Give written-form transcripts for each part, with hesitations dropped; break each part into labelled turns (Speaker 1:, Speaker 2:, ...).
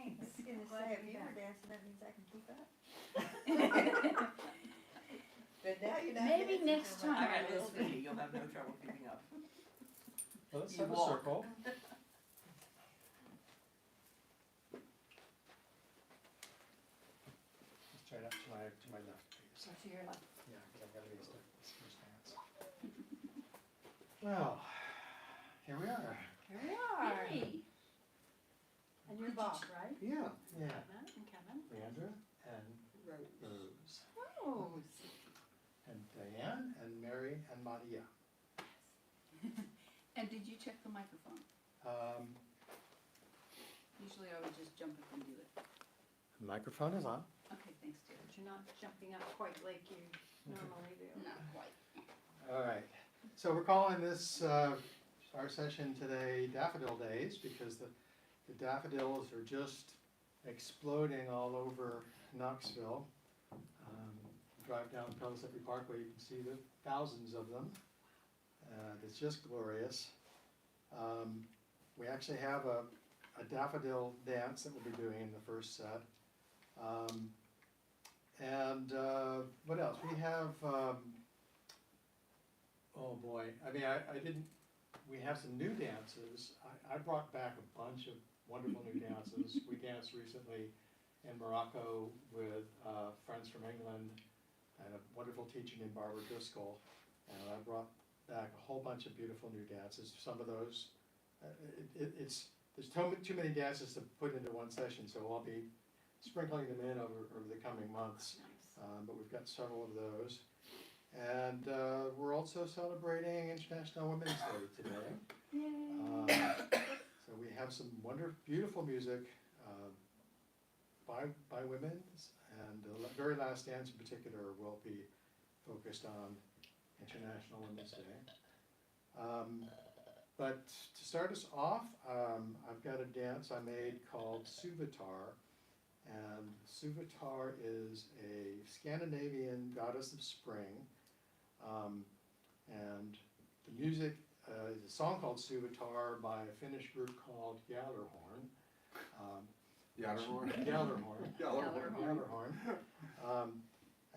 Speaker 1: Thanks.
Speaker 2: I was gonna
Speaker 1: Glad
Speaker 2: say,
Speaker 1: to
Speaker 2: if
Speaker 1: be
Speaker 2: you were
Speaker 1: back.
Speaker 2: dancing, that means I can keep up. But now you're not.
Speaker 1: Maybe
Speaker 2: dancing
Speaker 1: next
Speaker 2: so much.
Speaker 1: time.
Speaker 3: I got this for you, you'll have no trouble keeping up.
Speaker 4: Well, let's
Speaker 3: You
Speaker 4: have a
Speaker 3: walk.
Speaker 4: circle. Let's try that to my left, please.
Speaker 1: So to your left.
Speaker 4: Yeah, because I've got to use this first dance. Well, here we are.
Speaker 1: Here we are.
Speaker 5: Hey.
Speaker 1: And you're Bob, right?
Speaker 4: Yeah. Yeah.
Speaker 1: Kevin and Kevin.
Speaker 4: Leandra and Rose.
Speaker 1: Rose.
Speaker 4: And Diane and Mary and Maria.
Speaker 5: And did you check the microphone? Usually I would just jump up and do it.
Speaker 4: The microphone is on.
Speaker 5: Okay, thanks, dear.
Speaker 1: But you're not jumping up quite like you normally do.
Speaker 5: Not quite.
Speaker 4: All right. So we're calling this, our session today, Daffodil Days, because the daffodils are just exploding all over Knoxville. Drive down Pellissippi Parkway, you can see the thousands of them. It's just glorious. We actually have a daffodil dance that we'll be doing in the first set. What else? We have, oh boy, I mean, we have some new dances. I brought back a bunch of wonderful new dances. We danced recently in Morocco with friends from England and a wonderful teacher named Barbara Driscoll. And I brought back a whole bunch of beautiful new dances. Some of those, there's too many dances to put into one session, so I'll be sprinkling them in over the coming months.
Speaker 1: Nice.
Speaker 4: But we've got several of those. And we're also celebrating International Women's Day today.
Speaker 1: Yay.
Speaker 4: So we have some beautiful music by women, and the very last dance in particular will be focused on International Women's Day. But to start us off, I've got a dance I made called Suvatar. And Suvatar is a Scandinavian goddess of spring. And the music is a song called Suvatar by a Finnish group called Jallarhorn.
Speaker 6: Jallarhorn.
Speaker 4: Jallarhorn. Jallarhorn.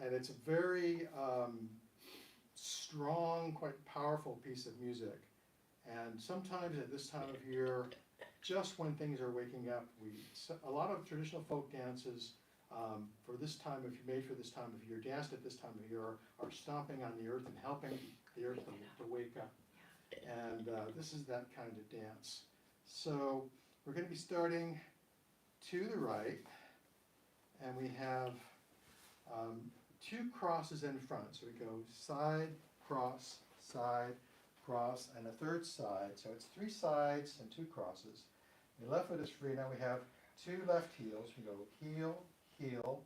Speaker 4: And it's a very strong, quite powerful piece of music. And sometimes at this time of year, just when things are waking up, a lot of traditional folk dances for this time of year, danced at this time of year, are stomping on the earth and helping the earth to wake up. And this is that kind of dance. So we're going to be starting to the right, and we have two crosses in front. So we go side, cross, and a third side. So it's 3 sides and 2 crosses. The left foot is free. Now we have 2 left heels. We go heel, heel,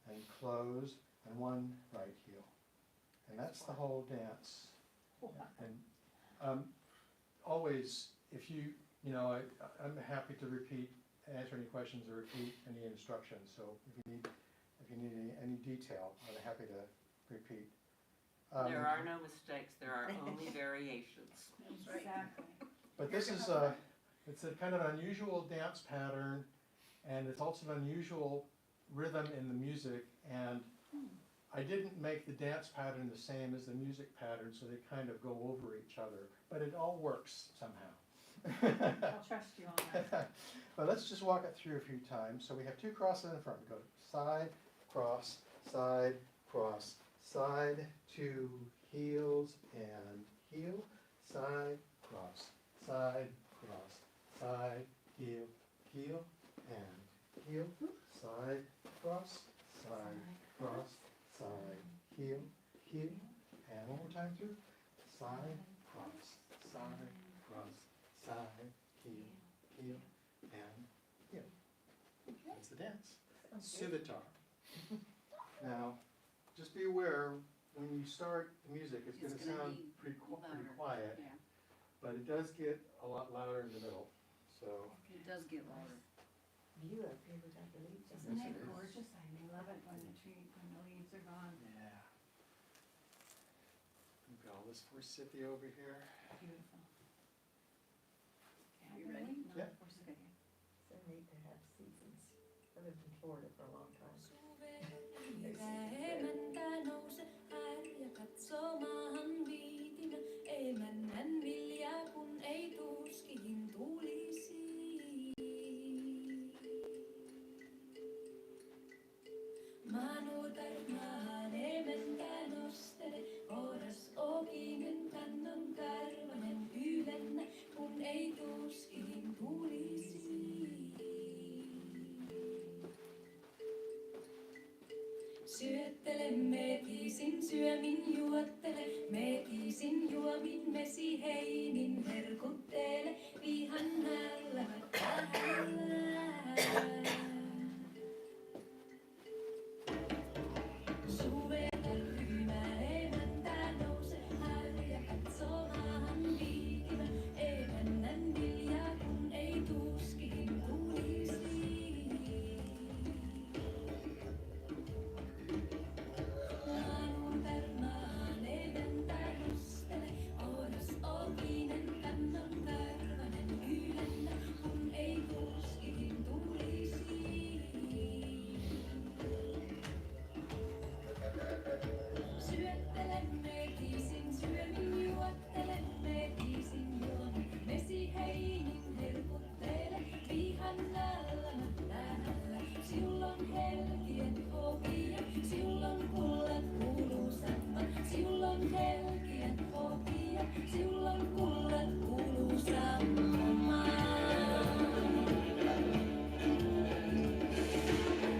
Speaker 4: and close, and 1 right heel. And that's the whole dance. And always, if I'm happy to answer any questions or repeat any instructions. So if you need any detail, I'm happy to repeat.
Speaker 3: There are no mistakes, there are only variations.
Speaker 1: Exactly.
Speaker 4: But this is it's a kind of unusual dance pattern, and it's also an unusual rhythm in the music, and I didn't make the dance pattern the same as the music pattern, so they kind of go over each other, but it all works somehow.
Speaker 1: I'll trust you on that.
Speaker 4: But let's just walk it through a few times. So we have 2 crosses in front. We go side, cross, side, 2 heels and heel, side, cross, side, heel, heel, and heel, side, cross, side, heel, heel, and one more time through, side, cross, side, heel, heel, and heel. That's the dance. Suvatar. Now, just be aware, when you start the music, it's going to sound pretty quiet,
Speaker 5: Yeah,
Speaker 4: but it does get a lot louder in the middle. So,
Speaker 5: it does get louder.
Speaker 2: View up here without the leaves.
Speaker 1: Isn't it gorgeous? I love it when the leaves are gone.
Speaker 4: yeah. We've got all this forsythia over here.
Speaker 1: Beautiful.
Speaker 5: You ready?
Speaker 4: Yeah.
Speaker 1: Forsythia.
Speaker 2: So neat to have seasons I lived in Florida for a long time.
Speaker 7: Emäntä nouse, härjä katsomaan viitinä. Emännän viljaa, kun ei tuskiin tulisi. Manuutar maan emäntä nostele, oras okinen kannon karvanen ylennä, kun ei tuskiin tulisi. Syöttele, mekisin syömin juottele, mekisin juomin mesi heinin herkuttele, vihan hällä Suvetar hyvä emäntä nouse, härjä katsomaan viitimä, emännän viljaa, kun ei tuskiin tulisi. Manuutar maan emäntä nostele, oras okinen kannon karvanen ylennä, kun ei tuskiin tulisi. Syöttele, mekisin syömin juottele, mekisin juomin vesi heinin herkuttele, vihan alla täällä, silloin helkien hopia, silloin kullat kuuluu samman, silloin helkien hopia, silloin kullat kuuluu samman.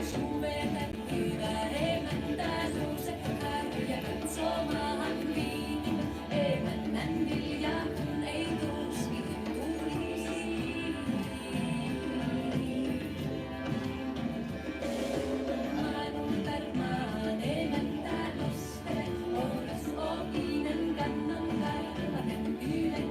Speaker 7: Suvetar hyvä emäntä nouse, härjä katsomaan viitimä, emännän viljaa, kun ei tuskiin tulisi. Manuutar maan emäntä nostele, oras okinen kannon karvanen ylennä,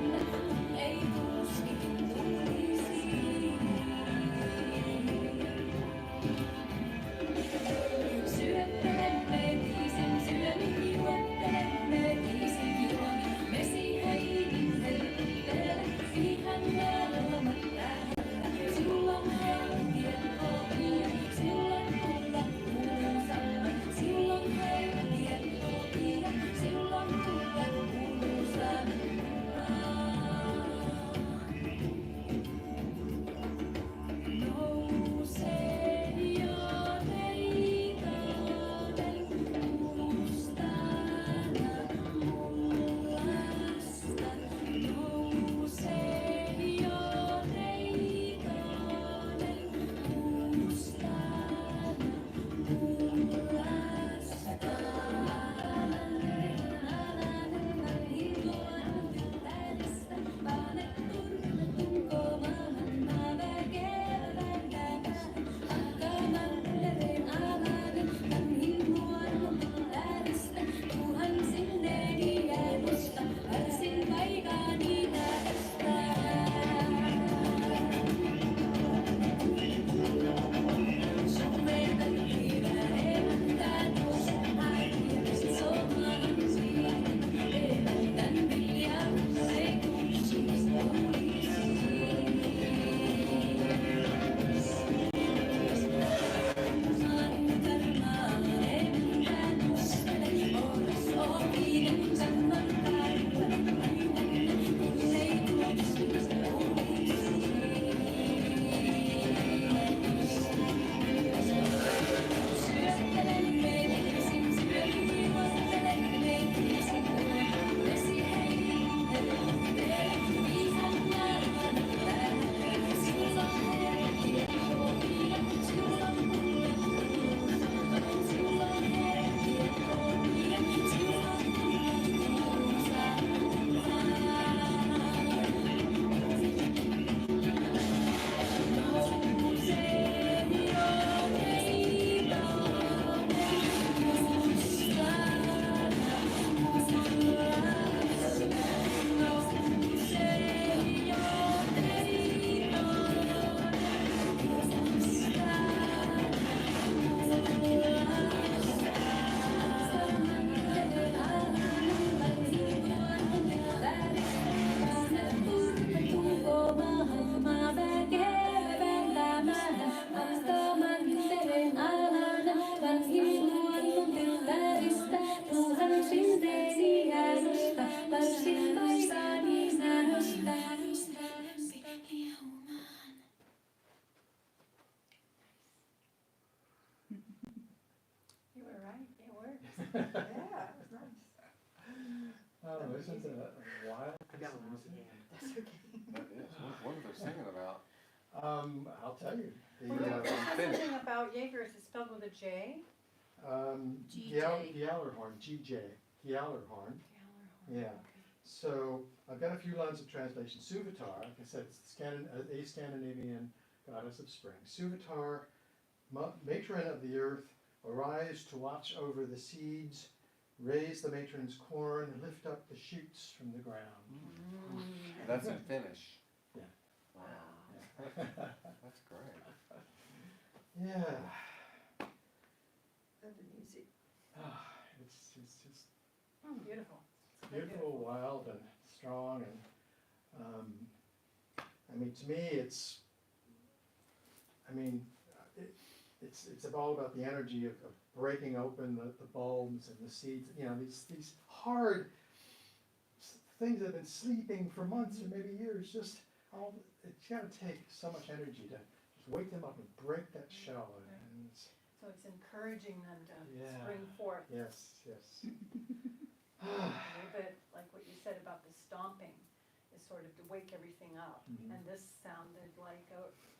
Speaker 2: Yeah, it was nice.
Speaker 4: Oh, isn't that wild?
Speaker 3: I got a lousy hand.
Speaker 2: That's okay.
Speaker 6: That is, what are they singing about?
Speaker 4: I'll tell you.
Speaker 1: Well,
Speaker 4: The,
Speaker 1: it says something about Jaegers, it's spelled with a J.
Speaker 5: GJ.
Speaker 4: Gjallarhorn, GJ, Gjallarhorn. Yeah.
Speaker 1: Okay.
Speaker 4: So I've got a few lines of translation. Suvatar, like I said, it's a Scandinavian goddess of spring. Suvatar, matron of the earth, arise to watch over the seeds, raise the matron's corn, and lift up the shoots from the ground.
Speaker 6: That's in Finnish.
Speaker 4: Yeah.
Speaker 6: Wow, that's great.
Speaker 4: Yeah.
Speaker 2: Love the music.
Speaker 4: It's just
Speaker 1: Beautiful.
Speaker 4: beautiful, wild, and strong, and I mean, to me, it's all about the energy of breaking open the bulbs and the seeds. You know, these hard things that have been sleeping for months or maybe years. Just it's got to take so much energy to just wake them up and break that shell. And it's,
Speaker 1: So it's encouraging them to
Speaker 4: Yeah.
Speaker 1: spring forth.
Speaker 4: yes.
Speaker 1: A little bit like what you said about the stomping is sort of to wake everything up.
Speaker 4: Mhm.
Speaker 1: And this sounded like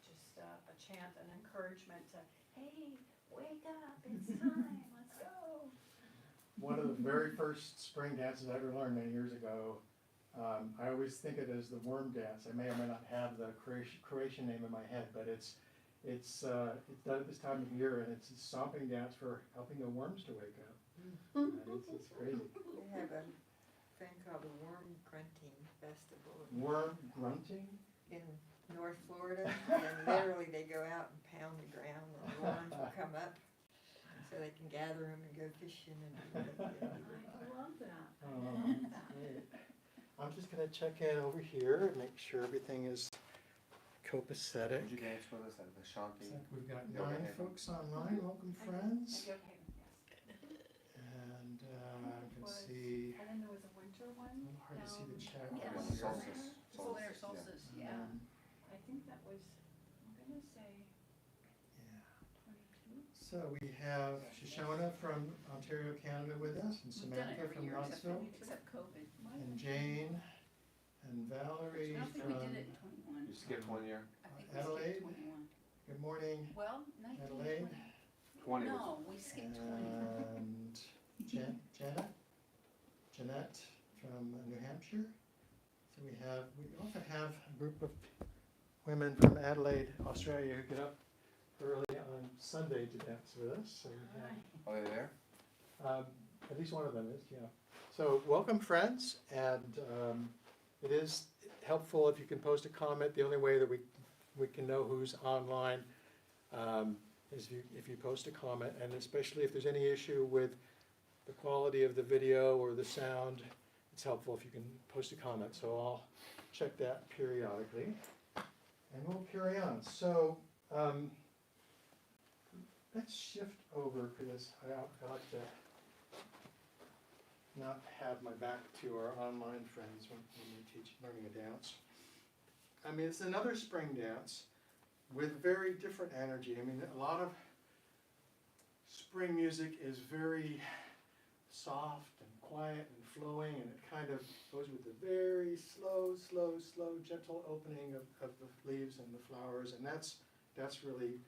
Speaker 1: just a chant, an encouragement to, hey, wake up, it's time, let's go.
Speaker 4: One of the very first spring dances I ever learned many years ago, I always think it as the worm dance. I may or may not have the Croatian name in my head, but it's done at this time of year, and it's a stomping dance for helping the worms to wake up. And it's crazy.
Speaker 2: We have a thing called the Worm Grunting Festival
Speaker 4: Worm grunting?
Speaker 2: in North Florida, and literally they go out and pound the ground, and the worms will come up, so they can gather them and go fishing and do what they do.
Speaker 1: I love that.
Speaker 4: Oh, that's great. I'm just gonna check in over here and make sure everything is copacetic.
Speaker 6: Did you dance with us at the Shanti?
Speaker 4: Looks like we've got
Speaker 6: Yeah,
Speaker 4: 9
Speaker 6: okay.
Speaker 4: folks online. Welcome, friends.
Speaker 1: Okay, yes.
Speaker 4: And I can
Speaker 1: Was-
Speaker 4: see,
Speaker 1: And then there was a winter
Speaker 4: a
Speaker 1: one.
Speaker 4: little hard to see the chat.
Speaker 5: Yeah.
Speaker 4: over
Speaker 6: Winter
Speaker 4: here.
Speaker 6: solstice.
Speaker 5: Winter
Speaker 6: yeah.
Speaker 5: solstice, yeah.
Speaker 1: I think that was, I'm gonna say
Speaker 4: Yeah.
Speaker 1: 22.
Speaker 4: So we have Shoshona from Ontario, Canada with us, and
Speaker 5: We've done it
Speaker 4: Samantha
Speaker 5: every
Speaker 4: from
Speaker 5: year
Speaker 4: Knoxville,
Speaker 5: except COVID.
Speaker 4: and Jane, and Valerie
Speaker 5: I don't think we did
Speaker 4: from
Speaker 5: it in 21.
Speaker 6: You skipped 1 year?
Speaker 5: I think we
Speaker 4: Adelaide.
Speaker 5: skipped 21.
Speaker 4: good morning,
Speaker 5: Well, 19,
Speaker 4: Adelaide,
Speaker 6: 20 was,
Speaker 5: No, we skipped 20.
Speaker 4: and Jeanette from New Hampshire. So we also have a group of women from Adelaide, Australia, who get up early on Sunday to dance with us. So we have
Speaker 6: are they there?
Speaker 4: At least one of them is, yeah. So welcome, friends, and it is helpful if you can post a comment. The only way that we can know who's online is if you post a comment, and especially if there's any issue with the quality of the video or the sound, it's helpful if you can post a comment. So I'll check that periodically, and we'll carry on. So let's shift over, because I like to not have my back to our online friends when we teach learning a dance. I mean, it's another spring dance with very different energy. I mean, a lot of spring music is very soft and quiet and flowing, and it kind of goes with the very slow, gentle opening of the leaves and the flowers, and that's really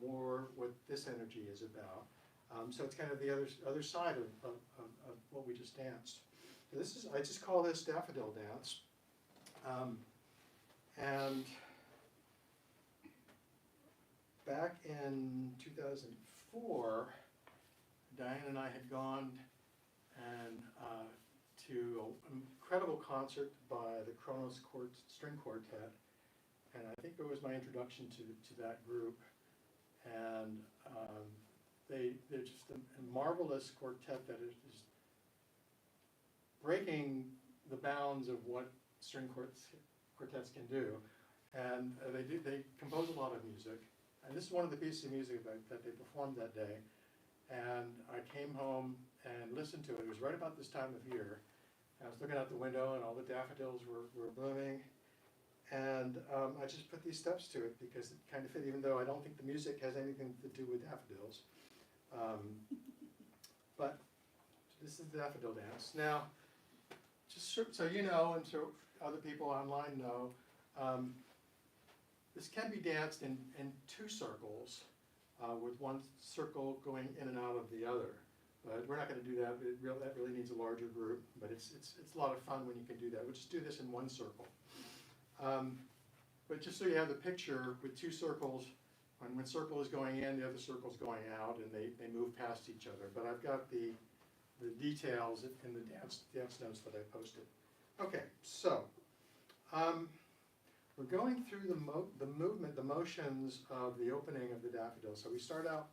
Speaker 4: more what this energy is about. So it's kind of the other side of what we just danced. So I just call this Daffodil dance. And back in 2004, Diane and I had gone to an incredible concert by the Kronos String Quartet, and I think it was my introduction to that group. And they're just a marvelous quartet that is breaking the bounds of what string quartets can do. And they compose a lot of music. And this is one of the pieces of music that they performed that day. And I came home and listened to it. It was right about this time of year. I was looking out the window and all the daffodils were blooming. And I just put these steps to it because it kind of fit, even though I don't think the music has anything to do with daffodils. But this is the Daffodil dance. Now, just so you know, and so other people online know, this can be danced in two circles, with one circle going in and out of the other. But we're not going to do that. That really needs a larger group. But it's a lot of fun when you can do that. We'll just do this in one circle. But just so you have the picture with two circles, when one circle is going in, the other circle is going out, and they move past each other. But I've got the details in the dance notes that I posted. Okay, so we're going through the movement, the motions of the opening of the daffodil. So we start out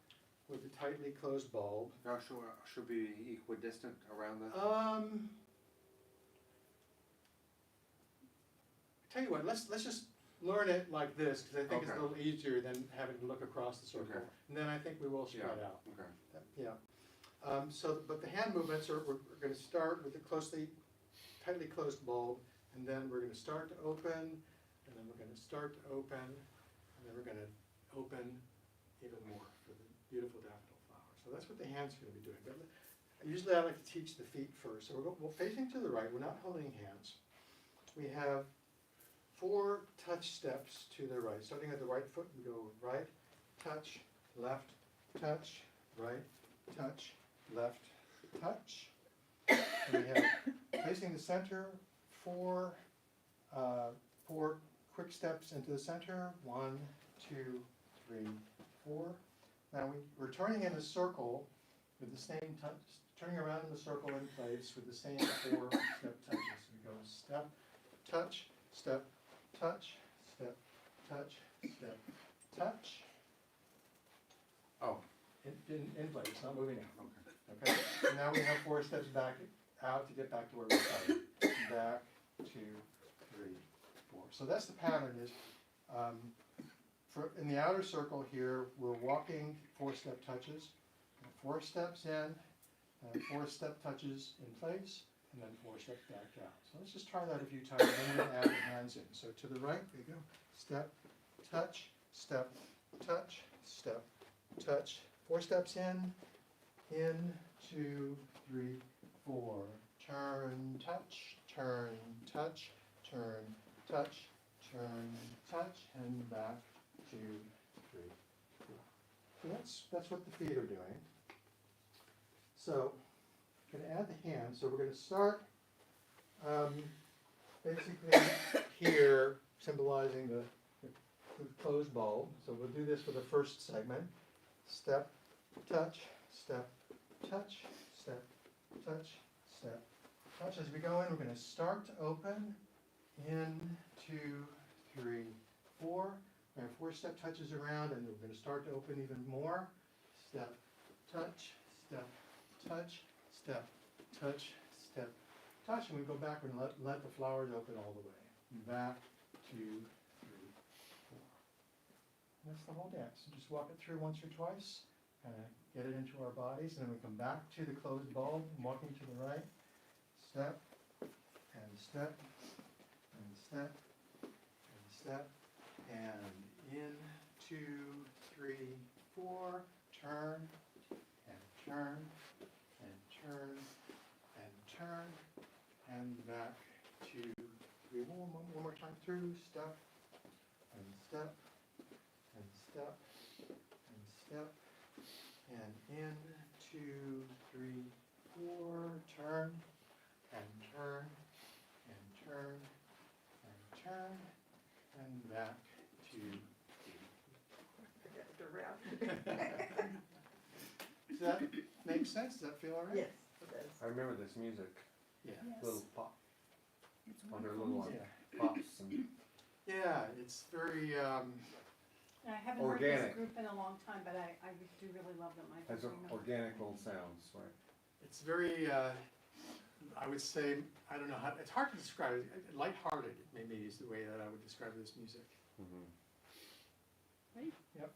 Speaker 4: with the tightly closed bulb.
Speaker 6: Now, should be equidistant around the.
Speaker 4: Tell you what, let's just learn it like this, because I think it's a
Speaker 6: Okay.
Speaker 4: little easier than having to look across the circle.
Speaker 6: Okay.
Speaker 4: And then I think we will spread out.
Speaker 6: Okay.
Speaker 4: Yeah. But the hand movements are, we're going to start with the tightly closed bulb, and then we're going to start to open, and then we're going to start to open, and then we're going to open even more for the beautiful daffodil flower. So that's what the hands are going to be doing. But usually I like to teach the feet first. So we're facing to the right. We're not holding hands. We have 4 touch steps to the right. Starting at the right foot, we go right, touch, left, touch, right, touch, left, touch. And we have facing the center, 4 quick steps into the center. 1, 2, 3, 4. Now we're turning in a circle with the same touch, turning around in the circle in place with the same 4 step touches. We go step, touch, step, touch, step, touch, step, touch.
Speaker 6: Oh.
Speaker 4: In place, not moving out.
Speaker 6: Okay.
Speaker 4: Okay? And now we have 4 steps back out to get back to where we started. Back, 2, 3, 4. So that's the pattern is, in the outer circle here, we're walking 4 step touches, 4 steps in, 4 step touches in place, and then 4 steps back out. So let's just try that a few times, and then we're going to add the hands in. So to the right, we go, step, touch, step, touch, step, touch. 4 steps in, 2, 3, 4. Turn, touch, turn, touch, turn, touch, turn, touch, and back, 2, 3, 4. So that's what the feet are doing. So I'm going to add the hands. So we're going to start basically here, symbolizing the closed bulb. So we'll do this for the first segment. Step, touch, step, touch, step, touch, step, touch. As we go in, we're going to start to open. 1, 2, 3, 4. We have 4 step touches around, and we're going to start to open even more. Step, touch, step, touch, step, touch, step, touch. And we go back and let the flowers open all the way. Back, 2, 3, 4. And that's the whole dance. So just walk it through once or twice, kind of get it into our bodies, and then we come back to the closed bulb, walking to the right. Step, and step, and step, and step, and 2, 3, 4, turn, and turn, and turn, and turn, and back, 2, 3, one more time through, step, and step, and step, and step, and 2, 3, 4, turn, and turn, and turn, and turn, and back, 2, 3.
Speaker 2: I got it around.
Speaker 4: Does that make sense? Does that feel all right?
Speaker 2: Yes, it does.
Speaker 6: I remember this music,
Speaker 4: Yeah.
Speaker 6: little pop,
Speaker 5: It's
Speaker 6: on their
Speaker 5: wonderful
Speaker 6: little
Speaker 5: music.
Speaker 6: pops and.
Speaker 4: Yeah, it's very,
Speaker 1: And I haven't heard this
Speaker 6: Organic.
Speaker 1: group in a long time, but I do really love them. I
Speaker 6: Has
Speaker 1: just remember.
Speaker 6: organic little sounds, right?
Speaker 4: it's very, I would say, I don't know how, it's hard to describe it. Lighthearted, maybe is the way that I would describe this music.
Speaker 6: Mm-hmm.
Speaker 4: Yep.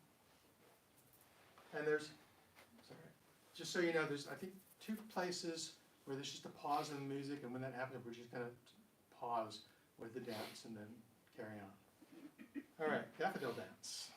Speaker 4: And there's, sorry, just so you know, there's, I think, 2 places where there's just a pause in the music, and when that happens, we're just gonna pause with the dance and then carry on. All right, daffodil dance.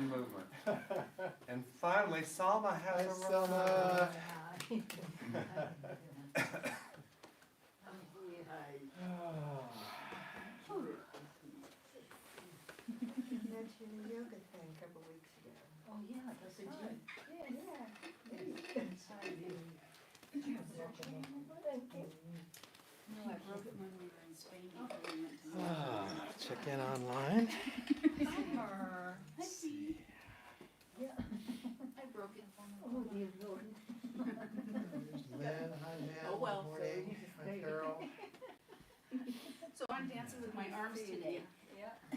Speaker 6: and movement. And finally, Salma has
Speaker 4: Hi,
Speaker 6: a
Speaker 4: Selma.
Speaker 2: Mentioned a yoga thing a couple weeks ago.
Speaker 5: Oh, yeah, that's
Speaker 2: Did
Speaker 5: fun. No, I broke it when we were in Spain before we went to Mexico.
Speaker 4: Check in online.
Speaker 1: Summer.
Speaker 5: Hi, Dee. Yeah. I broke it for my. Oh, dear Lord.
Speaker 4: There's Lynn, hi Lynn.
Speaker 5: Oh, well.
Speaker 4: Good morning. Hi Carol.
Speaker 5: So I'm dancing with my arms today.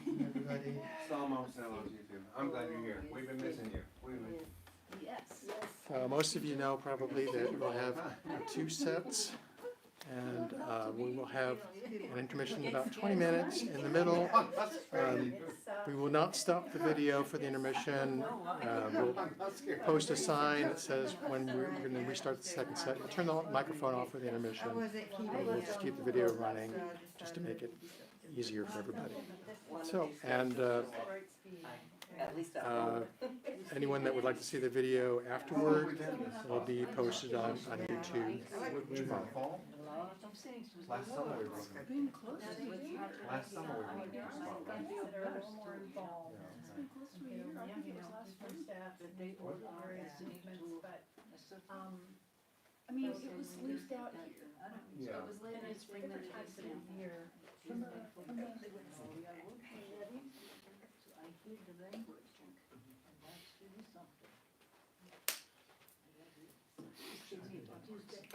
Speaker 4: Everybody.
Speaker 6: Salma, I'm saying hello to you too. I'm glad you're here. We've been missing you.
Speaker 5: Yes.
Speaker 4: Most of you know probably that we'll have 2 sets, and we will have an intermission in about 20 minutes. In the middle, we will not stop the video for the intermission. We'll post a sign that says when we're going to restart the second set. We'll turn the microphone off for the intermission.
Speaker 2: I wasn't keeping
Speaker 4: We'll
Speaker 2: it.
Speaker 4: just keep the video
Speaker 2: So I
Speaker 4: running just to make it easier for everybody.
Speaker 3: One
Speaker 4: So,
Speaker 3: of these
Speaker 4: and
Speaker 3: At least I hope.
Speaker 4: anyone that would like to see the video afterward will be posted on YouTube tomorrow.
Speaker 6: Last summer we broke it.
Speaker 5: Been close to a year.
Speaker 6: Last summer we broke it.
Speaker 1: They're a little more involved.
Speaker 5: It's been close to a year. I think it was last
Speaker 1: Different
Speaker 5: week.
Speaker 1: staff and various movements, but,
Speaker 5: I mean, it was sleuthed out here.
Speaker 6: Yeah.
Speaker 5: It was late in
Speaker 1: and it's
Speaker 5: spring, then
Speaker 1: different
Speaker 5: it
Speaker 1: times
Speaker 5: was
Speaker 1: of
Speaker 5: down.
Speaker 1: the year.
Speaker 5: I hear the language, and that's really something. Tuesday.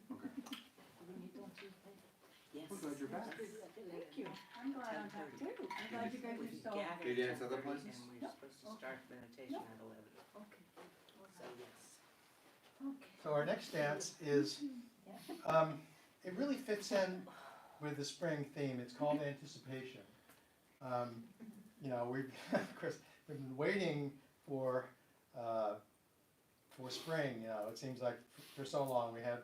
Speaker 5: When you don't Tuesday. Yes.
Speaker 6: We're glad you're back.
Speaker 5: Thank you. I'm glad I'm back too. I'm glad you guys are so.
Speaker 3: Gathered
Speaker 6: Did you dance
Speaker 3: at
Speaker 6: other
Speaker 3: 3,
Speaker 6: places?
Speaker 3: And we're supposed to start meditation at 11.
Speaker 5: Okay.
Speaker 3: So yes.
Speaker 5: Okay.
Speaker 4: So our next dance is, it really fits in with the spring theme. It's called Anticipation. You know, we've, of course, we've been waiting for spring. You know, it seems like for so long. We had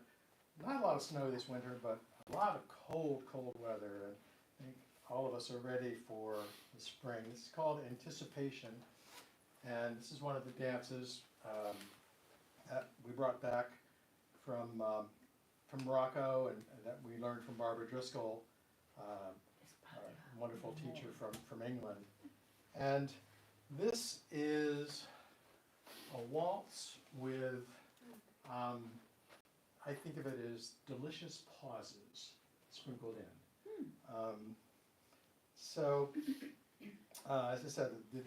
Speaker 4: not a lot of snow this winter, but a lot of cold weather. And I think all of us are ready for the spring. This is called Anticipation, and this is one of the dances that we brought back from Morocco, and that we learned from Barbara Driscoll, a wonderful teacher from England. And this is a waltz with, I think of it as delicious pauses sprinkled in. So, as I said, the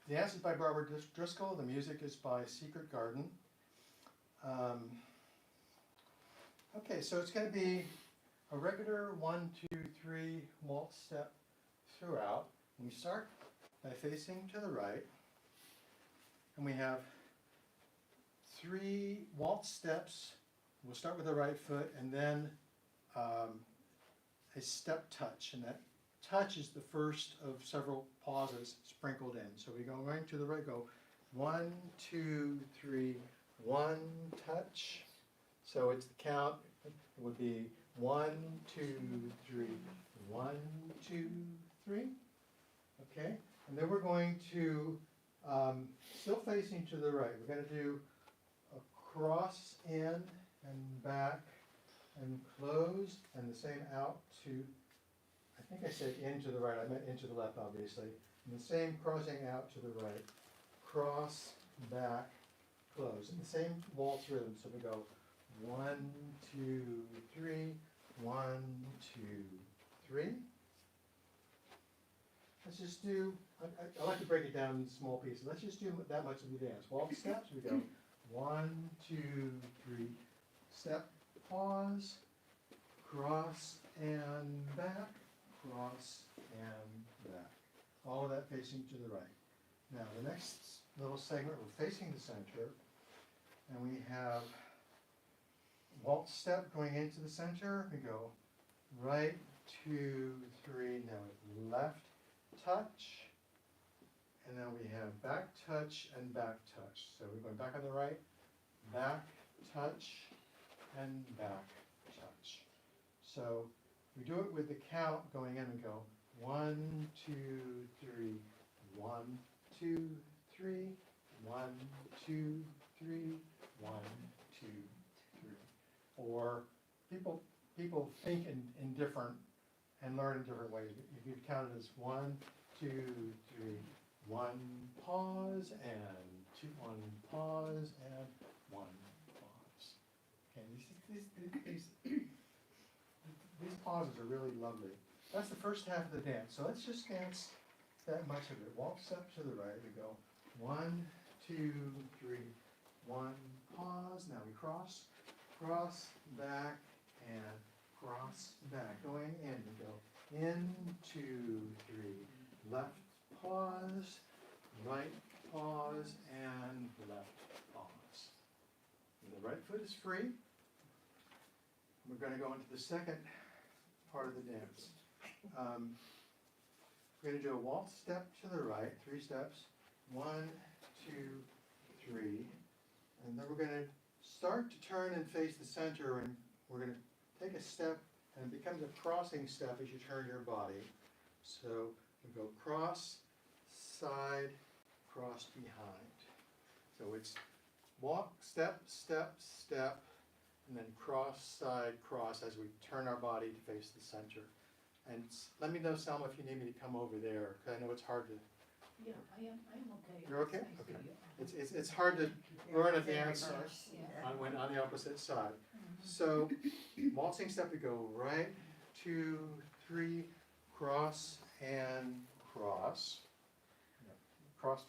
Speaker 4: dance is by Barbara Driscoll, the music is by Secret Garden. Okay, so it's going to be a regular 1, 2, 3 waltz step throughout. We start by facing to the right, and we have 3 waltz steps. We'll start with the right foot, and then a step touch, and that touch is the first of several pauses sprinkled in. So we go right to the right, go 1, 2, 3, 1 touch. So it's the count. It would be 1, 2, 3, 1, 2, 3. Okay, and then we're going to still facing to the right. We're going to do a cross in and back and close, and the same out to. I think I said into the right. I meant into the left, obviously. And the same crossing out to the right. Cross, back, close. And the same waltz rhythm. So we go 1, 2, 3, 1, 2, 3. Let's just do, I like to break it down in small pieces. Let's just do that much of the dance. Waltz steps, we go 1, 2, 3, step, pause, cross and back, cross and back. All of that facing to the right. Now the next little segment, we're facing the center, and we have waltz step going into the center. We go right, 2, 3, now left touch, and then we have back touch and back touch. So we're going back on the right, back touch and back touch. So we do it with the count going in and go 1, 2, 3, 1, 2, three, 1, 2, 3, 1, 2, 3. Or people think in different and learn in different ways. You could count it as 1, 2, 3, 1 pause and 2, 1 pause and 1 pause. Okay, these pauses are really lovely. That's the first half of the dance. So let's just dance that much of it. Waltz up to the right. We go 1, 2, 3, 1 pause. Now we cross, back, and cross, back. Going in. We go in, 2, 3, left pause, right pause, and left pause. And the right foot is free. We're going to go into the second part of the dance. We're going to do a waltz step to the right, 3 steps. 1, 2, 3. And then we're going to start to turn and face the center, and we're going to take a step, and it becomes a crossing step as you turn your body. So we go cross, side, cross, behind. So it's walk, step, step, step, and then cross, side, cross as we turn our body to face the center. And let me know, Selma, if you need me to come over there, because I know it's hard to.
Speaker 5: Yeah, I'm okay.
Speaker 4: You're okay?
Speaker 5: I see
Speaker 4: Okay.
Speaker 5: you.
Speaker 4: It's hard to learn a
Speaker 2: It's in
Speaker 4: dance
Speaker 2: reverse, yeah.
Speaker 4: on the opposite side. So waltzing step, we go right, 2, 3, cross and cross. Cross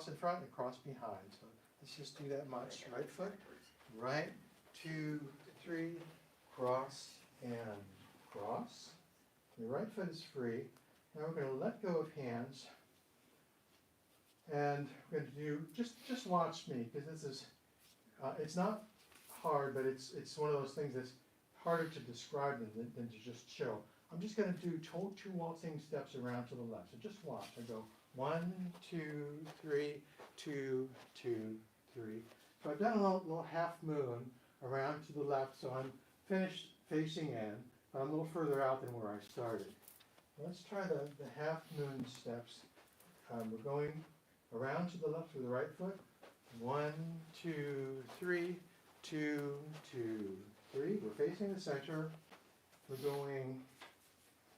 Speaker 4: in front and cross behind. So let's just do that much. Right foot, right, 2, 3, cross and cross. The right foot is free. Now we're going to let go of hands. And we're going to do, just watch me, because this is, it's not hard, but it's one of those things that's harder to describe than to just chill. I'm just going to do 2 waltzing steps around to the left. So just watch. I go 1, 2, 3, 2, 2, 3. So I've done a little half moon around to the left, so I'm finished facing in, but I'm a little further out than where I started. Let's try the half moon steps. We're going around to the left with the right foot. 1, 2, 3, 2, 2, 3. We're facing the center. We're going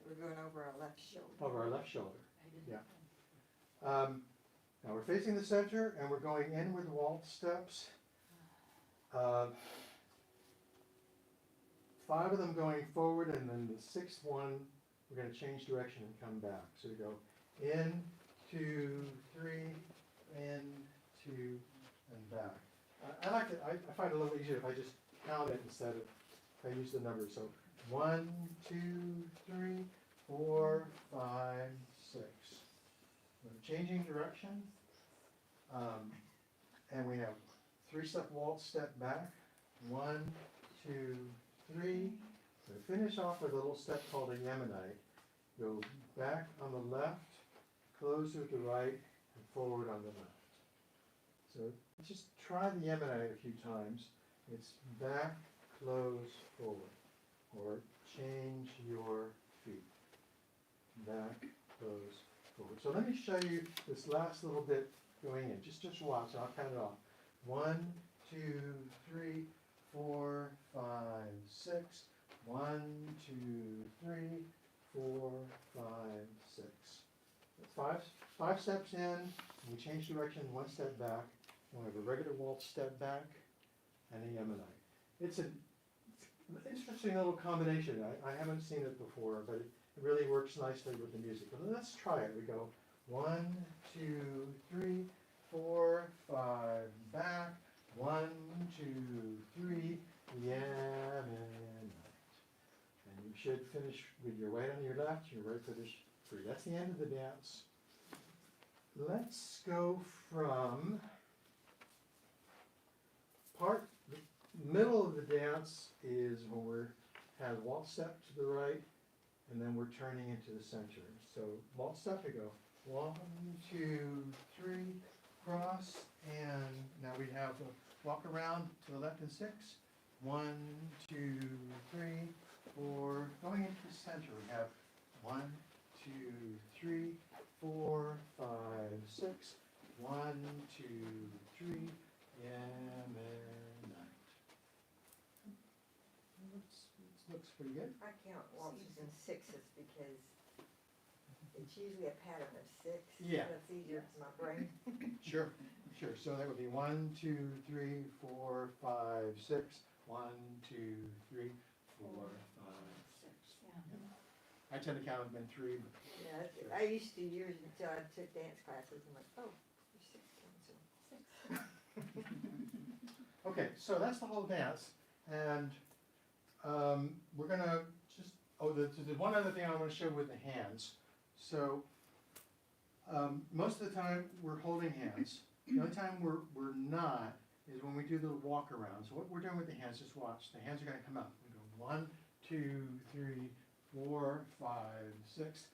Speaker 2: over our left shoulder.
Speaker 4: over our left shoulder.
Speaker 5: I didn't
Speaker 4: Yeah.
Speaker 5: know.
Speaker 4: Now we're facing the center, and we're going in with waltz steps. 5 of them going forward, and then the 6th one, we're going to change direction and come back. So we go in, 2, 3, in, 2, and back. I find it a little easier if I just count it instead of if I use the numbers. So 1, 2, 3, 4, 5, 6. We're changing direction, and we have 3-step waltz step back. 1, 2, 3. We finish off with a little step called a Yemenite. Go back on the left, close with the right, and forward on the left. So just try the Yemenite a few times. It's back, close, forward. Or change your feet. Back, close, forward. So let me show you this last little bit going in. Just watch. I'll count it off. 1, 2, 3, 4, 5, 6. 1, 2, 3, 4, 5, 6. That's 5 steps in. We change direction 1 step back. And we have a regular waltz step back and a Yemenite. It's an interesting little combination. I haven't seen it before, but it really works nicely with the music. But let's try it. We go 1, 2, 3, 4, 5, back. 1, 2, 3, Yemenite. And you should finish with your right on your left, your right foot is free. That's the end of the dance. Let's go from the middle of the dance is when we have waltz step to the right, and then we're turning into the center. So waltz step, we go 1, 2, 3, cross, and now we have the walk around to the left in 6. 1, 2, 3, 4. Going into the center, we have 1, 2, 3, 4, 5, 6. 1, 2, 3, and then 9. Looks pretty good.
Speaker 2: I count waltzes in sixes because it's usually a pattern of 6.
Speaker 4: Yeah.
Speaker 2: That's easier for my brain.
Speaker 4: Sure, sure. So that would be 1, 2, 3, 4, 5, 6. 1, 2, 3, 4, 5, 6.
Speaker 5: Yeah.
Speaker 4: I tend to count them in 3. But
Speaker 2: Yeah, I used to years until I took dance classes. I'm like, oh, there's 6 counts.
Speaker 4: okay, so that's the whole dance, and we're gonna just. Oh, there's one other thing I want to show with the hands. So most of the time we're holding hands. The only time we're not is when we do the walk around. So what we're doing with the hands, just watch. The hands are going to come up. We go 1, 2, 3, 4, 5, 6.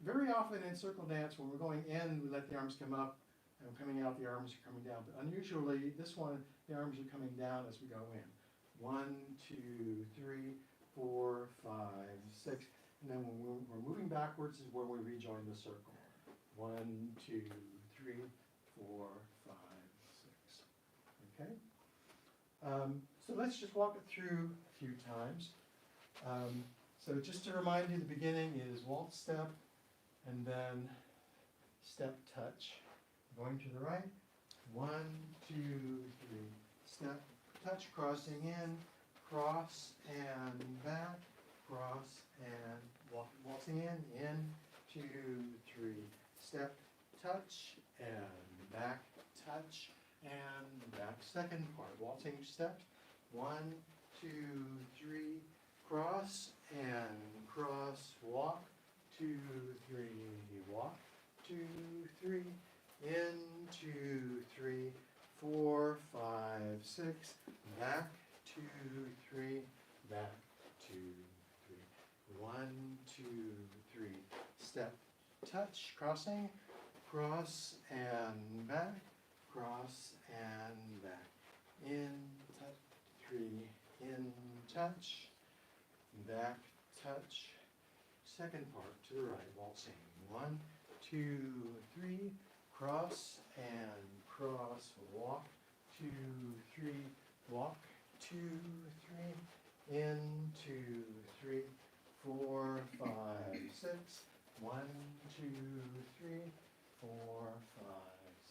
Speaker 4: Very often in circle dance, when we're going in, we let the arms come up, and coming out, the arms are coming down. But unusually, this one, the arms are coming down as we go in. 1, 2, 3, 4, 5, 6. And then when we're moving backwards is where we rejoin the circle. 1, 2, 3, 4, 5, 6. Okay? So let's just walk it through a few times. So just to remind you, the beginning is waltz step, and then step touch. Going to the right. 1, 2, 3. Step touch, crossing in, cross and back, cross and waltzing in, 2, 3. Step touch and back, touch and back. Second part, waltzing steps. 1, 2, 3. Cross and cross, walk. 2, 3. Walk. 2, 3. In, 2, 3, 4, 5, 6. Back, 2, 3. Back, 2, 3. 1, 2, 3. Step touch, crossing, cross and back, cross and back. In, touch, 3. In, touch, back, touch. Second part to the right, waltzing. 1, 2, 3. Cross and cross, walk. 2, 3. Walk. 2, 3. In, 2, 3. 4, 5, 6. 1, 2, 3, 4, 5,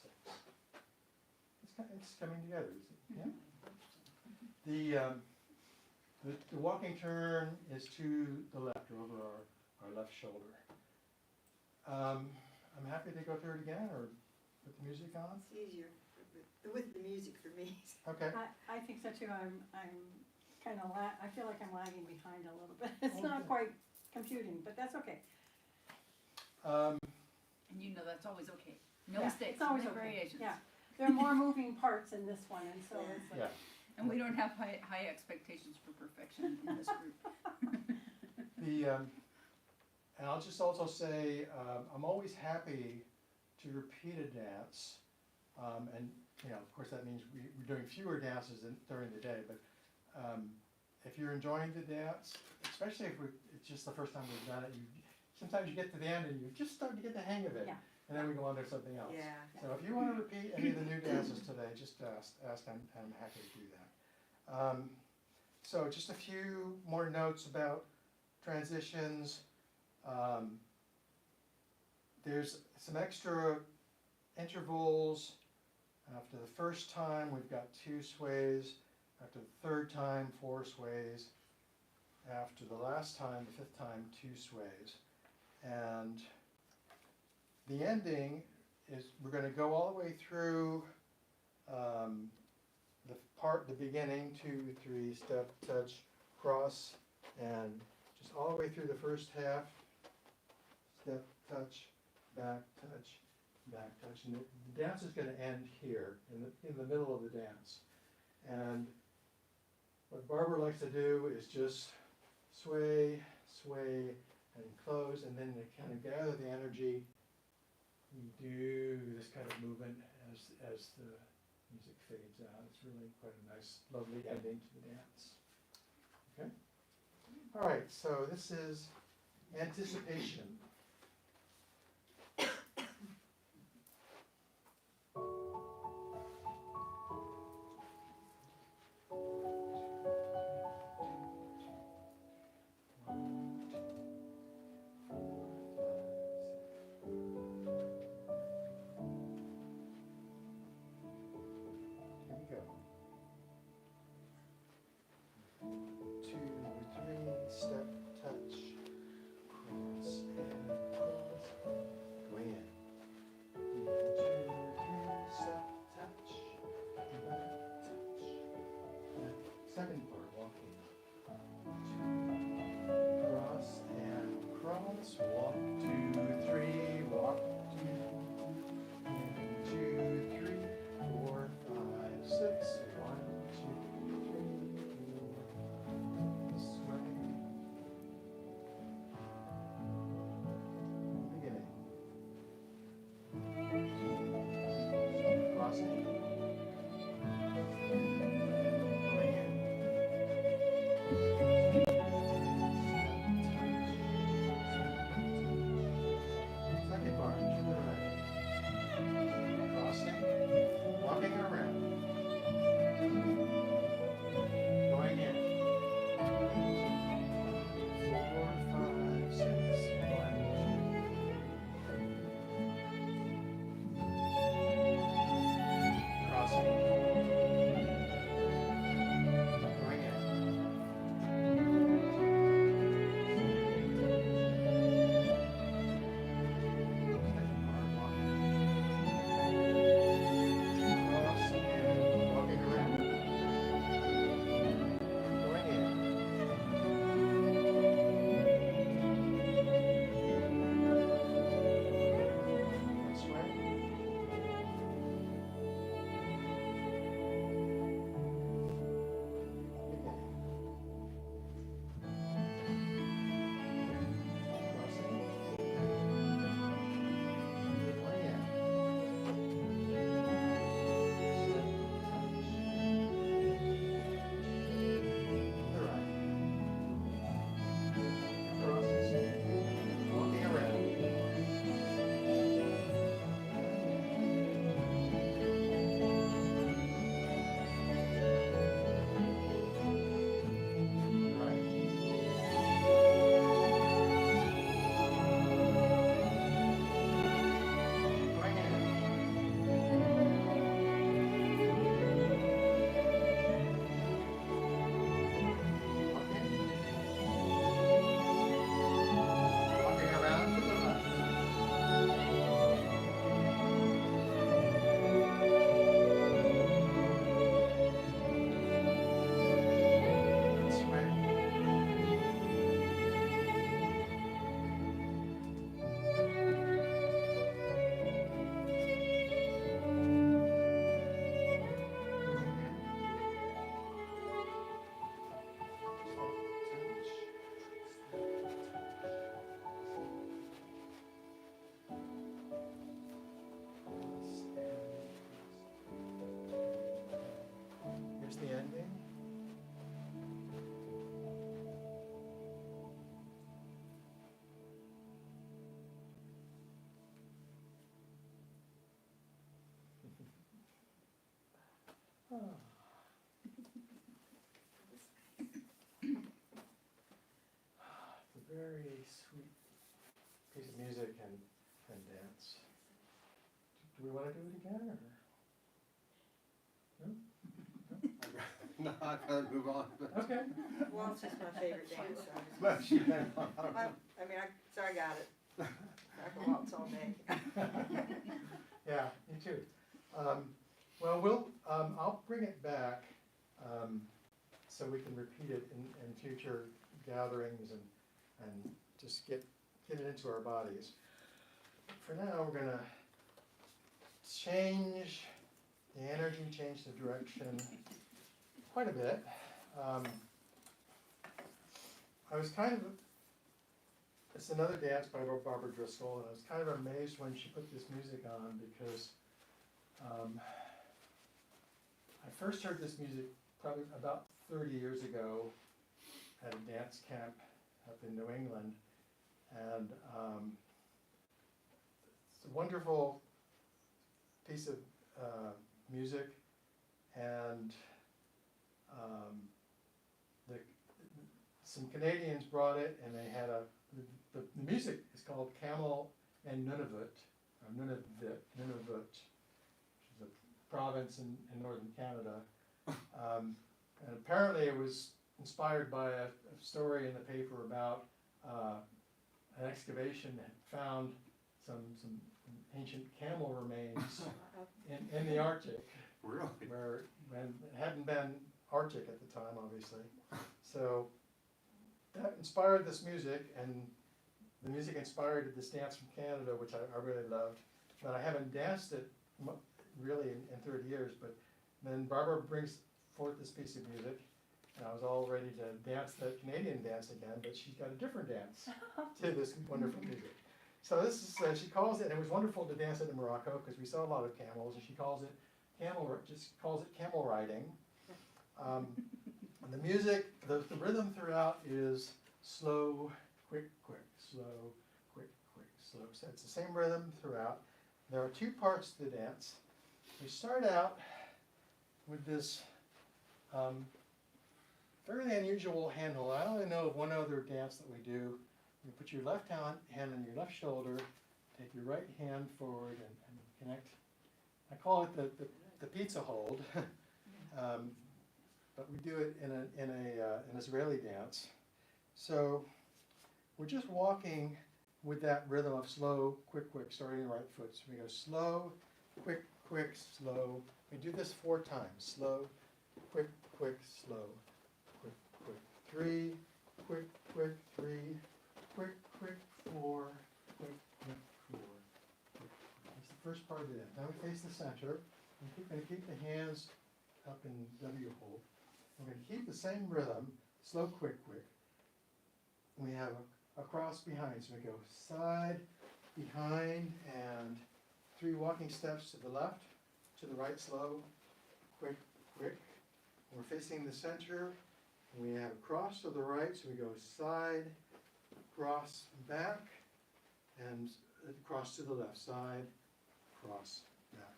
Speaker 4: 6. It's coming together, isn't it? Yeah. The walking turn is to the left, over our left shoulder. I'm happy to go through it again, or put the music on.
Speaker 2: It's easier with the music for me.
Speaker 4: Okay.
Speaker 5: I think so too. I'm kind of I feel like I'm lagging behind a little bit. It's
Speaker 4: Okay.
Speaker 5: not quite computing, but that's okay.
Speaker 8: And you know that's always okay. No
Speaker 5: Yeah,
Speaker 8: mistakes,
Speaker 5: it's always
Speaker 8: no
Speaker 5: okay.
Speaker 8: variations.
Speaker 5: Yeah, there are more moving parts in this one, and so
Speaker 2: Yeah.
Speaker 5: it's like,
Speaker 4: Yeah.
Speaker 8: And we don't have high expectations for perfection in this group.
Speaker 4: And I'll just also say, I'm always happy to repeat a dance. And, of course that means we're doing fewer dances during the day, but if you're enjoying the dance, especially if it's just the first time we've done it, sometimes you get to the end and you just start to get the hang of it.
Speaker 5: Yeah.
Speaker 4: And then we go on to something else.
Speaker 2: Yeah.
Speaker 4: So if you want to repeat any of the new dances today, just ask. I'm happy to do that. So just a few more notes about transitions. There's some extra intervals. After the first time, we've got 2 sways. After the third time, 4 sways. After the last time, the 5th time, 2 sways. And the ending is we're going to go all the way through the beginning, 2, 3, step, touch, cross, and just all the way through the first half, step, touch, back, touch, back, touch. And the dance is going to end here, in the middle of the dance. And what Barbara likes to do is just sway, sway, and close, and then to kind of gather the energy, we do this kind of movement as the music fades out. It's really quite a nice, lovely ending to the dance. Okay? All right, so this is anticipation. Ah. It's a very sweet piece of music and dance. Do we want to do it again, or?
Speaker 6: No, I'd rather move on.
Speaker 4: Okay.
Speaker 2: Waltz is my favorite dance, so
Speaker 6: But she can,
Speaker 2: so I got it. I can waltz all day.
Speaker 4: Yeah, me too. I'll bring it back, so we can repeat it in future gatherings and just get it into our bodies. For now, we're gonna change the energy, change the direction quite a bit. It's another dance by Barbara Driscoll, and I was kind of amazed when she put this music on because I first heard this music probably about 30 years ago at a dance camp up in New England, and it's a wonderful piece of music, and some Canadians brought it, and they had the music is called Camel and Nunavut, or Nunavut, which is a province in northern Canada. And apparently it was inspired by a story in the paper about an excavation that found some ancient camel remains in the Arctic,
Speaker 6: really?
Speaker 4: where it hadn't been Arctic at the time, obviously. So that inspired this music, and the music inspired this dance from Canada, which I really loved. But I haven't danced it really in 30 years. But then Barbara brings forth this piece of music, and I was all ready to dance the Canadian dance again, but she's got a different dance to this wonderful music. So this is, she calls it, and it was wonderful to dance it in Morocco because we saw a lot of camels, and she calls it camel riding. And the music, the rhythm throughout is slow, quick, quick, slow, quick, quick, slow. So it's the same rhythm throughout. There are two parts to the dance. We start out with this fairly unusual hand hold. I only know of one other dance that we do. You put your left hand on your left shoulder, take your right hand forward and connect. I call it the pizza hold. But we do it in an Israeli dance. So we're just walking with that rhythm of slow, quick, quick, starting the right foot. So we go slow, quick, quick, slow. We do this 4 times. Slow, quick, quick, slow, quick, quick, 3, quick, quick, 3, quick, quick, 4, quick, quick, 4. That's the first part of the dance. Now we face the center. We're going to keep the hands up in W hold. We're going to keep the same rhythm, slow, quick, quick. We have a cross behind, so we go side, behind, and 3 walking steps to the left, to the right, slow, quick, quick. We're facing the center. We have a cross to the right, so we go side, cross, back, and cross to the left, side, cross, back.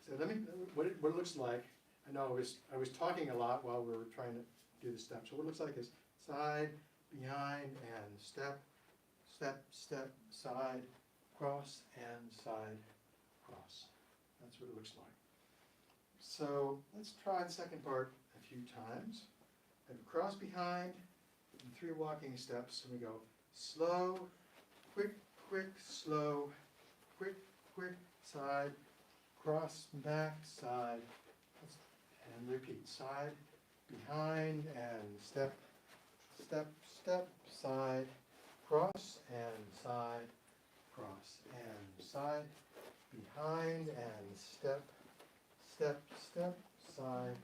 Speaker 4: So let me, what it looks like. I know I was talking a lot while we were trying to do the steps. So what it looks like is side, behind, and step, step, step, side, cross, and side, cross. That's what it looks like. So let's try the second part a few times. Have a cross behind, and 3 walking steps. So we go slow, quick, quick, slow, quick, quick, side, cross, back, side, and repeat, side, behind, and step, step, step, side, cross, and side, cross, and side, behind, and step, step, step, side,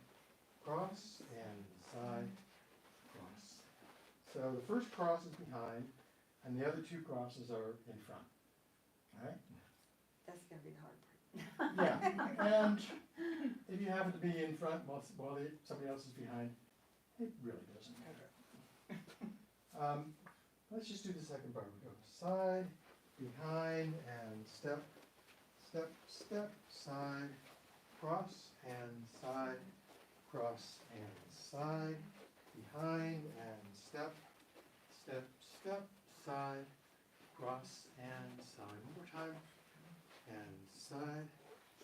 Speaker 4: cross, and side, cross. So the first cross is behind, and the other 2 crosses are in front. All right?
Speaker 2: That's gonna be the hard part.
Speaker 4: Yeah, and if you happen to be in front while somebody else is behind, it really doesn't matter. Let's just do the second part. We go side, behind, and step, step, step, side, cross, and side, cross and side, behind and step, step, step, side, cross and side. One more time. And side,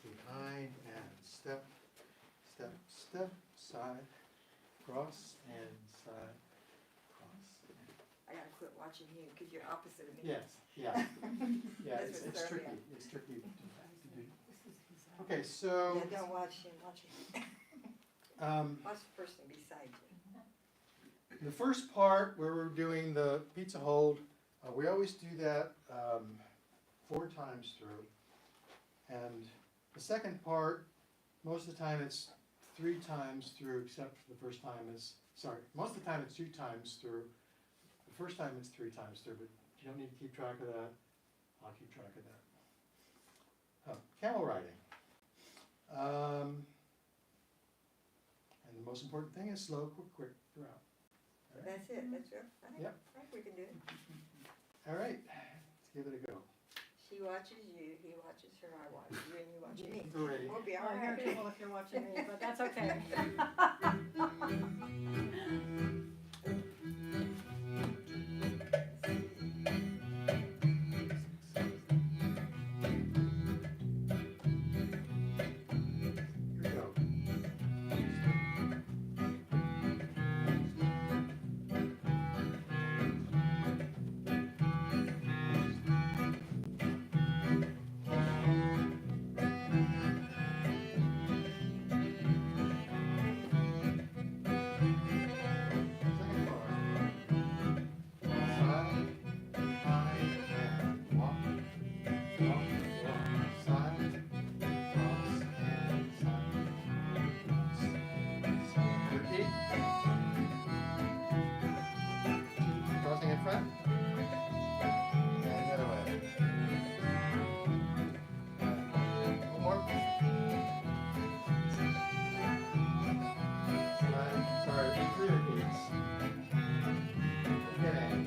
Speaker 4: behind and step, step, step, side, cross and side, cross.
Speaker 2: I gotta quit watching you, cause you're opposite of me.
Speaker 4: Yes, yeah, yeah,
Speaker 2: That's
Speaker 4: it's
Speaker 2: what's throwing me
Speaker 4: tricky,
Speaker 2: off.
Speaker 4: it's tricky to do. Okay, so,
Speaker 2: Yeah, don't watch him, watch him. Watch the person beside you.
Speaker 4: the first part where we're doing the pizza hold, we always do that 4 times through. And the second part, most of the time it's 3 times through, except for the first time most of the time it's 2 times through. The first time it's 3 times through, but you don't need to keep track of that. I'll keep track of that. Oh, camel riding. And the most important thing is slow, quick, quick throughout. All right?
Speaker 2: That's it, that's it. I think,
Speaker 4: Yep.
Speaker 2: I think we can do it.
Speaker 4: All right, let's give it a go.
Speaker 2: She watches you, he watches her, I watch you, and you watch me.
Speaker 4: Go ready.
Speaker 2: We'll be
Speaker 1: Oh,
Speaker 2: all
Speaker 1: you're
Speaker 2: right.
Speaker 1: beautiful if you're watching me, but that's okay.
Speaker 4: Here we go. Second bar. Side, behind, and walk, walk, walk. Side, cross, and side, cross, side. Repeat. Crossing in front. And the other way. One more. Sorry, 3 repeats. Beginning.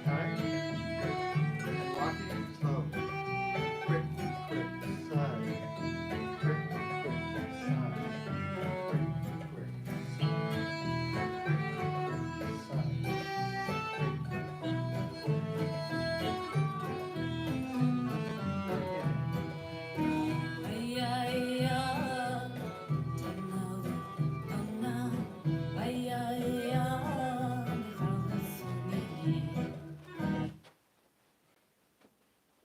Speaker 4: Alright. And walking slow. Quick, quick, side. Quick, quick, side. Quick, quick, side.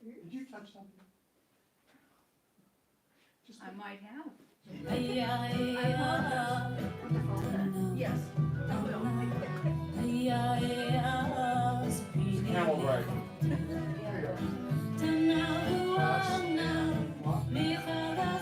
Speaker 4: Did you touch something? Just
Speaker 8: I might have.
Speaker 1: Yes.
Speaker 4: camel riding. Here we go. Cross, walk, quick,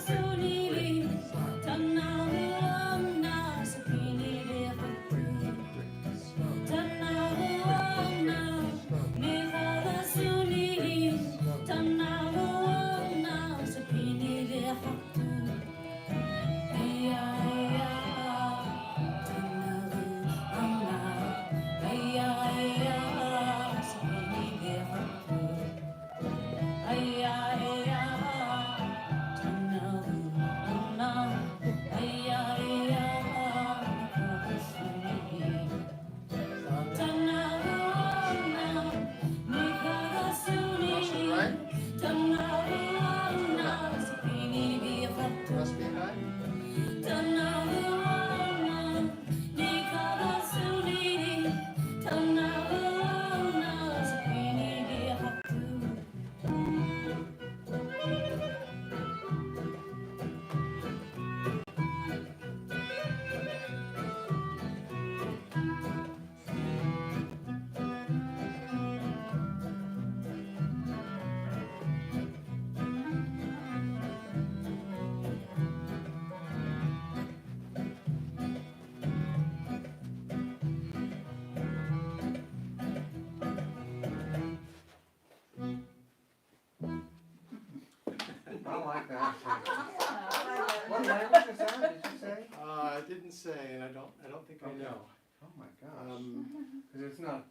Speaker 6: like that.
Speaker 2: I
Speaker 6: What
Speaker 2: like
Speaker 6: language is that, did you say?
Speaker 4: I didn't say, and I don't think I
Speaker 6: Okay.
Speaker 4: know.
Speaker 6: Oh my gosh,
Speaker 4: Um,
Speaker 6: because it's not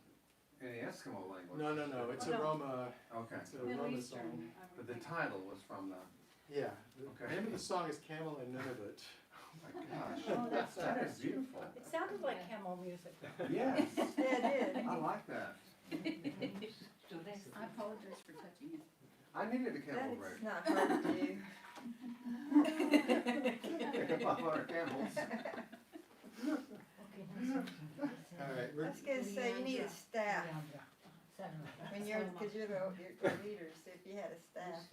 Speaker 6: any Eskimo language.
Speaker 4: no, it's a
Speaker 1: No.
Speaker 4: Roma,
Speaker 6: Okay,
Speaker 4: it's a
Speaker 1: Middle
Speaker 4: Roma
Speaker 1: Eastern,
Speaker 4: song.
Speaker 1: I would
Speaker 6: but the
Speaker 1: think.
Speaker 6: title was from the,
Speaker 4: Yeah, the
Speaker 6: Okay.
Speaker 4: name of the song is Camel and Nunavut.
Speaker 6: oh my gosh,
Speaker 5: Oh, that's
Speaker 6: that is beautiful.
Speaker 1: It sounded like camel music.
Speaker 6: Yes,
Speaker 2: Yeah, it did.
Speaker 6: I like that.
Speaker 8: I apologize for touching it.
Speaker 6: I needed a camel
Speaker 2: That
Speaker 6: break.
Speaker 2: is not hard to do.
Speaker 6: About our camels.
Speaker 4: All right,
Speaker 2: I was gonna say, you need a staff, when you're, cause you're the leader, so if you had a staff,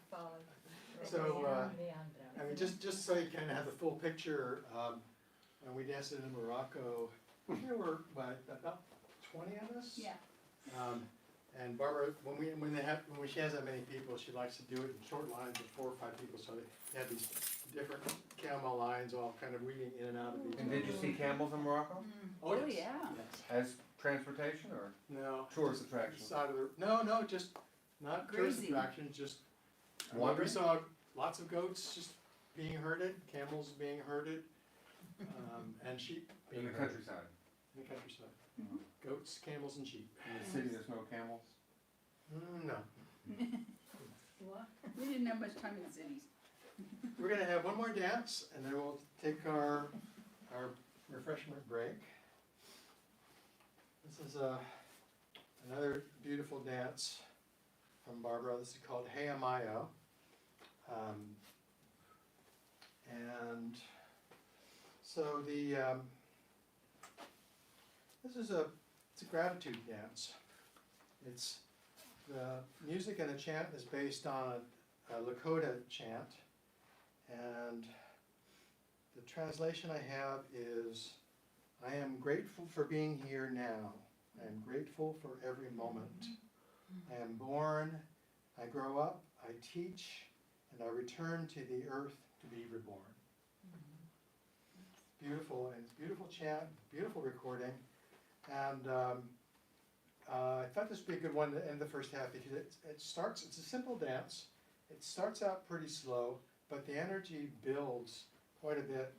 Speaker 2: follow.
Speaker 4: So, I mean, just so you kind of have the full picture, when we danced in Morocco, there were, what, about 20 of us?
Speaker 8: Yeah.
Speaker 4: And Barbara, when she has that many people, she likes to do it in short lines of 4 or 5 people, so they have these different camel lines all kind of weaving in and out of each other.
Speaker 6: And did you see camels in Morocco?
Speaker 4: Oh, yes.
Speaker 8: yeah.
Speaker 4: Yes.
Speaker 6: As transportation or
Speaker 4: No.
Speaker 6: tourist
Speaker 4: just
Speaker 6: attraction?
Speaker 4: Side of the, no, just not tourist
Speaker 8: Grazing.
Speaker 4: attractions, just. We
Speaker 6: Wandering?
Speaker 4: saw lots of goats just being herded, camels being herded, and sheep being
Speaker 6: In the
Speaker 4: herded.
Speaker 6: countryside?
Speaker 4: In the countryside.
Speaker 8: Mhm.
Speaker 4: Goats, camels, and sheep.
Speaker 6: In the city, there's no camels?
Speaker 4: No.
Speaker 8: We didn't have much time in the cities.
Speaker 4: We're gonna have one more dance, and then we'll take our refreshment break. This is another beautiful dance from Barbara. This is called Hey Amayo. And so it's a gratitude dance. It's the music and the chant is based on a Lakota chant, and the translation I have is, I am grateful for being here now. I am grateful for every moment. I am born, I grow up, I teach, and I return to the earth to be reborn. Beautiful, and it's beautiful chant, beautiful recording, and I thought this would be a good one to end the first half because it starts, it's a simple dance. It starts out pretty slow, but the energy builds quite a bit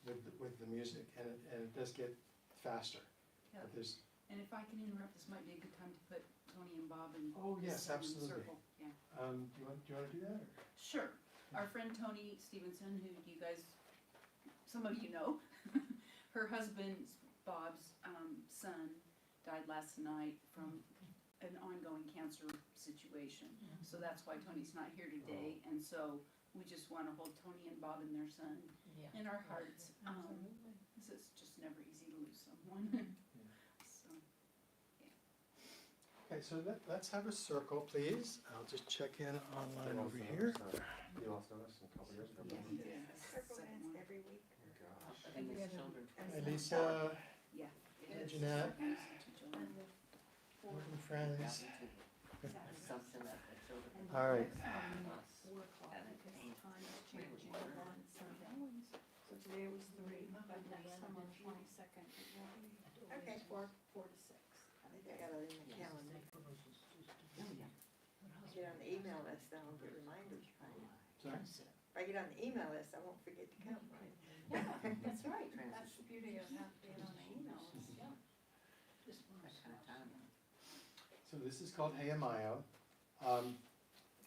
Speaker 4: with the music, and it does get faster.
Speaker 8: Yeah.
Speaker 4: But there's,
Speaker 8: And if I can interrupt, this might be a good time to put Tony and Bob in.
Speaker 4: oh yes,
Speaker 8: in the
Speaker 4: absolutely.
Speaker 8: circle. Yeah.
Speaker 4: Do you want to do that? Or?
Speaker 8: Sure. Our friend Tony Stevenson, who you guys, some of you know, her husband Bob's son died last night from an ongoing cancer situation. So that's why Tony's not here today, and so we just want to hold Tony and Bob and their son in our hearts. This is just never easy to lose someone. So,
Speaker 4: Okay, so let's have a circle, please. I'll just check in online over here.
Speaker 6: You lost us a couple years ago.
Speaker 8: yeah, he did.
Speaker 2: Circle
Speaker 8: Second
Speaker 2: dance
Speaker 8: one.
Speaker 2: every week.
Speaker 6: Oh my gosh.
Speaker 3: I think his children.
Speaker 4: Hi Lisa,
Speaker 8: Yeah.
Speaker 4: hi Jeanette,
Speaker 8: Two children.
Speaker 4: welcome friends.
Speaker 3: Something that the children.
Speaker 4: All right.
Speaker 1: 4 o'clock, because time is changing on Sunday. So today was 3, but next time on the 22nd, it will be
Speaker 2: Okay.
Speaker 1: 4 to 6.
Speaker 2: I think I got it in the calendar. Get on the email list, then I'll get reminders, right?
Speaker 4: Sorry?
Speaker 2: If I get on the email list, I won't forget to come, right?
Speaker 1: Yeah, that's right. That's the beauty of being on the email list, yeah.
Speaker 3: That kind of time.
Speaker 4: So this is called Hey Amayo.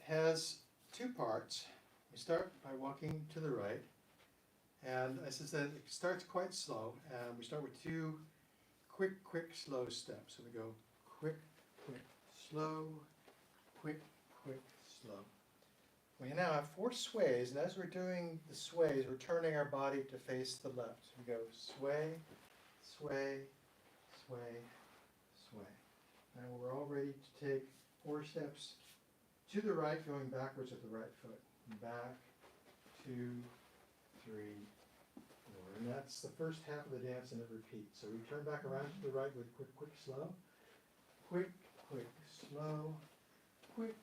Speaker 4: Has 2 parts. We start by walking to the right, and as I said, it starts quite slow, and we start with 2 quick, slow steps. So we go quick, slow, quick, slow. We now have 4 sways, and as we're doing the sways, we're turning our body to face the left. So we go sway, sway, sway, sway. Now we're all ready to take 4 steps to the right, going backwards with the right foot. Back, 2, 3, 4. And that's the first half of the dance, and it repeats. So we turn back around to the right with quick, slow. Quick, slow. Quick,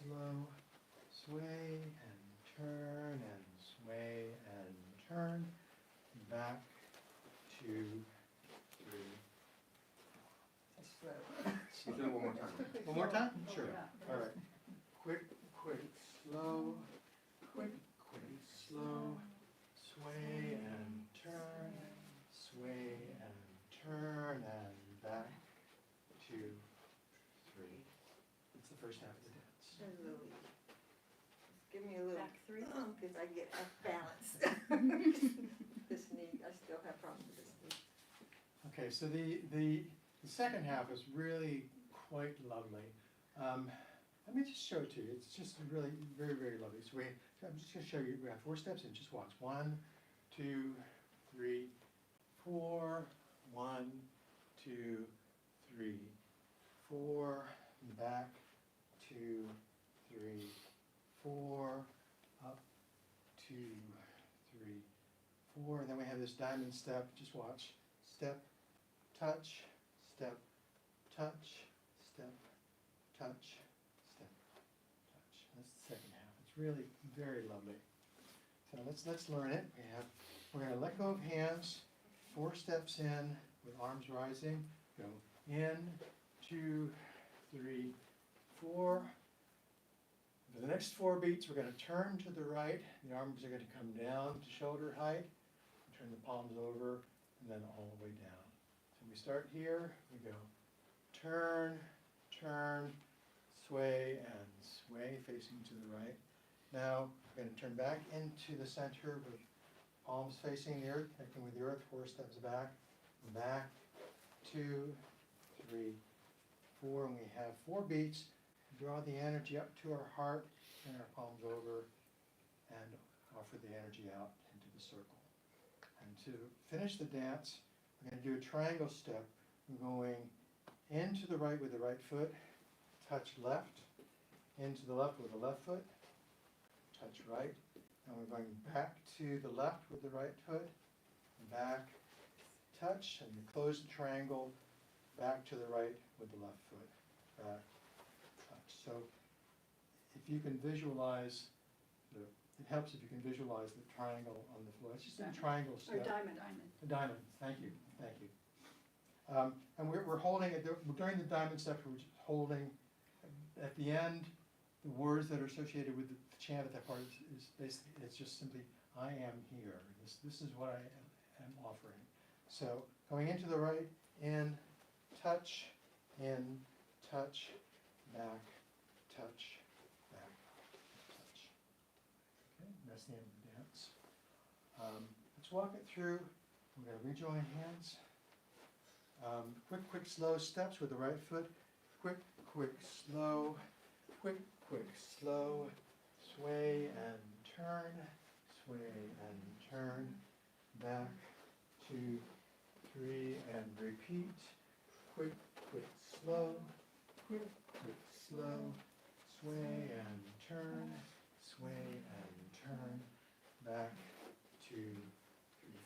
Speaker 4: slow. Sway and turn and sway and turn. Back, 2, 3.
Speaker 2: That's slow.
Speaker 6: We'll do it one more time.
Speaker 4: One more time? Sure. All right. Quick, slow, quick, slow, sway and turn, sway and turn, and back, 2, 3. That's the first half of the dance.
Speaker 2: Louie. Just give me a little,
Speaker 1: Back 3.
Speaker 2: because I get off balance. This knee, I still have problems with this knee.
Speaker 4: Okay, so the second half is really quite lovely. Let me just show it to you. It's just really very, very lovely. So I'm just going to show you. We have 4 steps and just watch. 1, 2, 3, 4. 1, 2, 3, 4. And back. 2, 3, 4. Up. 2, 3, 4. And then we have this diamond step. Just watch. Step, touch, step, touch, step, touch, step, touch. That's the second half. It's really very lovely. So let's learn it. We're going to let go of hands, 4 steps in with arms rising. Go in, 2, 3, 4. For the next 4 beats, we're going to turn to the right. The arms are going to come down to shoulder height. Turn the palms over, and then all the way down. So we start here, we go turn, turn, sway, and sway facing to the right. Now we're going to turn back into the center with palms facing the earth, connecting with the earth, 4 steps back, 2, 3, 4, and we have 4 beats. Draw the energy up to our heart, turn our palms over, and offer the energy out into the circle. And to finish the dance, we're going to do a triangle step. We're going into the right with the right foot, touch left, into the left with the left foot, touch right, and we're going back to the left with the right foot, back, touch, and you close the triangle, back to the right with the left foot, back, touch. So if you can visualize it helps if you can visualize the triangle on the floor. It's just a triangle
Speaker 1: Or
Speaker 4: step.
Speaker 1: diamond.
Speaker 4: A diamond, thank you, thank you. And we're holding it, during the diamond steps, we're just holding, at the end, the words that are associated with the chant at that part is basically, it's just simply, I am here. This is what I am offering. So going into the right, in, touch, back, touch, back, touch. Okay, that's the end of the dance. Let's walk it through. We're going to rejoin hands. Quick, slow steps with the right foot. Quick, slow. Quick, slow. Sway and turn. Sway and turn. Back, 2, 3, and repeat. Quick, slow. Quick, slow. Sway and turn. Sway and turn. Back, 2, 3,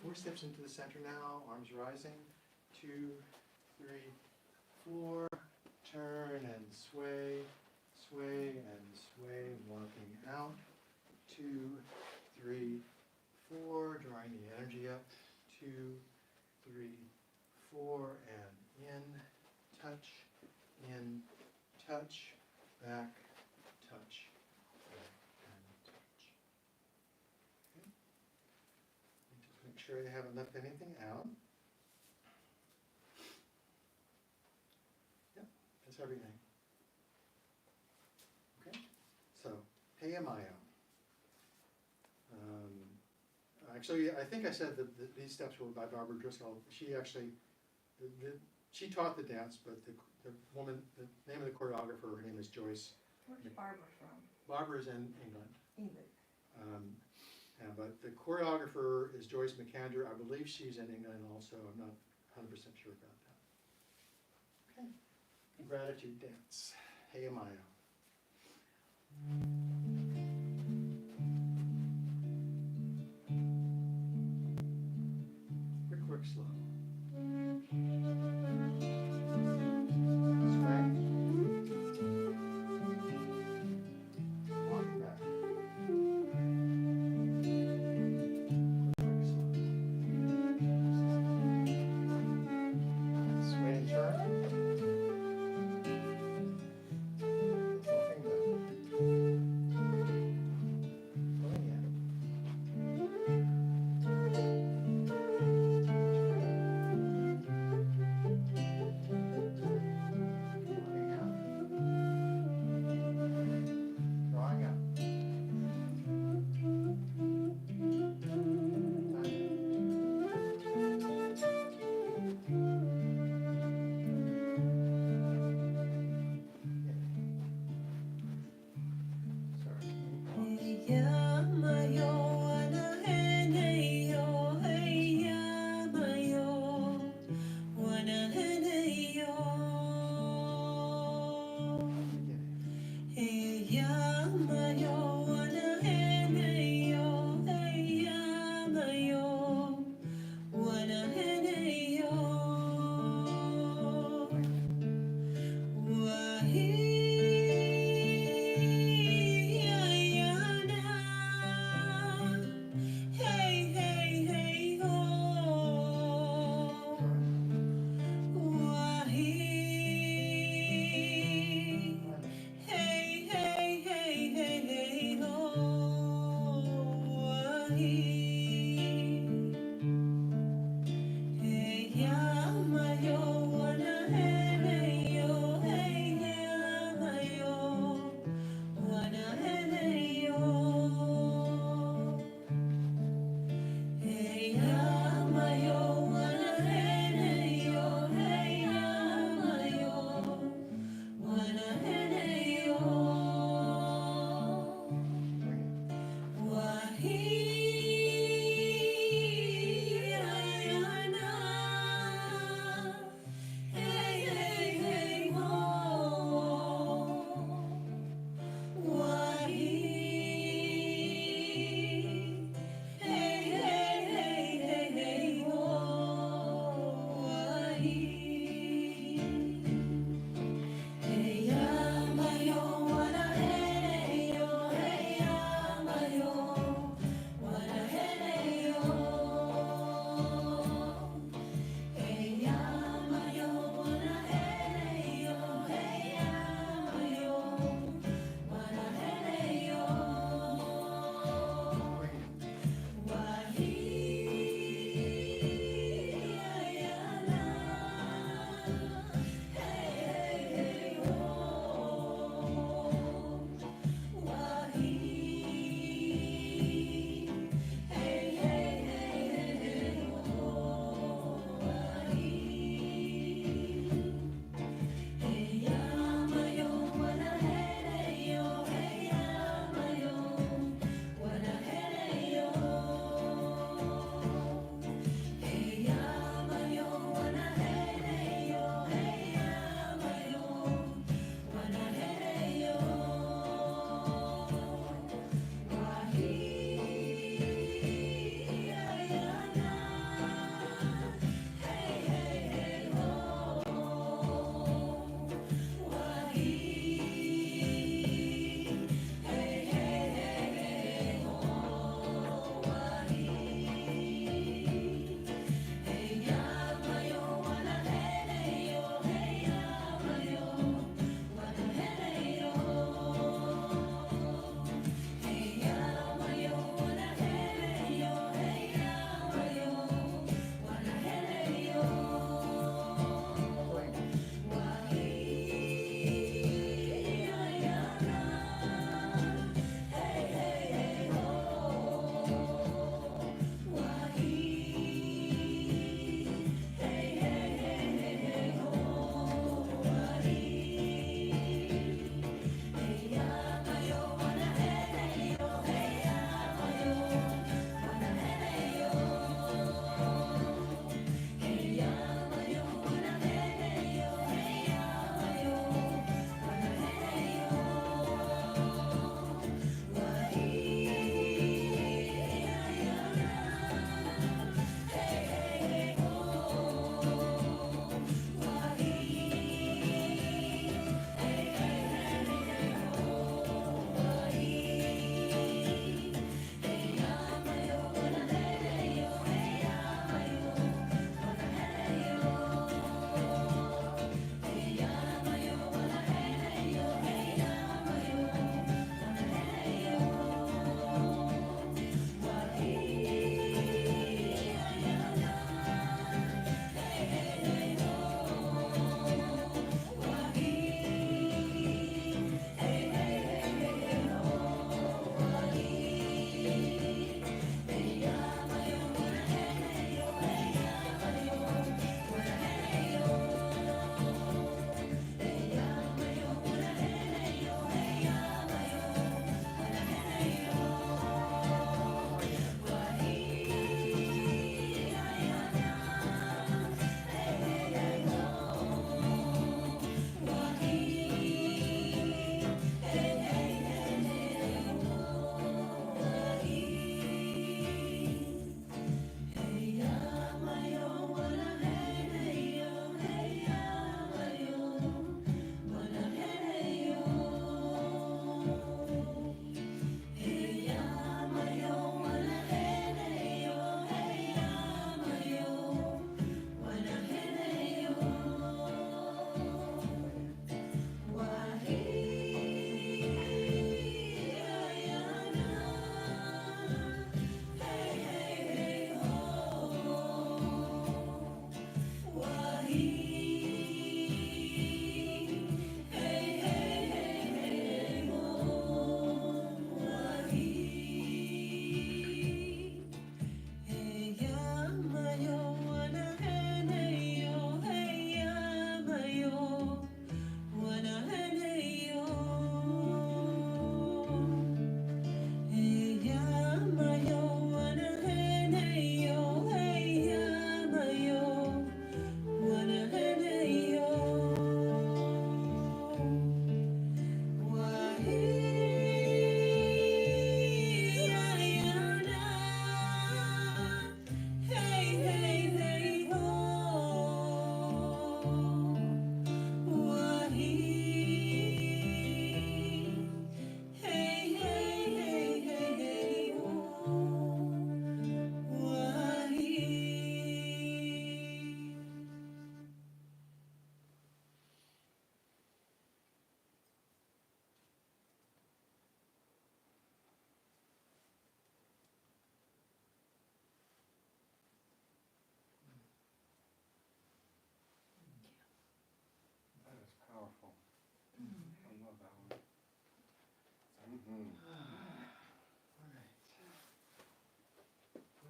Speaker 4: 4 steps into the center now. Arms rising. 2, 3, 4. Turn and sway. Sway and sway. Walking out. 2, 3, 4. Drawing the energy up. 2, 3, 4. And in. Touch. In. Touch. Back. Touch. Back. And touch. Okay. Just make sure they haven't left anything out. Yep, that's everything. Okay, so Hey Meyer. Actually, I think I said that these steps were by Barbara Driscoll. She actually, she taught the dance, but the woman, the name of the choreographer, her name is Joyce.
Speaker 2: Where's Barbara from?
Speaker 4: Barbara's in England.
Speaker 2: England.
Speaker 4: But the choreographer is Joyce McAndrew. I believe she's in England also. I'm not 100% sure about that. Okay. Gratitude dance. Hey Meyer. Quick, slow. Sway. Walk back. Quick, slow. Sway and turn. Walking back.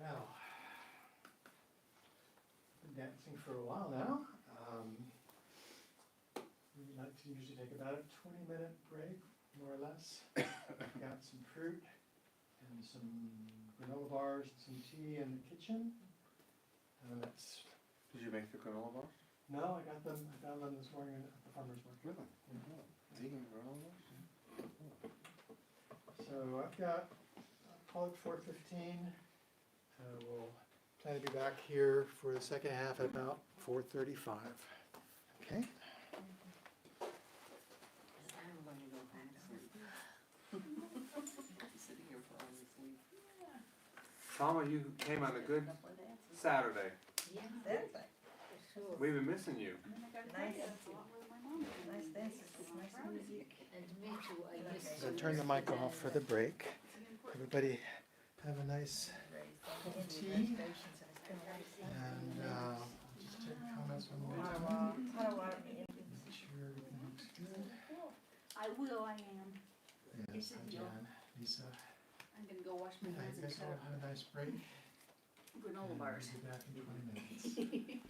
Speaker 4: Well, been dancing for a while now. We like to usually take about a 20-minute break, more or less. Got some fruit and some granola bars and some tea in the kitchen. And that's,
Speaker 6: Did you make the granola bars?
Speaker 4: no, I got them, I found them this morning at the farmer's market.
Speaker 6: Really? Tea and granola bars?
Speaker 4: So I've got, I'll call it 4:15. We'll plan to be back here for the second half at about 4:35. Okay?
Speaker 3: Everybody go home and sleep. Sitting here for all this sleep.
Speaker 6: Salma, you came on a good Saturday.
Speaker 2: That's like,
Speaker 5: Sure.
Speaker 6: We've been missing you.
Speaker 8: And then I got
Speaker 2: Nice.
Speaker 8: nice with my mom.
Speaker 2: nice dancers, nice music.
Speaker 5: And me too, I used
Speaker 4: So
Speaker 5: to.
Speaker 4: turn the mic off for the break. Everybody have a nice, tea. And just take comments one more time. Make sure everything looks good.
Speaker 8: I will, I am.
Speaker 4: Yes,
Speaker 8: Is it
Speaker 4: hi
Speaker 8: deal?
Speaker 4: Jan, Lisa.
Speaker 8: I'm gonna go wash my
Speaker 4: Yeah,
Speaker 8: hands
Speaker 4: you
Speaker 8: and
Speaker 4: guys
Speaker 8: cut
Speaker 4: all
Speaker 8: up
Speaker 4: have a nice break.
Speaker 8: granola
Speaker 4: And
Speaker 8: bars.
Speaker 4: we'll be back in 20 minutes.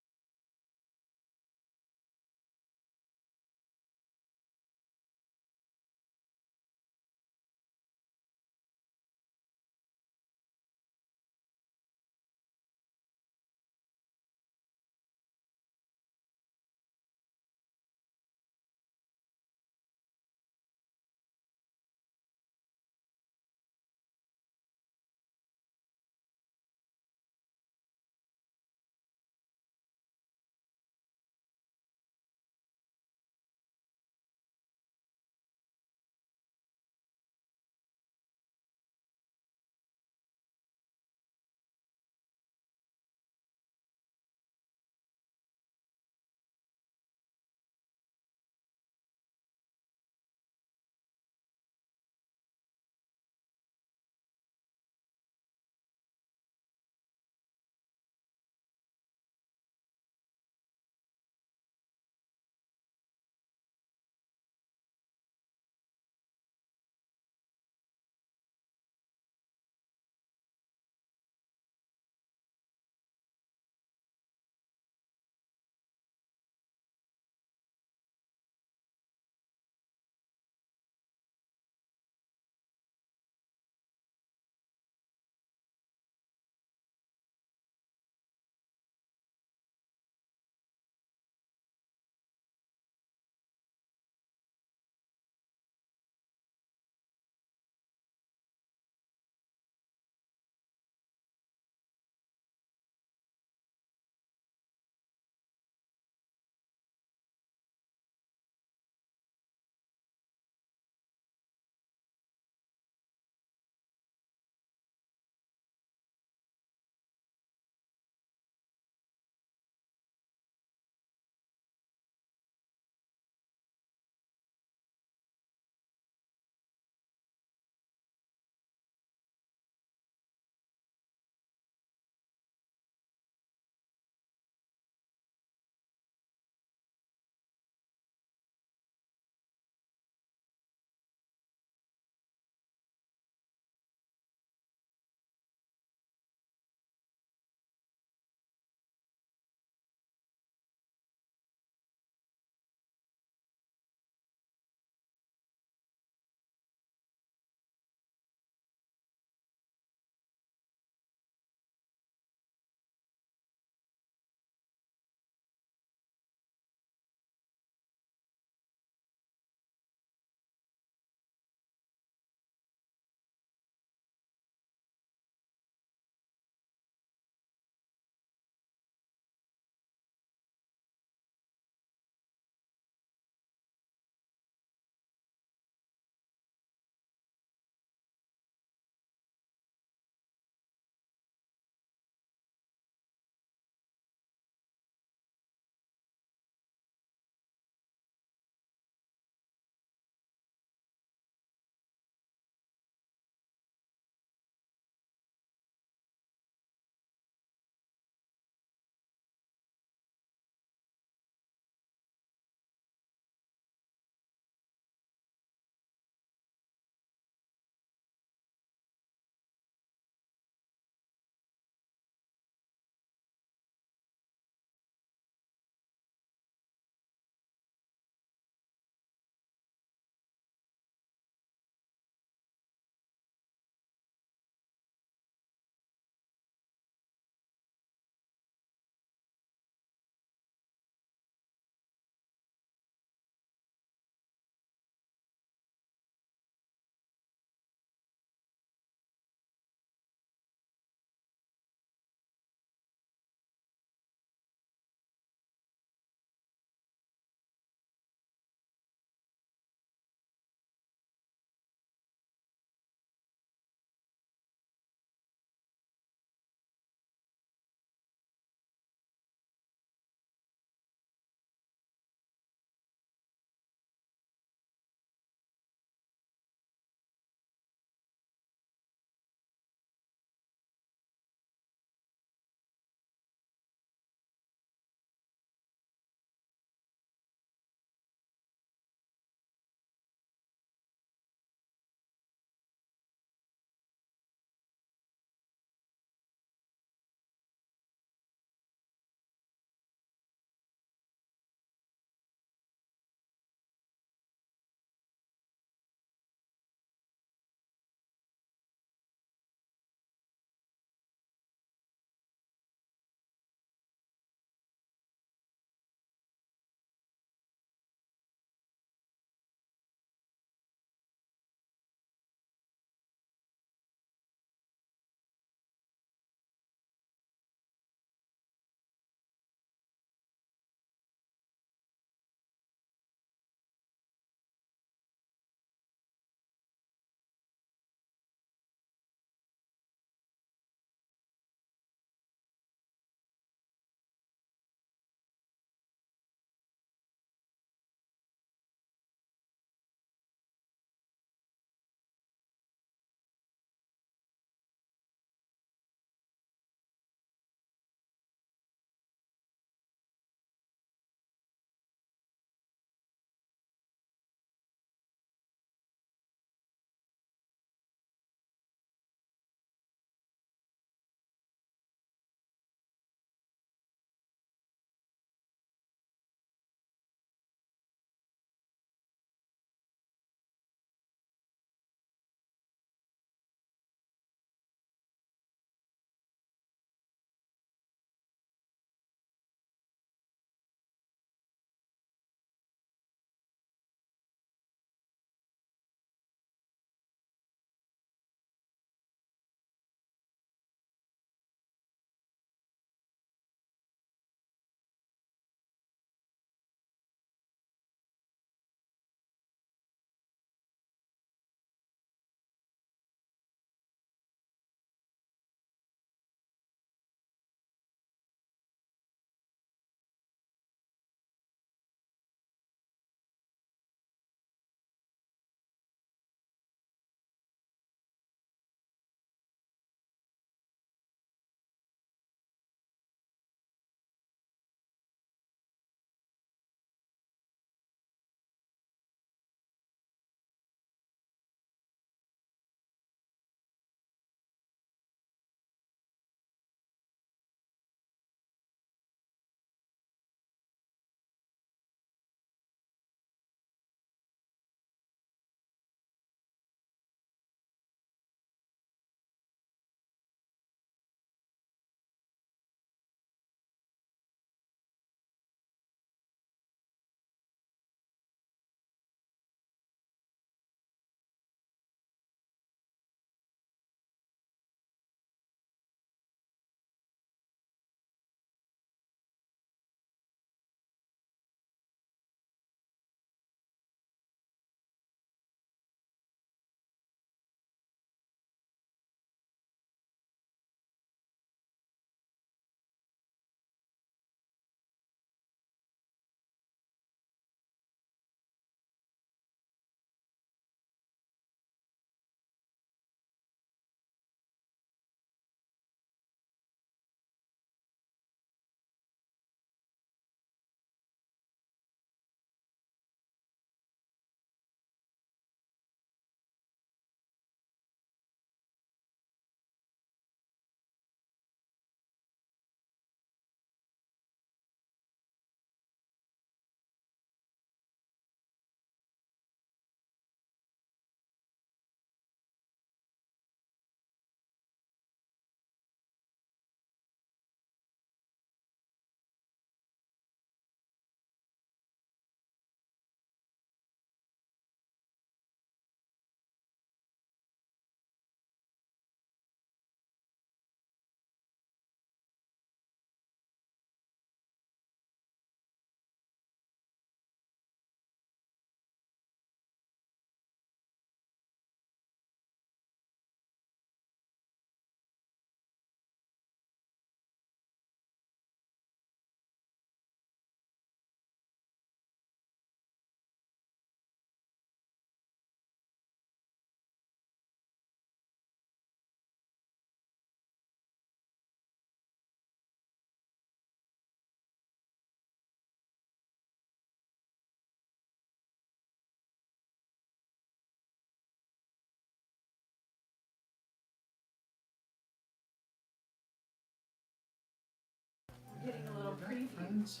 Speaker 4: friends.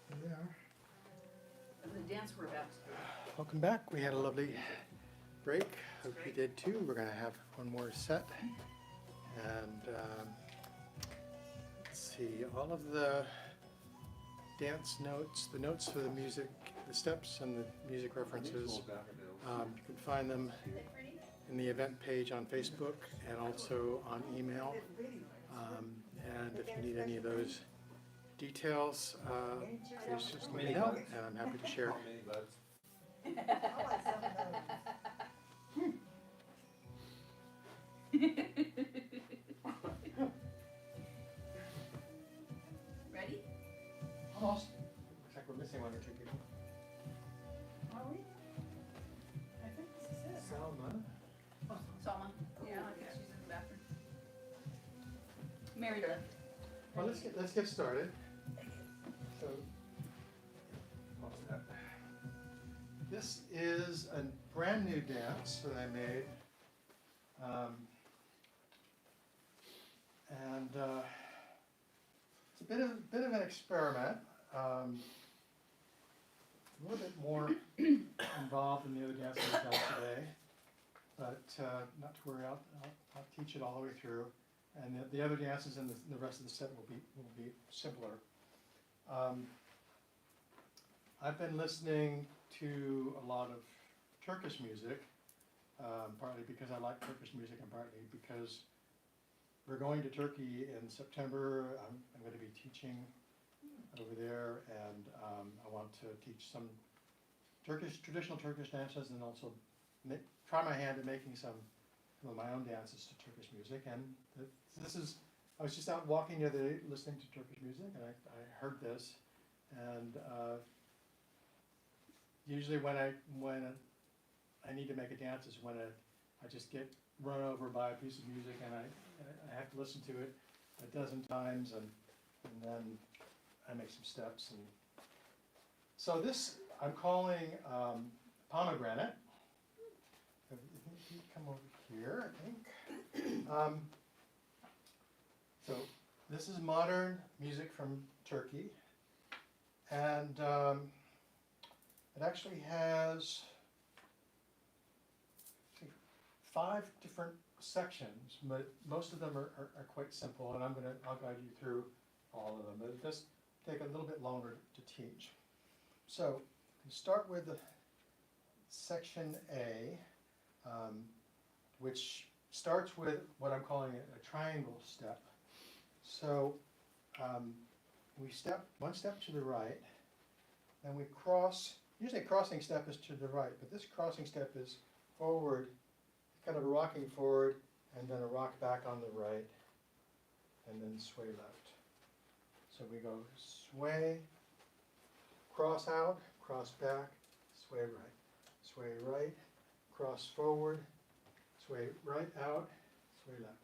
Speaker 4: Here they are.
Speaker 8: The dance we're about to do.
Speaker 4: Welcome back. We had a lovely break. Hope you did too. We're going to have one more set. And let's see, all of the dance notes, the notes for the music, the steps and the music references, you can find them in the event page on Facebook and also on email. And if you need any of those details, please just let me know, and I'm happy to share.
Speaker 8: Ready?
Speaker 4: Almost. Looks like we're missing one or two people.
Speaker 1: Are we? I think this is it.
Speaker 4: Salma.
Speaker 8: Salma? Yeah, I think she's in the bathroom. Mary left.
Speaker 4: Well, let's get started. So, this is a brand new dance that I made, and it's a bit of an experiment. A little bit more involved than the other dances I've done today, but not to worry. I'll teach it all the way through. And the other dances and the rest of the set will be simpler. I've been listening to a lot of Turkish music, partly because I like Turkish music and partly because we're going to Turkey in September. I'm going to be teaching over there, and I want to teach some traditional Turkish dances, and also try my hand at making some of my own dances to Turkish music. And I was just out walking the other day listening to Turkish music, and I heard this, and usually when I need to make a dance is when I just get run over by a piece of music, and I have to listen to it a dozen times, and then I make some steps. And so this I'm calling Pomegranate. If you come over here, I think. So this is modern music from Turkey, and it actually has 5 different sections, but most of them are quite simple, and I'll guide you through all of them, but it does take a little bit longer to teach. So we start with the section A, which starts with what I'm calling a triangle step. So we step one step to the right, then we cross. Usually a crossing step is to the right, but this crossing step is forward, kind of rocking forward, and then a rock back on the right, and then sway left. So we go sway, cross out, cross back, sway right, cross forward, sway right out, sway left.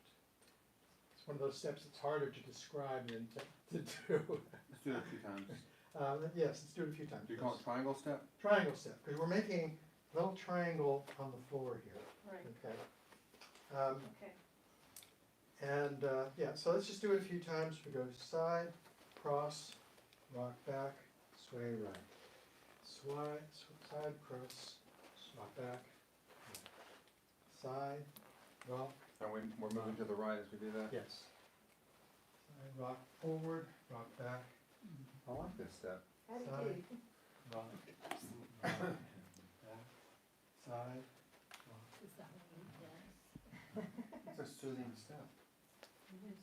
Speaker 4: It's one of those steps that's harder to describe than to do.
Speaker 6: Let's do it a few times.
Speaker 4: Yes, let's do it a few times.
Speaker 6: Do you call it triangle step?
Speaker 4: Triangle step, because we're making a little triangle on the floor here.
Speaker 1: Right,
Speaker 4: Okay.
Speaker 1: okay.
Speaker 4: And yeah, so let's just do it a few times. We go side, cross, rock back, sway right. Side, cross, rock back, side, rock.
Speaker 6: And we're moving to the right as we do that?
Speaker 4: Yes. Side, rock forward, rock back,
Speaker 6: I like this step.
Speaker 4: side, rock, back, side, rock.
Speaker 5: Is that what he does?
Speaker 6: It's a soothing step.
Speaker 1: It is.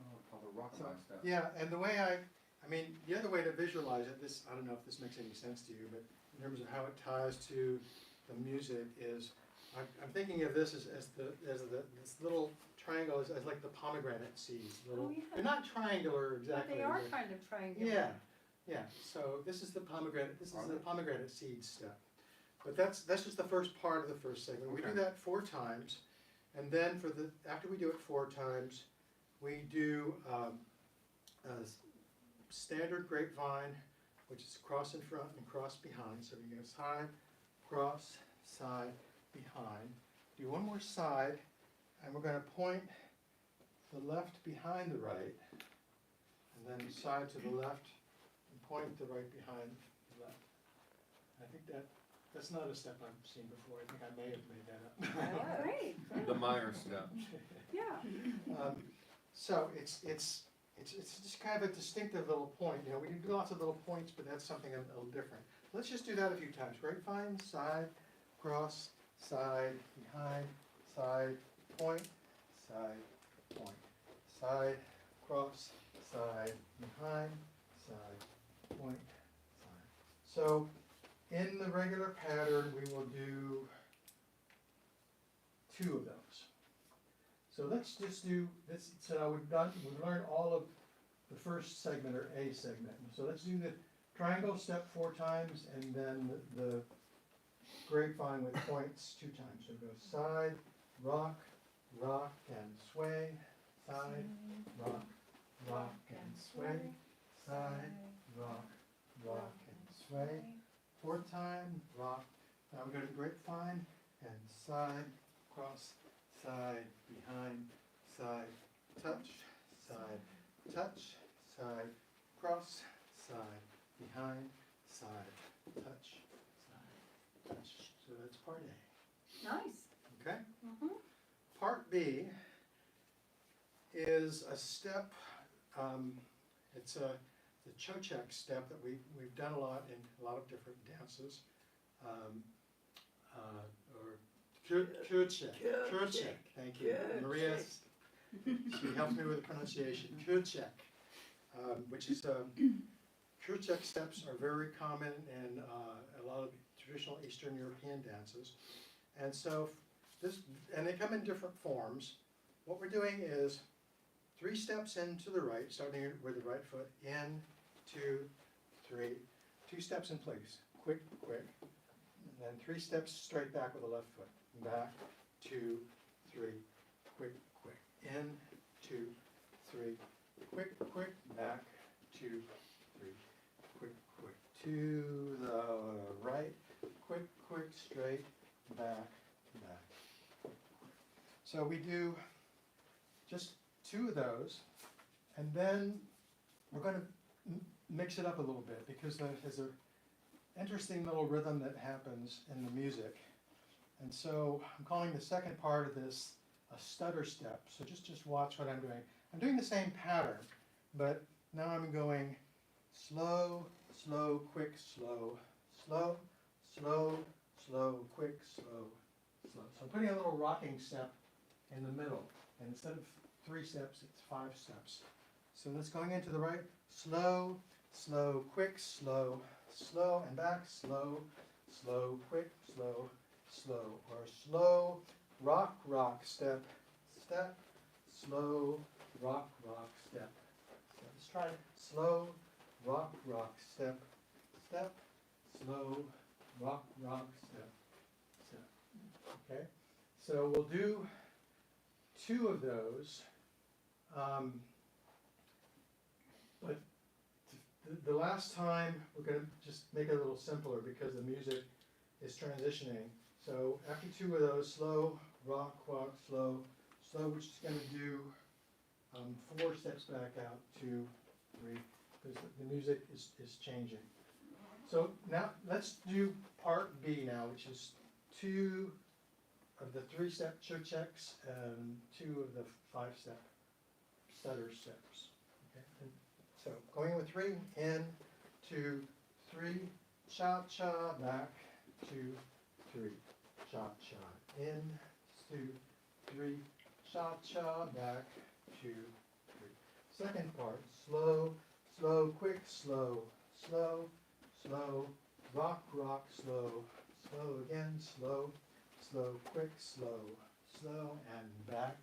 Speaker 6: Oh, it's called a rock slide step.
Speaker 4: Yeah, and the way I mean, the other way to visualize it, I don't know if this makes any sense to you, but in terms of how it ties to the music is, I'm thinking of this as this little triangle as like the pomegranate seeds.
Speaker 1: Oh, yeah.
Speaker 4: They're not triangular
Speaker 1: But
Speaker 4: exactly.
Speaker 1: they are
Speaker 4: but-
Speaker 1: kind of triangular.
Speaker 4: Yeah. So this is the pomegranate. This is the pomegranate seed step. But that's just the first part of the first segment. We do
Speaker 6: Okay.
Speaker 4: that 4 times, and then after we do it 4 times, we do a standard grapevine, which is cross in front and cross behind. So we go side, cross, side, behind. Do one more side, and we're going to point the left behind the right, and and then side to the left, and point the right behind the left. I think that's not a step I've seen before, I think I may have made that up.
Speaker 1: Great,
Speaker 6: The Meyer step.
Speaker 1: yeah.
Speaker 4: So it's just kind of a distinctive little point, you know, we do lots of little points, but that's something a little different. Let's just do that a few times. Grapevine, side, cross, side, behind, side, point, side, cross, side, behind, side, point, side. So in the regular pattern, we will do 2 of those. So let's just do this. So we've learned all of the first segment or A segment. So let's do the triangle step 4 times, and then the grapevine with points 2 times. So go side, rock, rock and sway, side, rock and sway, side, rock and sway. 4th time, rock. Now we go to grapevine and side, cross, side, behind, side, touch, side, cross, side, behind, side, touch, side, touch. So that's part A.
Speaker 1: Nice.
Speaker 4: Okay?
Speaker 1: Mm-hmm.
Speaker 4: Part B is a step, it's the Chochek step that we've done a lot in a lot of different dances. Or Chochek, thank you. Maria, she helped me with the pronunciation. Chochek, which is, Chochek steps are very common in a lot of traditional Eastern European dances. And so and they come in different forms. What we're doing is 3 steps into the right, starting with the right foot, in, 2, 3, 2 steps in place, quick, quick, and then 3 steps straight back with the left foot, back, 2, 3, quick, quick, in, 2, 3, quick, quick, back, 2, 3, quick, quick, to the right, quick, quick, straight, back, back. So we do just 2 of those, and then we're going to mix it up a little bit, because there's an interesting little rhythm that happens in the music. And so I'm calling the second part of this a stutter step. So just watch what I'm doing. I'm doing the same pattern, but now I'm going slow, slow, quick, slow, slow, slow, slow, quick, slow, slow. So I'm putting a little rocking step in the middle, and instead of 3 steps, it's 5 steps. So that's going into the right, slow, slow, quick, slow, slow, and back, slow, slow, quick, slow, slow, or slow, rock, rock, step, step, slow, rock, rock, step. So let's try it. Slow, rock, rock, step, step, slow, rock, rock, step, step. Okay? So we'll do 2 of those, but the last time we're going to just make it a little simpler because the music is transitioning. So after 2 of those, slow, rock, rock, slow, slow, we're just going to do 4 steps back out, 2, 3, because the music is changing. So now let's do part B now, which is 2 of the 3-step Chocheks and 2 of the 5-step stutter steps. Okay? And so going with 3, in, 2, 3, cha-cha, back, 2, 3, cha-cha, in, 2, 3, cha-cha, back, 2, 3. Second part, slow, slow, quick, slow, slow, slow, rock, rock, slow, slow again, slow, slow, quick, slow, slow, and back,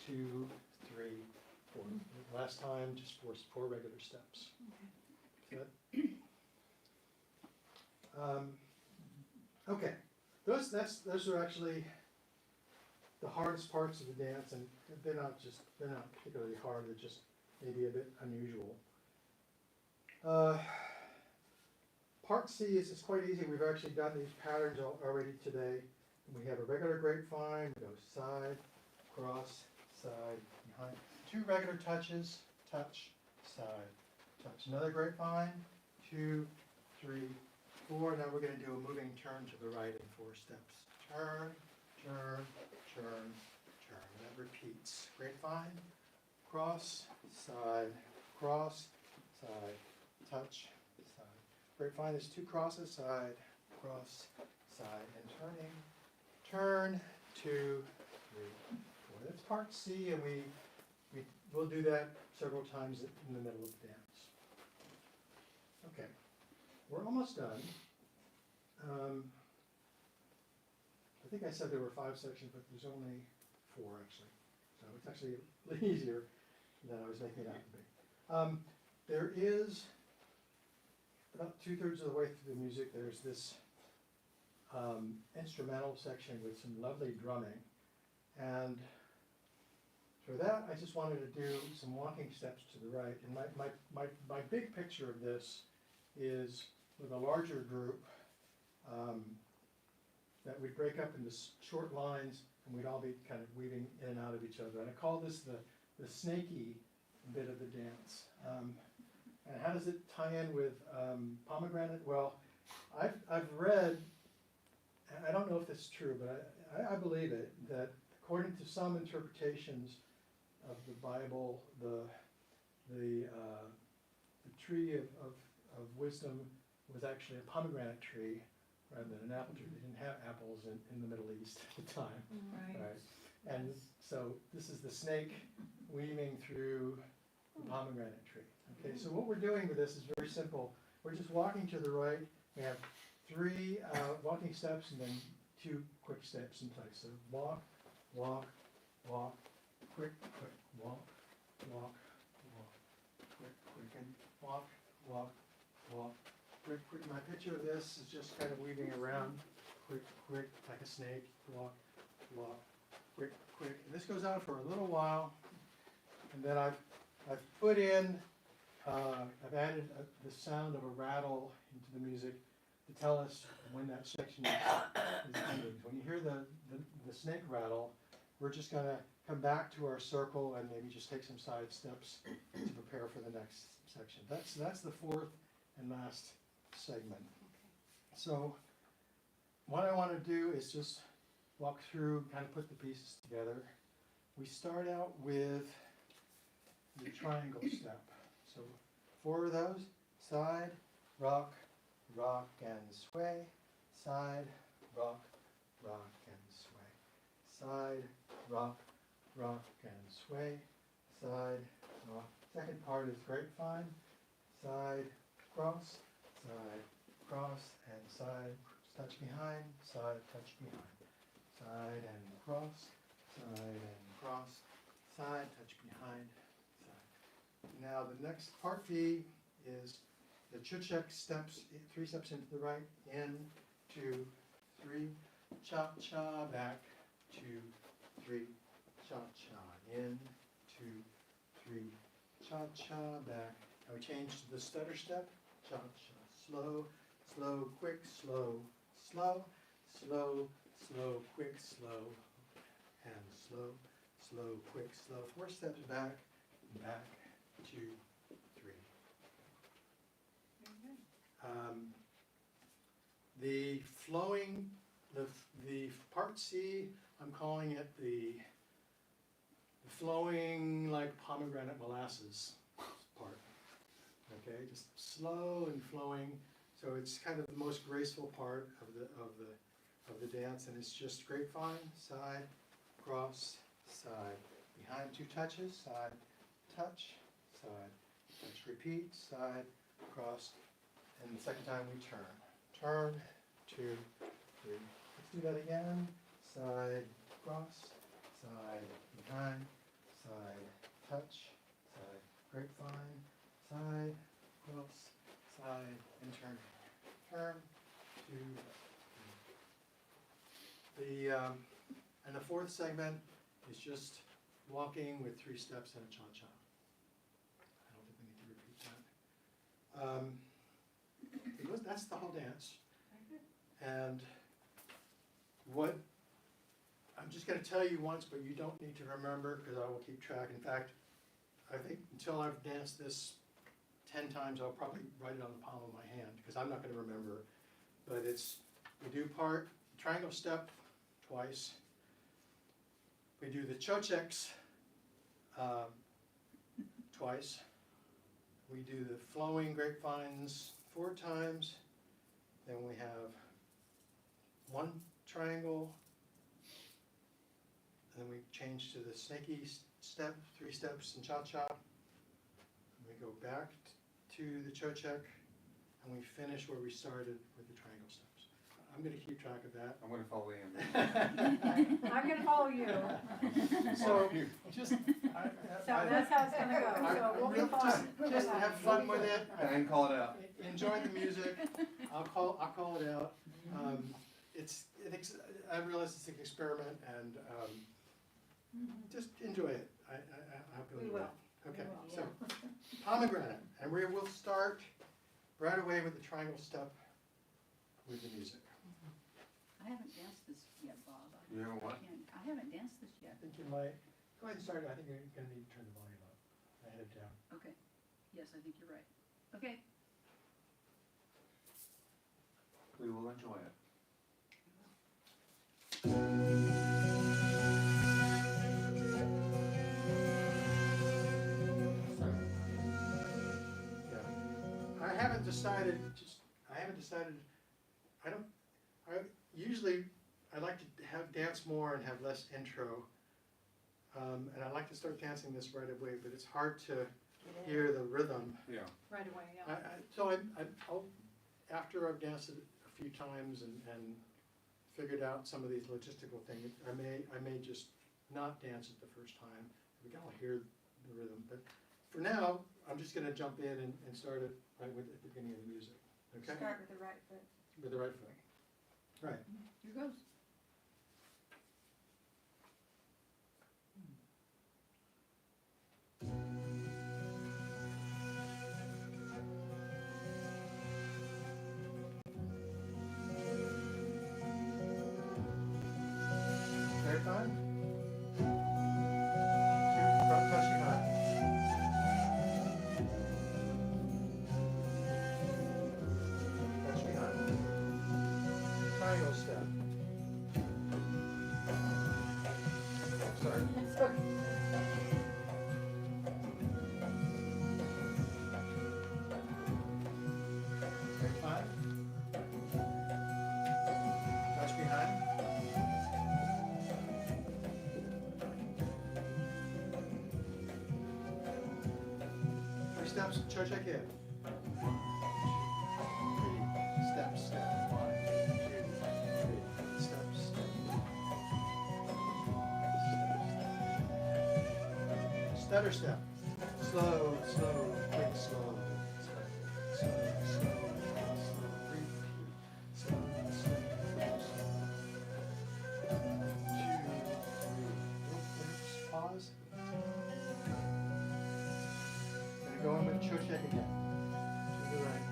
Speaker 4: 2, 3, 4. Last time, just 4 regular steps. Good. Okay, those are actually the hardest parts of the dance, and they're not particularly hard. They're just maybe a bit unusual. Part C is quite easy. We've actually done these patterns already today. We have a regular grapevine, we go side, cross, side, behind. 2 regular touches, touch, side, touch. Another grapevine, 2, 3, 4. Now we're going to do a moving turn to the right in 4 steps. Turn, turn, turn, turn. That repeats. Grapevine, cross, side, cross, side, touch, side. Grapevine is 2 crosses, side, cross, side, and turning. Turn, 2, 3, 4. That's part C, and we'll do that several times in the middle of the dance. Okay, we're almost done. I think I said there were 5 sections, but there's only 4 actually. So it's actually a little easier than I was making it out to be. There is, about 2/3 of the way through the music, there's this instrumental section with some lovely drumming. And for that, I just wanted to do some walking steps to the right. And my big picture of this is with a larger group that we'd break up into short lines, and we'd all be kind of weaving in and out of each other. And I call this the snaky bit of the dance. And how does it tie in with pomegranate? Well, I've read, and I don't know if this is true, but I believe it, that according to some interpretations of the Bible, the tree of wisdom was actually a pomegranate tree rather than an apple tree. They didn't have apples in the Middle East at the time. Right. And so this is the snake weaving through the pomegranate tree. Okay, so what we're doing with this is very simple. We're just walking to the right. We have 3 walking steps and then 2 quick steps in place. So walk, walk, walk, quick, quick, walk, walk, walk, quick, quick, and walk, walk, walk, quick, quick. My picture of this is just kind of weaving around, quick, quick, like a snake, walk, walk, quick, quick. And this goes on for a little while, and then I've put in, I've added the sound of a rattle into the music to tell us when that section is ending. When you hear the snake rattle, we're just going to come back to our circle and maybe just take some side steps to prepare for the next section. That's the 4th and last segment. So what I want to do is just walk through, kind of put the pieces together. We start out with the triangle step. So 4 of those: side, rock, rock and sway, side, rock, rock and sway, side, rock, rock and sway, side, rock. Second part is grapevine, side, cross, and side, touch behind, side, touch behind, side and cross, side, touch behind, side. Now the next part B is the chuchek steps, 3 steps into the right, in, 2, 3, cha-cha, back, 2, 3, cha-cha, in, 2, 3, cha-cha, back. Now we change to the stutter step, cha-cha, slow, slow, quick, slow, slow, slow, slow, quick, slow, and slow, slow, quick, slow. 4 steps back, back, 2, 3. The flowing, the part C, I'm calling it the flowing like pomegranate molasses part. Okay, just slow and flowing. So it's kind of the most graceful part of the dance, and it's just grapevine, side, cross, side, behind 2 touches, side, touch, side, touch, repeat, side, cross, and the second time we turn. Turn, 2, 3. Let's do that again. Side, cross, side, behind, side, touch, side, grapevine, side, cross, side, and turn. Turn, 2, 3. And the 4th segment is just walking with 3 steps and a cha-cha. I don't think we need to repeat that. That's the whole dance. And what, I'm just going to tell you once, but you don't need to remember because I will keep track. In fact, I think until I've danced this 10 times, I'll probably write it on the palm of my hand, because I'm not gonna remember. But it's, we do part triangle step twice. We do the chocheks twice. We do the flowing grapevines 4 times. Then we have 1 triangle. And then we change to the snaky step, 3 steps and cha-cha. We go back to the chochek, and we finish where we started with the triangle steps. I'm gonna keep track of that.
Speaker 6: I'm gonna follow in.
Speaker 1: I'm gonna follow you.
Speaker 4: So, just,
Speaker 1: So that's how it's gonna go, so we'll be fine.
Speaker 4: just have fun with it.
Speaker 6: And call it out.
Speaker 4: Enjoy the music. I'll call it out. I realize it's an experiment, and just enjoy it. I hope you
Speaker 1: We
Speaker 4: enjoy
Speaker 1: will.
Speaker 4: it. Okay,
Speaker 1: We
Speaker 4: so
Speaker 1: will.
Speaker 4: pomegranate, and we will start right away with the triangle step with the music.
Speaker 8: I haven't danced this yet, Bob.
Speaker 6: You haven't what?
Speaker 8: I haven't danced this yet.
Speaker 4: I think you might, go ahead and start. I think you're gonna need to turn the volume up. I had it down.
Speaker 8: Okay. Yes, I think you're right. Okay.
Speaker 6: We will enjoy it.
Speaker 4: Yeah. I haven't decided, usually I like to have dance more and have less intro. And I like to start dancing this right away, but it's hard to hear the rhythm.
Speaker 6: Yeah.
Speaker 1: Right away, yeah.
Speaker 4: So I'll, after I've danced it a few times and figured out some of these logistical things, I may just not dance it the first time. We can all hear the rhythm, but for now, I'm just gonna jump in and start it right at the beginning of the music, okay?
Speaker 1: Start with the right foot.
Speaker 4: With the right foot. Right.
Speaker 8: Here goes.
Speaker 4: Third time. 2 front touching high. Touch behind. Triangle step. Sorry.
Speaker 1: It's okay.
Speaker 4: Take 5. Touch behind. Three steps, chochek in. 3 steps, step. 1, 2, 3 steps, step. Stutter step. Slow, slow, quick, slow. Slow, slow, slow, repeat. Slow, slow, slow. 2, 3. Pause. Gonna go in with chochek again. To the right.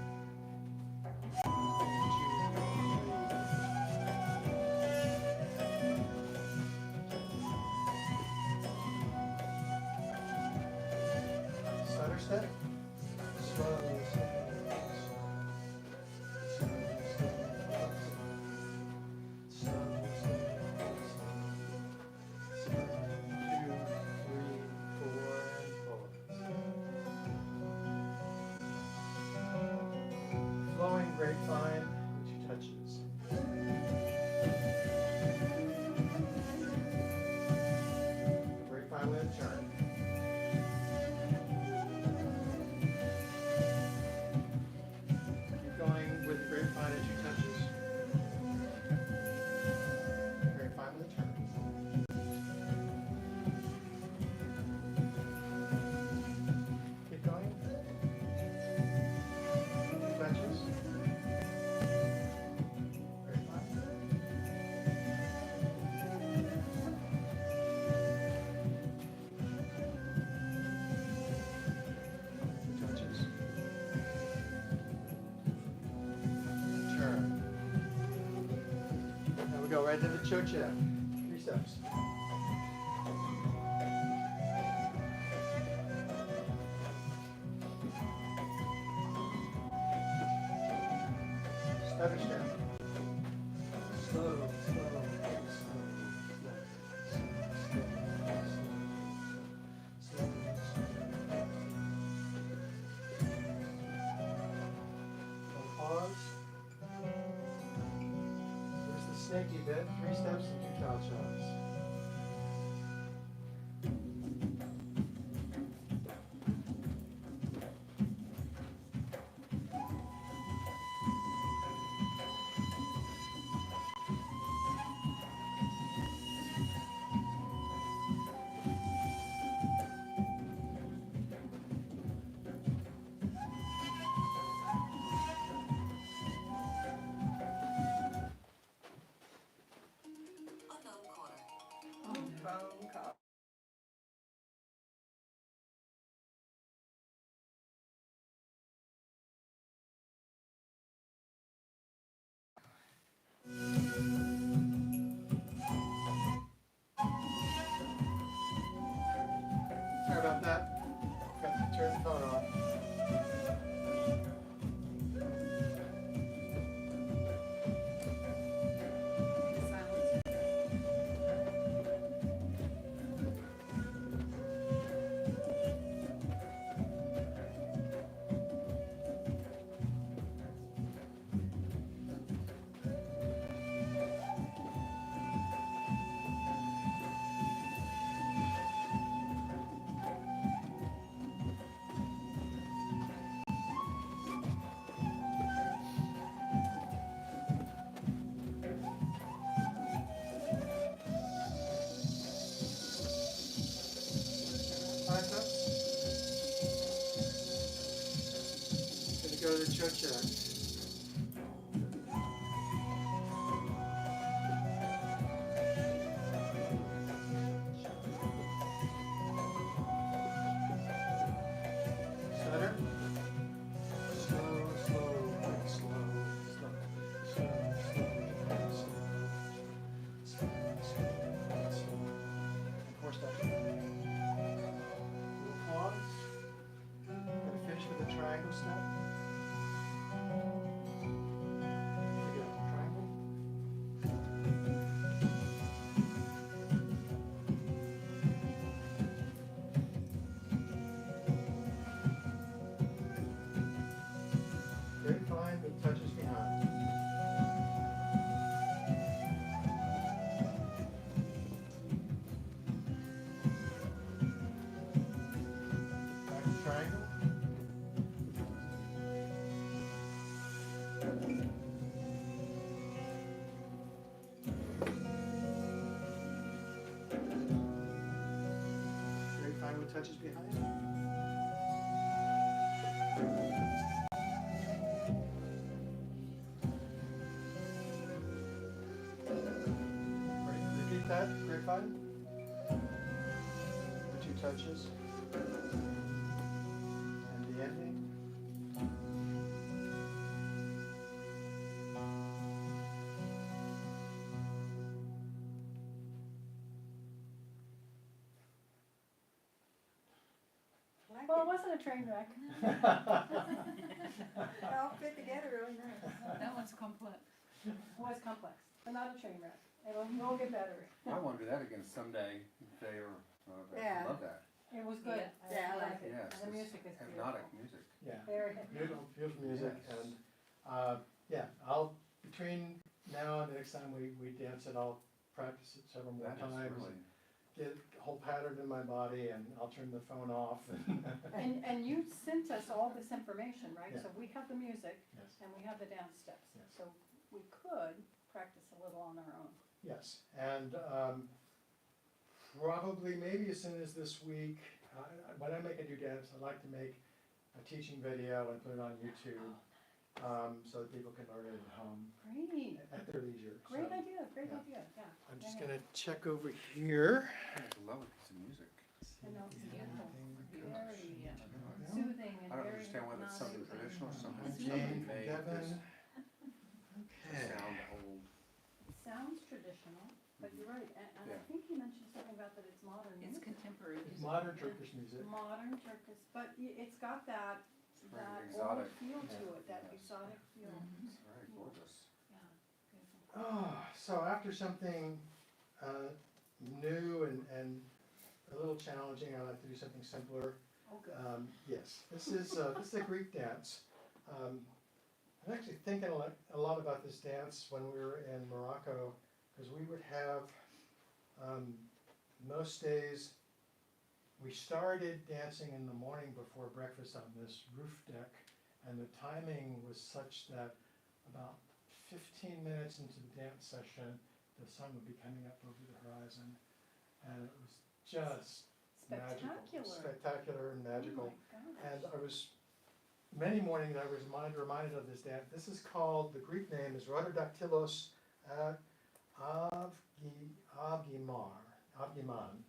Speaker 4: 2, 3. Stutter step. Slow, slow, slow. Slow, slow, slow. 2, 3, 4, and pause. Flowing grapevine, which touches. Grapevine with a turn. Keep going with the grapevine as you touches. Grapevine with a turn. Keep going. Touches. Grapevine. Touches. Turn. Now we go right to the chochek. 3 steps. understand. Slow, slow, slow, slow. Pause. There's the snaky bit, 3 steps and 2 child shots.
Speaker 2: Phone call.
Speaker 4: Sorry about that. Got to turn the phone on.
Speaker 8: Silence.
Speaker 4: Eyes up. Gonna go to the church end. Center. Slow, slow, quick, slow, slow, slow, quick, slow, slow, quick, slow. And 4 steps. Little pause. Gonna finish with a triangle step. Here we go, triangle. Very fine, but touches behind. Back to triangle. Very fine with touches behind. Repeat that, grapevine. The 2 touches. And the ending.
Speaker 2: Like
Speaker 1: Well, it
Speaker 2: it.
Speaker 1: wasn't a train wreck.
Speaker 2: It all fit together really nice.
Speaker 8: That one's complex.
Speaker 1: It was complex, but not a train wreck. It'll get better.
Speaker 6: I want to do that again someday, if they are,
Speaker 2: Yeah.
Speaker 6: I love that.
Speaker 1: It was good.
Speaker 2: Yeah, I like
Speaker 1: it.
Speaker 6: Yes,
Speaker 1: And the
Speaker 6: it's
Speaker 1: music is
Speaker 6: hypnotic
Speaker 1: beautiful.
Speaker 6: music.
Speaker 4: Yeah,
Speaker 1: Very
Speaker 4: beautiful, beautiful music,
Speaker 6: Yes.
Speaker 4: and, yeah, between now and the next time we dance it, I'll practice it several more
Speaker 6: That is
Speaker 4: times.
Speaker 6: really,
Speaker 4: Get a whole pattern in my body, and I'll turn the phone off.
Speaker 1: And you sent us all this information, right?
Speaker 4: Yeah.
Speaker 1: So we have the music
Speaker 4: Yes,
Speaker 1: and we have the dance steps.
Speaker 4: Yes.
Speaker 1: So we could practice a little on our own.
Speaker 4: yes, and, probably, maybe as soon as this week, when I make a new dance, I like to make a teaching video and put it on YouTube, so that people can learn it at home
Speaker 1: Great,
Speaker 4: at their leisure.
Speaker 1: great
Speaker 4: So
Speaker 1: idea,
Speaker 4: yeah.
Speaker 1: yeah.
Speaker 4: I'm just
Speaker 1: Yeah,
Speaker 4: gonna check over here.
Speaker 6: it's a lovely piece of music.
Speaker 1: I know, it's beautiful,
Speaker 4: Anything
Speaker 1: very
Speaker 4: goes.
Speaker 1: soothing and
Speaker 6: I don't
Speaker 1: very
Speaker 6: understand whether it's something
Speaker 1: hypnotic.
Speaker 6: traditional or something
Speaker 4: Hi,
Speaker 6: somebody
Speaker 4: Jane from
Speaker 6: made
Speaker 4: Devon.
Speaker 6: just
Speaker 4: Okay.
Speaker 6: to sound old.
Speaker 1: It sounds traditional, but you're right, and I
Speaker 6: Yeah.
Speaker 1: think you mentioned something about that it's modern
Speaker 8: It's
Speaker 1: music.
Speaker 8: contemporary.
Speaker 4: It's
Speaker 8: music.
Speaker 4: modern Turkish music.
Speaker 1: Modern Turkish, but it's got that,
Speaker 6: Very
Speaker 1: that old
Speaker 6: exotic.
Speaker 1: feel to it, that
Speaker 6: Yes.
Speaker 1: exotic feel.
Speaker 6: It's very gorgeous.
Speaker 4: So after something new and a little challenging, I like to do something simpler.
Speaker 5: Okay.
Speaker 4: Yes, this is a Greek dance. I'm actually thinking a lot about this dance when we were in Morocco, because we would have, most days, we started dancing in the morning before breakfast on this roof deck, and the timing was such that about 15 minutes into the dance session, the sun would be coming up over the horizon, and it was just magical, spectacular and magical. And I was, many mornings I was reminded of this dance. This is called, the Greek name is Rhododactylos Avgiman,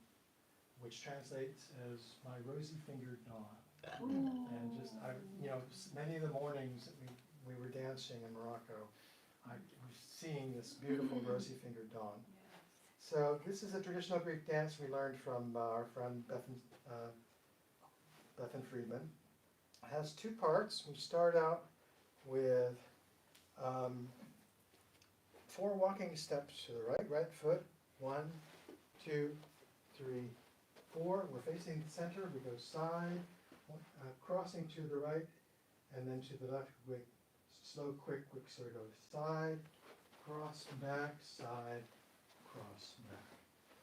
Speaker 4: which translates as my rosy-fingered dawn. And just, many of the mornings that we were dancing in Morocco, I was seeing this beautiful rosy-fingered dawn. So this is a traditional Greek dance we learned from our friend Bethan Friedman. It has two parts. We start out with 4 walking steps to the right foot. 1, 2, 3, 4. We're facing the center. We go side, crossing to the right, and then to the left. Quick, slow, quick. So we go side, cross, back, side, cross, back.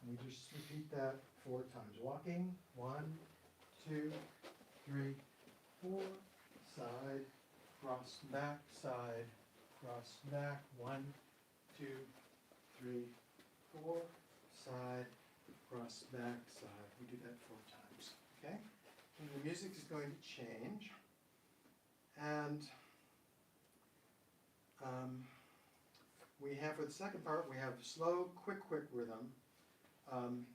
Speaker 4: And we just repeat that 4 times. Walking, 1, 2, 3, 4, side, cross, back, side, cross, back, 1, 2, 3, 4, side, cross, back, side. We do that 4 times, okay? And the music is going to change. And we have, for the second part, we have slow, quick rhythm. And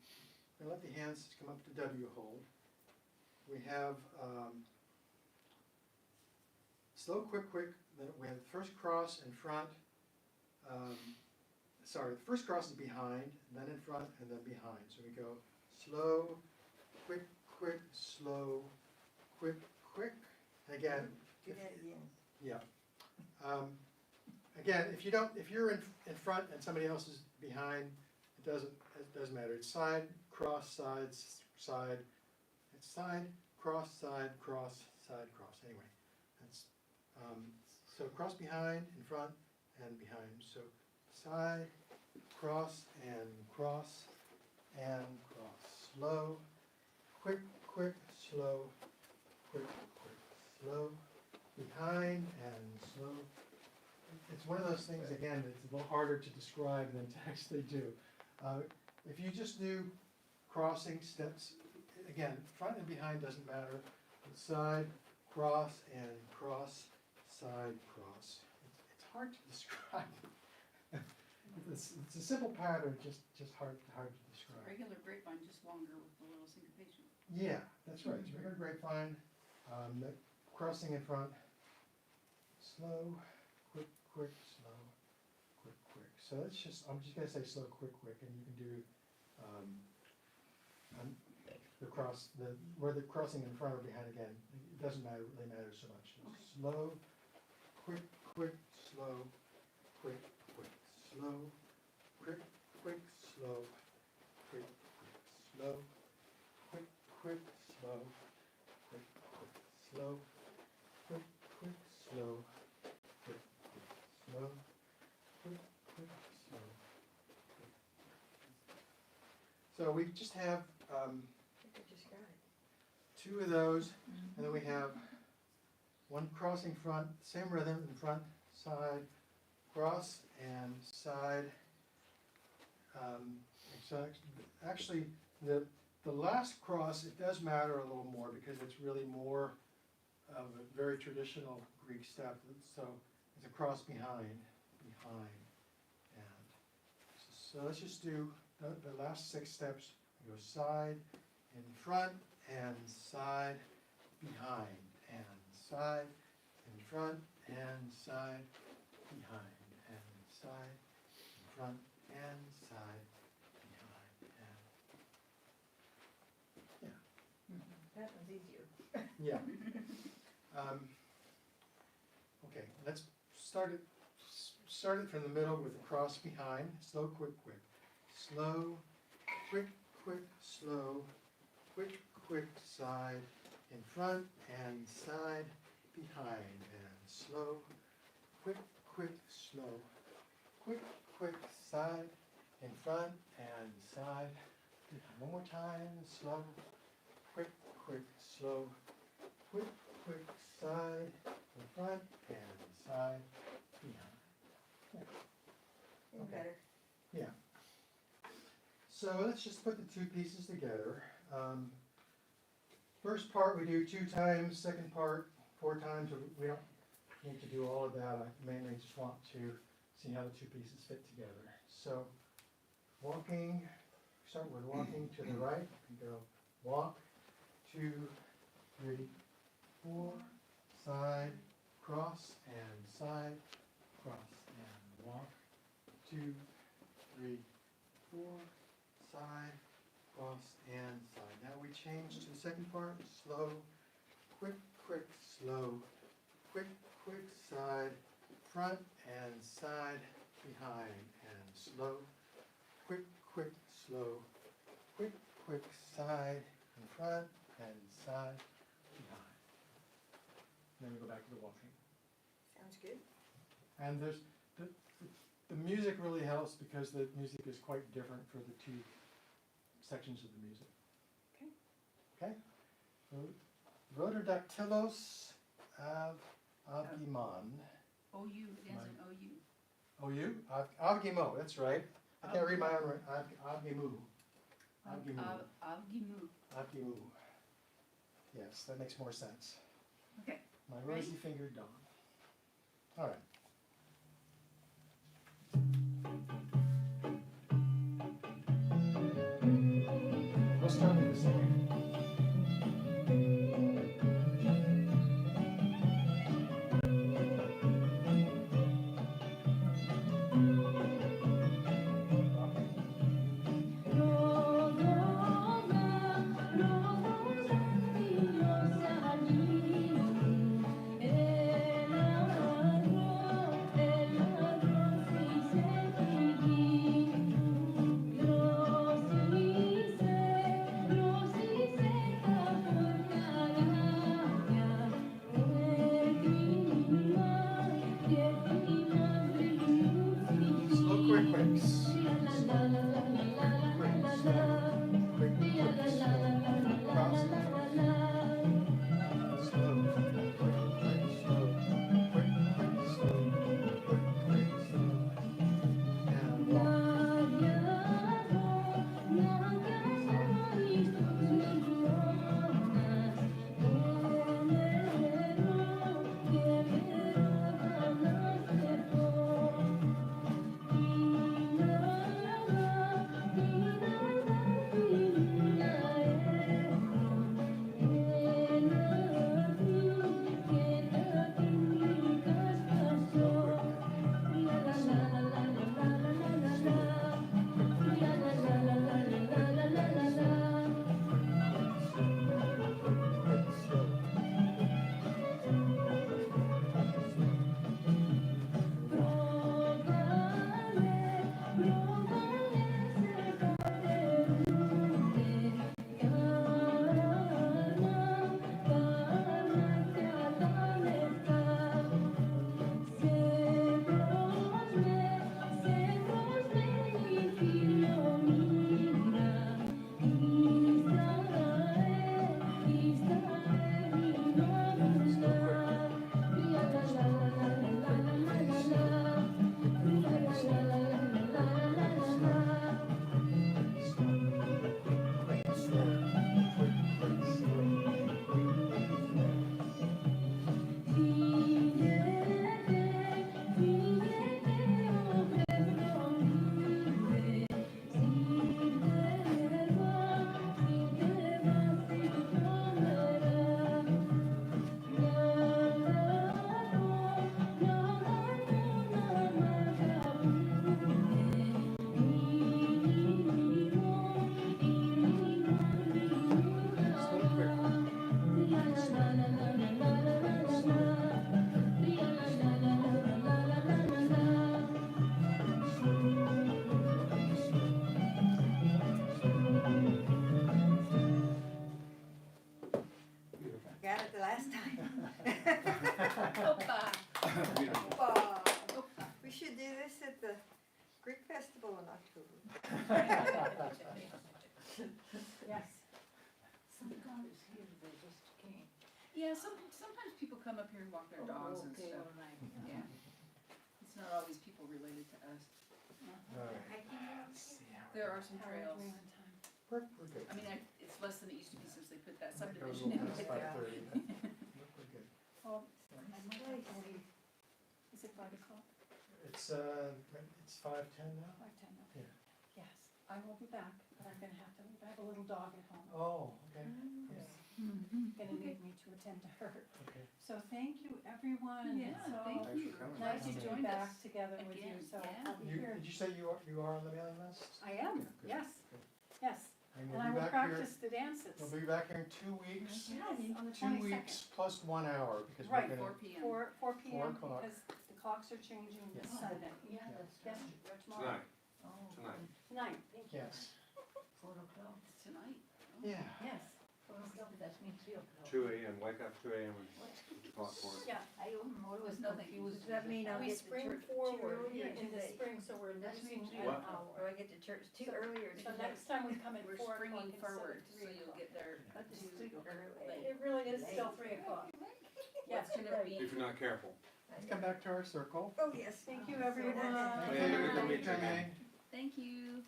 Speaker 4: let the hands come up to W hold. We have slow, quick, then we have the first cross in front. The first cross is behind, then in front, and then behind. So we go slow, quick, slow, quick. Again.
Speaker 2: Do that again.
Speaker 4: Yeah. Again, if you're in front and somebody else is behind, it doesn't matter. It's side, cross, side. It's side, cross, side, cross, side, cross. Anyway, that's so cross behind, in front, and behind. So side, cross, and cross, and cross. Slow, quick, slow, quick, slow, behind, and slow. It's one of those things, again, it's a little harder to describe than to actually do. If you just do crossing steps, again, front and behind doesn't matter. Side, cross, and cross, side, cross. It's hard to describe. It's a simple pattern, just hard to describe.
Speaker 8: Regular grapevine, just longer with a little syncopation.
Speaker 4: Yeah, that's right. It's regular grapevine. The crossing in front. Slow, quick, slow, quick. So it's just, I'm just gonna say slow, quick, and you can do where the crossing in front or behind again. It doesn't really matter so much. It's slow, quick, slow, quick, slow, quick, slow, quick, slow, quick, slow, quick, slow, quick, slow, quick, slow, quick, slow. So we just have
Speaker 2: I think I just got it.
Speaker 4: 2 of those, and then we have 1 crossing front, same rhythm in front, side, cross, and side. So actually, the last cross, it does matter a little more because it's really more of a very traditional Greek step. So it's a cross behind, and so let's just do the last 6 steps. We go side, in front, and side, behind, and side, in front, and side, behind, and side, in front, and side, behind, and
Speaker 2: That one's easier.
Speaker 4: yeah. Okay, let's start it start it from the middle with a cross behind, slow, quick, quick. Slow, quick, quick, slow, quick, quick, side, in front and side, behind, and slow, quick, quick, slow, quick, quick, side, in front and side, behind. One more time, slow, quick, quick, slow, quick, quick, side, in front and side, behind.
Speaker 2: Any
Speaker 4: Okay.
Speaker 2: better?
Speaker 4: So let's just put the two pieces together. First part we do 2 times, second part 4 times. We don't need to do all of that. I mainly just want to see how the two pieces fit together. So walking, start with walking to the right. You go walk, 2, 3, 4, side, cross, and side, cross, and walk, 2, 3, 4, side, cross, and side. Now we change to the second part, slow, quick, quick, slow, quick, quick, side, front and side, behind, and slow, quick, quick, slow, quick, quick, side, in front and side, behind. Then we go back to the walking.
Speaker 2: Sounds good.
Speaker 4: And there's, the music really helps because the music is quite different for the two sections of the music.
Speaker 8: Okay.
Speaker 4: Okay? Rotodactylos avgimon.
Speaker 8: O-U, it ends in O-U.
Speaker 4: O-U? Avgimo, that's right. I can't read my own right. Avgimu. Avgimu.
Speaker 8: Avgimu.
Speaker 4: Avgimu. Yes, that makes more sense.
Speaker 8: Okay.
Speaker 4: My
Speaker 8: Ready?
Speaker 4: rosy-fingered dawn. All right. We'll start with the singing. Slow, quick, quicks. Slow, quick, slow, quick, quick, slow. Cross and slow, quick, quick, slow, quick, quick, slow, quick, quick, slow. And walk.
Speaker 1: Yes.
Speaker 5: Some God is here, they just came.
Speaker 8: Yeah, sometimes people come up here and walk their dogs and
Speaker 5: Okay,
Speaker 8: stuff.
Speaker 5: all right.
Speaker 8: Yeah. It's not always people related to us. There are some
Speaker 1: How are we
Speaker 8: trails.
Speaker 1: doing on time?
Speaker 4: We're good.
Speaker 8: I mean, it's less than it used to be since they put that
Speaker 4: It goes
Speaker 8: subdivision in.
Speaker 4: over past
Speaker 2: Yeah.
Speaker 4: 5:30. We're good.
Speaker 1: Well, I might have to leave. Is it 5 o'clock?
Speaker 4: It's 5:10 now?
Speaker 1: 5:10,
Speaker 4: Yeah.
Speaker 1: okay. Yes, I will be back, but I'm gonna have to leave. I have a little dog at home.
Speaker 4: Oh, okay,
Speaker 1: Who's
Speaker 4: yeah,
Speaker 1: gonna need me to attend to her.
Speaker 4: okay.
Speaker 1: So thank you, everyone.
Speaker 8: Yeah,
Speaker 1: So
Speaker 8: thank
Speaker 6: Thanks
Speaker 8: you.
Speaker 6: for coming.
Speaker 1: nice to
Speaker 8: You
Speaker 1: be
Speaker 8: joined
Speaker 1: back
Speaker 8: us
Speaker 1: together with you,
Speaker 8: again,
Speaker 1: so
Speaker 8: yeah.
Speaker 1: I'll be here.
Speaker 4: Did you say you are on the mailing list?
Speaker 1: I am,
Speaker 4: Okay, good,
Speaker 1: yes,
Speaker 4: good.
Speaker 1: yes.
Speaker 4: And
Speaker 1: And
Speaker 4: we'll
Speaker 1: I
Speaker 4: be
Speaker 1: will
Speaker 4: back here,
Speaker 1: practice the dances.
Speaker 4: we'll be back here in 2 weeks.
Speaker 1: Yes, on the
Speaker 4: 2
Speaker 1: 22nd.
Speaker 4: weeks plus 1 hour, because
Speaker 1: Right,
Speaker 4: we're
Speaker 8: 4
Speaker 4: gonna,
Speaker 8: p.m.
Speaker 1: 4 p.m.
Speaker 4: o'clock.
Speaker 1: because the clocks are changing this
Speaker 4: Yeah.
Speaker 1: Sunday.
Speaker 5: Yeah, that's
Speaker 1: Yes,
Speaker 5: right.
Speaker 1: or tomorrow.
Speaker 6: Tonight,
Speaker 5: Oh,
Speaker 6: tonight.
Speaker 1: Tonight, thank you.
Speaker 4: yes,
Speaker 5: 4 o'clock.
Speaker 8: It's tonight.
Speaker 4: yeah.
Speaker 1: Yes,
Speaker 5: 4 o'clock, that means 3 o'clock.
Speaker 6: 2 a.m., wake up 2 a.m. and clock for it.
Speaker 1: yeah.
Speaker 5: I am always
Speaker 8: There's nothing-
Speaker 5: confused.
Speaker 2: Does that mean I'll
Speaker 1: We
Speaker 2: get to
Speaker 1: spring
Speaker 2: church too
Speaker 1: forward
Speaker 2: early or
Speaker 1: in
Speaker 2: too
Speaker 1: the
Speaker 2: late?
Speaker 1: spring, so we're
Speaker 5: That
Speaker 1: losing
Speaker 5: means
Speaker 1: an
Speaker 6: What?
Speaker 2: Do
Speaker 1: hour.
Speaker 2: I get to church too
Speaker 1: So-
Speaker 2: early or
Speaker 1: So
Speaker 2: too late?
Speaker 1: next time we come at
Speaker 8: We're
Speaker 1: 4 o'clock
Speaker 8: springing
Speaker 1: instead of
Speaker 8: forward,
Speaker 1: 3
Speaker 8: so you'll
Speaker 1: o'clock.
Speaker 8: get there.
Speaker 5: But it's 3 o'clock.
Speaker 1: It really is still 3 o'clock. Yes,
Speaker 8: What's gonna be,
Speaker 6: If you're not careful.
Speaker 4: Let's come back to our circle.
Speaker 2: Oh, yes.
Speaker 1: thank you,
Speaker 2: So
Speaker 1: everyone.
Speaker 2: that's-
Speaker 4: Thank
Speaker 6: Hey,
Speaker 4: you
Speaker 6: good to
Speaker 4: for
Speaker 6: meet you
Speaker 4: coming.
Speaker 6: again.
Speaker 8: thank you.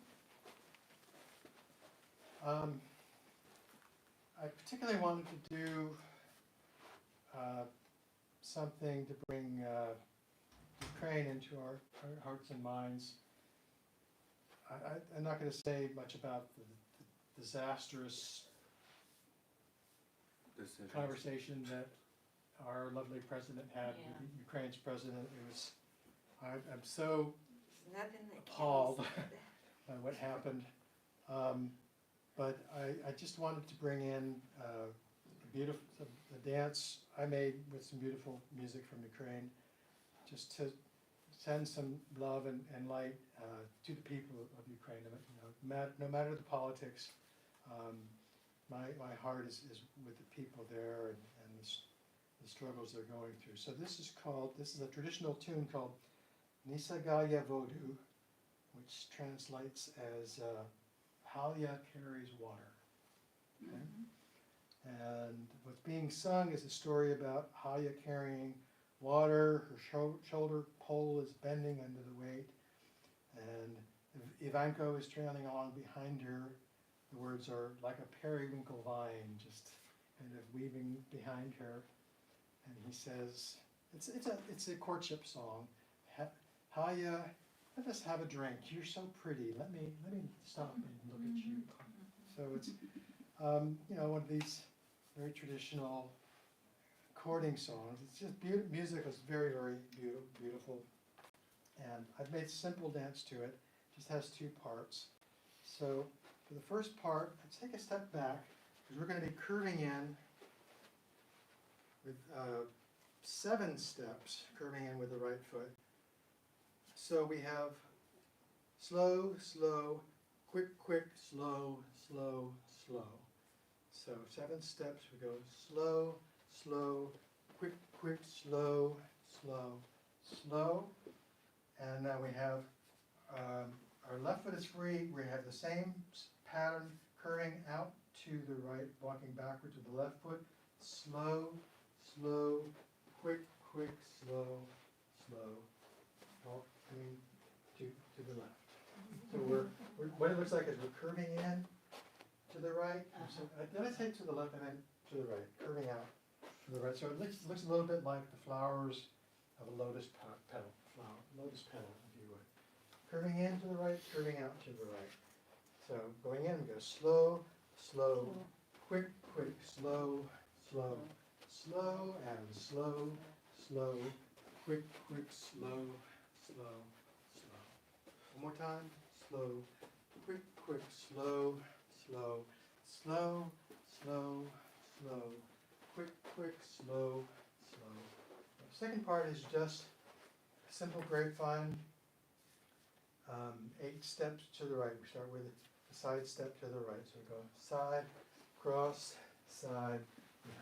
Speaker 4: I particularly wanted to do something to bring Ukraine into our hearts and minds. I'm not going to say much about the disastrous
Speaker 6: Decisions.
Speaker 4: conversation that our lovely president had
Speaker 8: Yeah.
Speaker 4: with Ukraine's president. It was, I'm so
Speaker 2: Nothing that kills.
Speaker 4: appalled by what happened. But I just wanted to bring in a dance I made with some beautiful music from Ukraine, just to send some love and light to the people of Ukraine. No matter the politics, my heart is with the people there and the struggles they're going through. So this is a traditional tune called Nisagaya Vodu, which translates as Halya carries water. Okay? And what's being sung is a story about Halya carrying water. Her shoulder pole is bending under the weight, and Ivanko is trailing along behind her. The words are like a periwinkle vine, just kind of weaving behind her. And he says, it's a courtship song. Halya, let us have a drink. You're so pretty. Let me stop and look at you. So it's one of these very traditional courting songs. It's just music is very, very beautiful. And I've made a simple dance to it. Just has 2 parts. So for the first part, let's take a step back because we're going to be curving in with 7 steps, curving in with the right foot. So we have slow, slow, quick, quick, slow, slow, slow. So 7 steps, we go slow, slow, quick, quick, slow, slow, slow. And now we have our left foot is free. We have the same pattern curving out to the right, walking backward to the left foot. Slow, slow, quick, quick, slow, slow. Walking to the left. So what it looks like is we're curving in to the right. So, did I say to the left and then to the right? Curving out to the right. So it looks a little bit like the flowers of a lotus petal. Lotus petal, if you would. Curving in to the right, curving out to the right. So going in, we go slow, slow, quick, quick, slow, slow, slow, and slow, slow, quick, quick, slow, slow, slow. One more time. Slow, quick, quick, slow, slow, slow, slow, slow, quick, quick, slow, slow. The second part is just a simple grapevine. 8 steps to the right. We start with a side step to the right. So we go side, cross, side,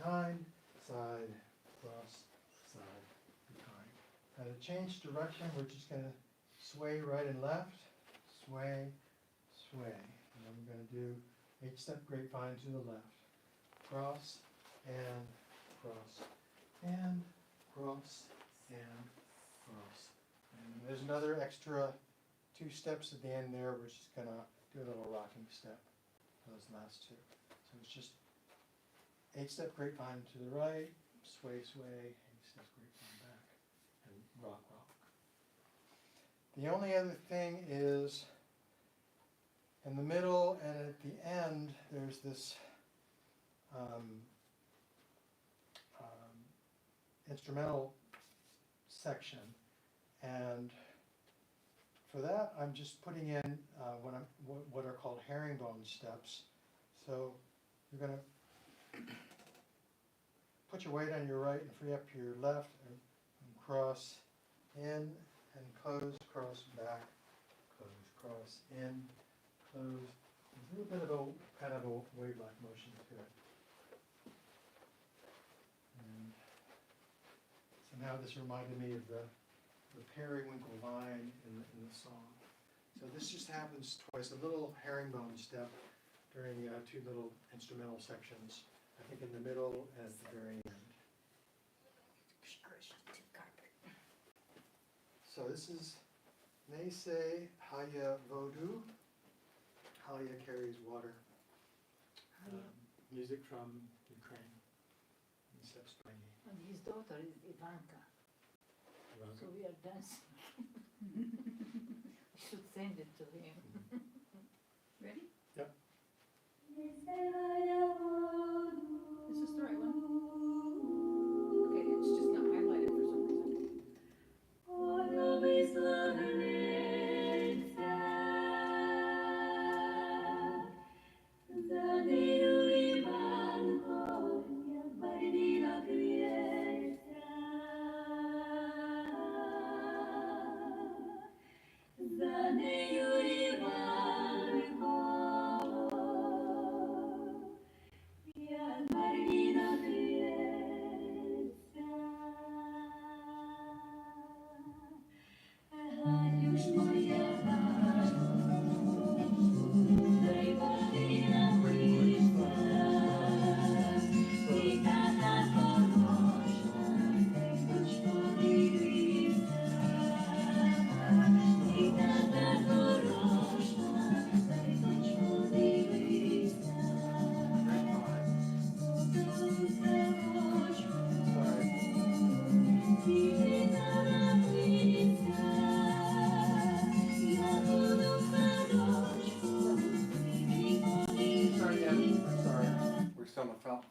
Speaker 4: behind, side, cross, side, behind. Now to change direction, we're just going to sway right and left, sway, sway. And then we're gonna do 8-step grapevine to the left. Cross, and cross, and cross, and cross. And there's another extra 2 steps at the end there. We're just gonna do a little rocking step for those last 2. So it's just 8-step grapevine to the right, sway, sway, 8-step grapevine back, and rock, rock. The only other thing is in the middle and at the end, there's this instrumental section, and for that I'm just putting in what are called herringbone steps. So you're going to put your weight on your right and free up your left, and cross in and close, cross back, close, cross in, close. There's a little bit of a kind of a wave-like motion to it. And somehow this reminded me of the periwinkle vine in the song. So this just happens twice, a little herringbone step during 2 little instrumental sections, I think in the middle and at the very end. So this is Nese Haya Vodu. Haya carries water. Music from Ukraine. And steps by me.
Speaker 5: And his daughter is Ivanka, so we are dancing. I should send it to him.
Speaker 8: Ready?
Speaker 4: Yep.
Speaker 8: Is this the right one? Okay, it's just not highlighted for some reason.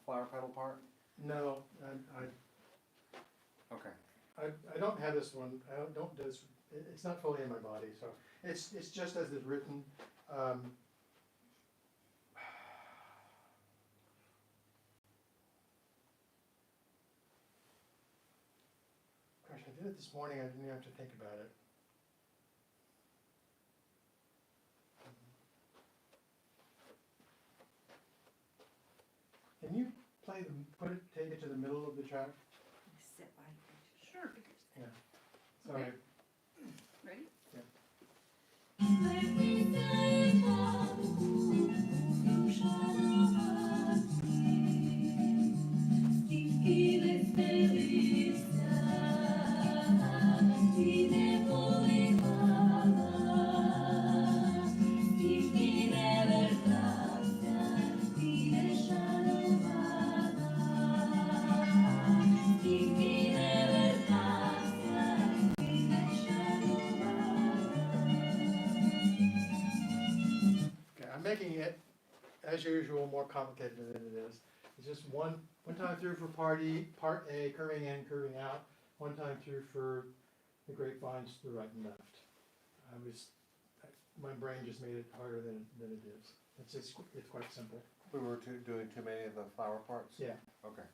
Speaker 6: Flower petal part?
Speaker 4: No,
Speaker 6: Okay.
Speaker 4: I don't have this one. I don't do this. It's not fully in my body, so it's just as it's written. Gosh, I did it this morning. I didn't even have to think about it. Can you take it to the middle of the track?
Speaker 2: Sit by
Speaker 8: Sure.
Speaker 4: Sorry.
Speaker 8: Okay. Ready?
Speaker 4: Okay, I'm making it, as usual, more complicated than it is. It's just one time through for part A, curving in, curving out, one time through for the grapevines to the right and left. My brain just made it harder than it is. It's quite simple.
Speaker 6: We were doing too many of the flower parts?
Speaker 4: Yeah,
Speaker 6: Okay.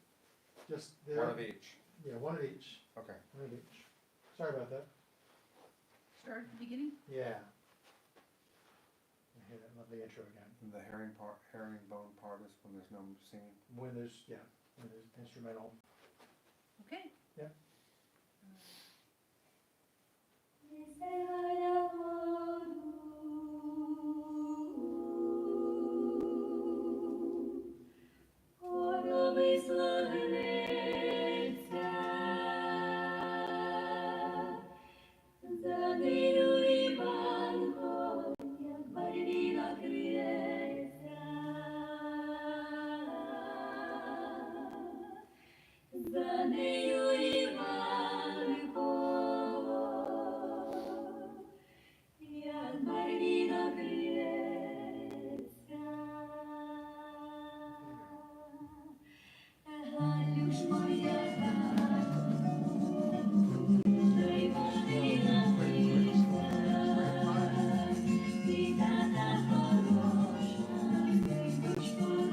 Speaker 4: just
Speaker 6: One
Speaker 4: there.
Speaker 6: of each.
Speaker 4: Yeah, one of each.
Speaker 6: Okay.
Speaker 4: One of each. Sorry about that.
Speaker 8: Start at the beginning?
Speaker 4: Yeah. I hear that lovely intro again.
Speaker 6: And the herringbone part is when there's no singing.
Speaker 4: When there's instrumental.
Speaker 8: Okay.
Speaker 4: Yeah.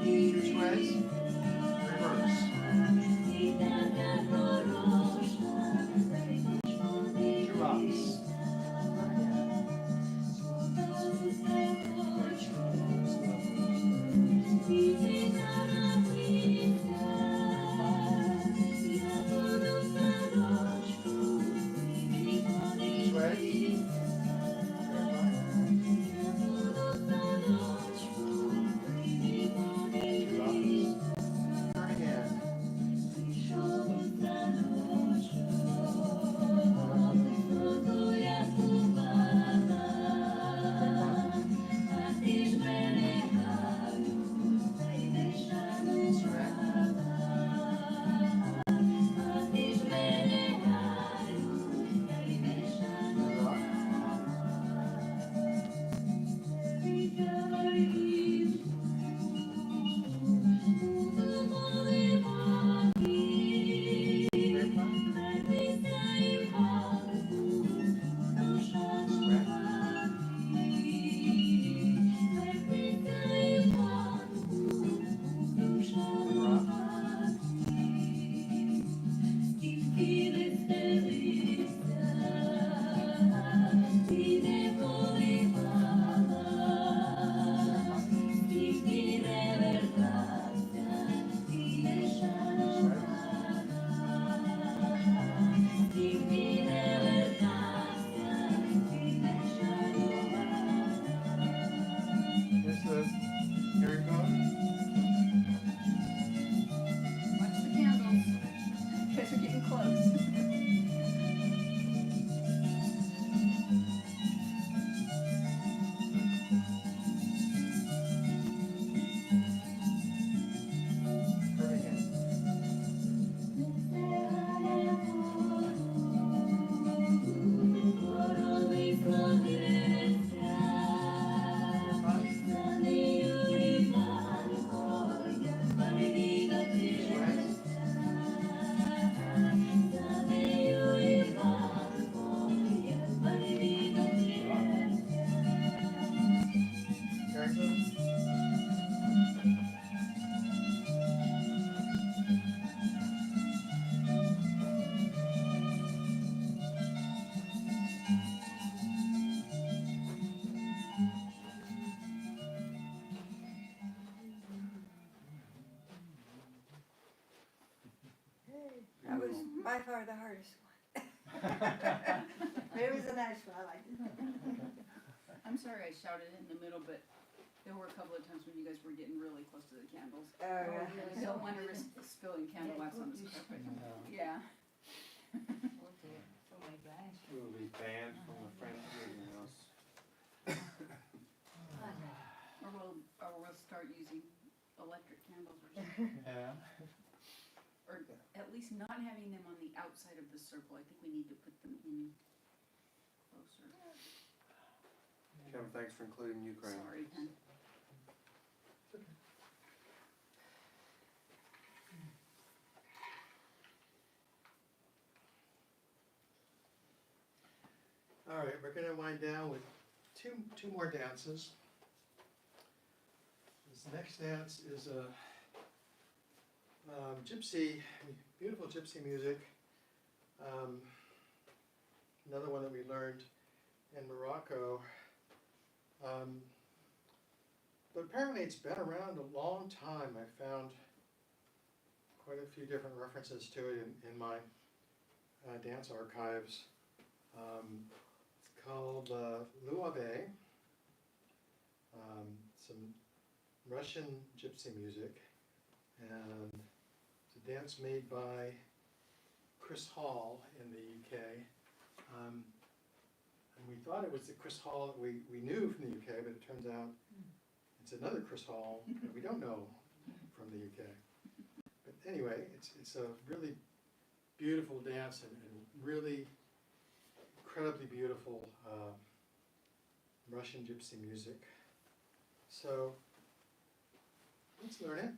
Speaker 4: Two sways, reverse. Two rocks. Sways. Two rocks. Turn again. Here's the, here we go.
Speaker 8: Watch the candles. You guys are getting close.
Speaker 4: Turn again. Sways. Carrington.
Speaker 2: That was by far the hardest one. But it was a nice one, I liked it.
Speaker 8: I'm sorry I shouted in the middle, but there were a couple of times when you guys were getting really close to the candles.
Speaker 2: Oh, yeah.
Speaker 8: I don't want to risk spilling candle wax on this carpet. Yeah.
Speaker 6: We'll be banned from the French meeting house.
Speaker 8: Or we'll start using electric candles or something.
Speaker 4: Yeah.
Speaker 8: Or at least not having them on the outside of the circle. I think we need to put them in closer.
Speaker 6: Kevin, thanks for including Ukraine.
Speaker 8: Sorry, hon.
Speaker 4: All right, we're gonna wind down with two more dances. This next dance is a gypsy, beautiful gypsy music. Another one that we learned in Morocco. But apparently it's been around a long time. I found quite a few different references to it in my dance archives. It's called Luave, some Russian gypsy music, and it's a dance made by Chris Hall in the UK. thought it was the Chris Hall that we knew from the UK, but it turns out it's another Chris Hall that we don't know from the UK. But anyway, it's a really beautiful dance and really incredibly beautiful Russian gypsy music. So let's learn it.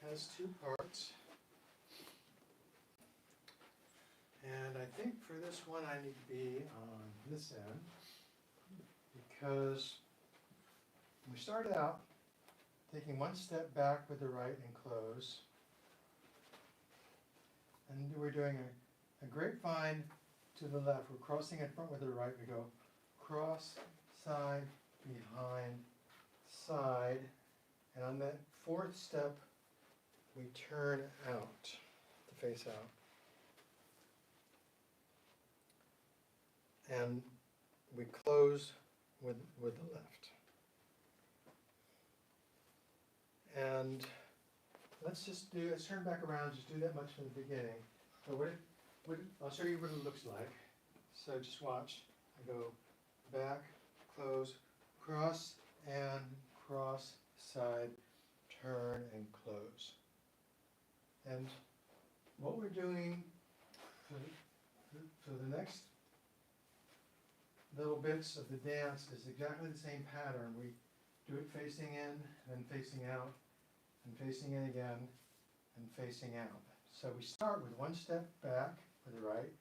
Speaker 4: Has 2 parts. And I think for this one I need to be on this end because we started out taking 1 step back with the right and close. And we're doing a grapevine to the left. We're crossing in front with the right. We go cross, side, behind, side. And on that 4th step, we turn out to face out. And we close with the left. And let's turn back around, just do that much from the beginning. So I'll show you what it looks like. So just watch. I go back, close, cross, and cross, side, turn, and close. And what we're doing for the next little bits of the dance is exactly the same pattern. We do it facing in, then facing out, and facing in again, and facing out. So we start with 1 step back with the right,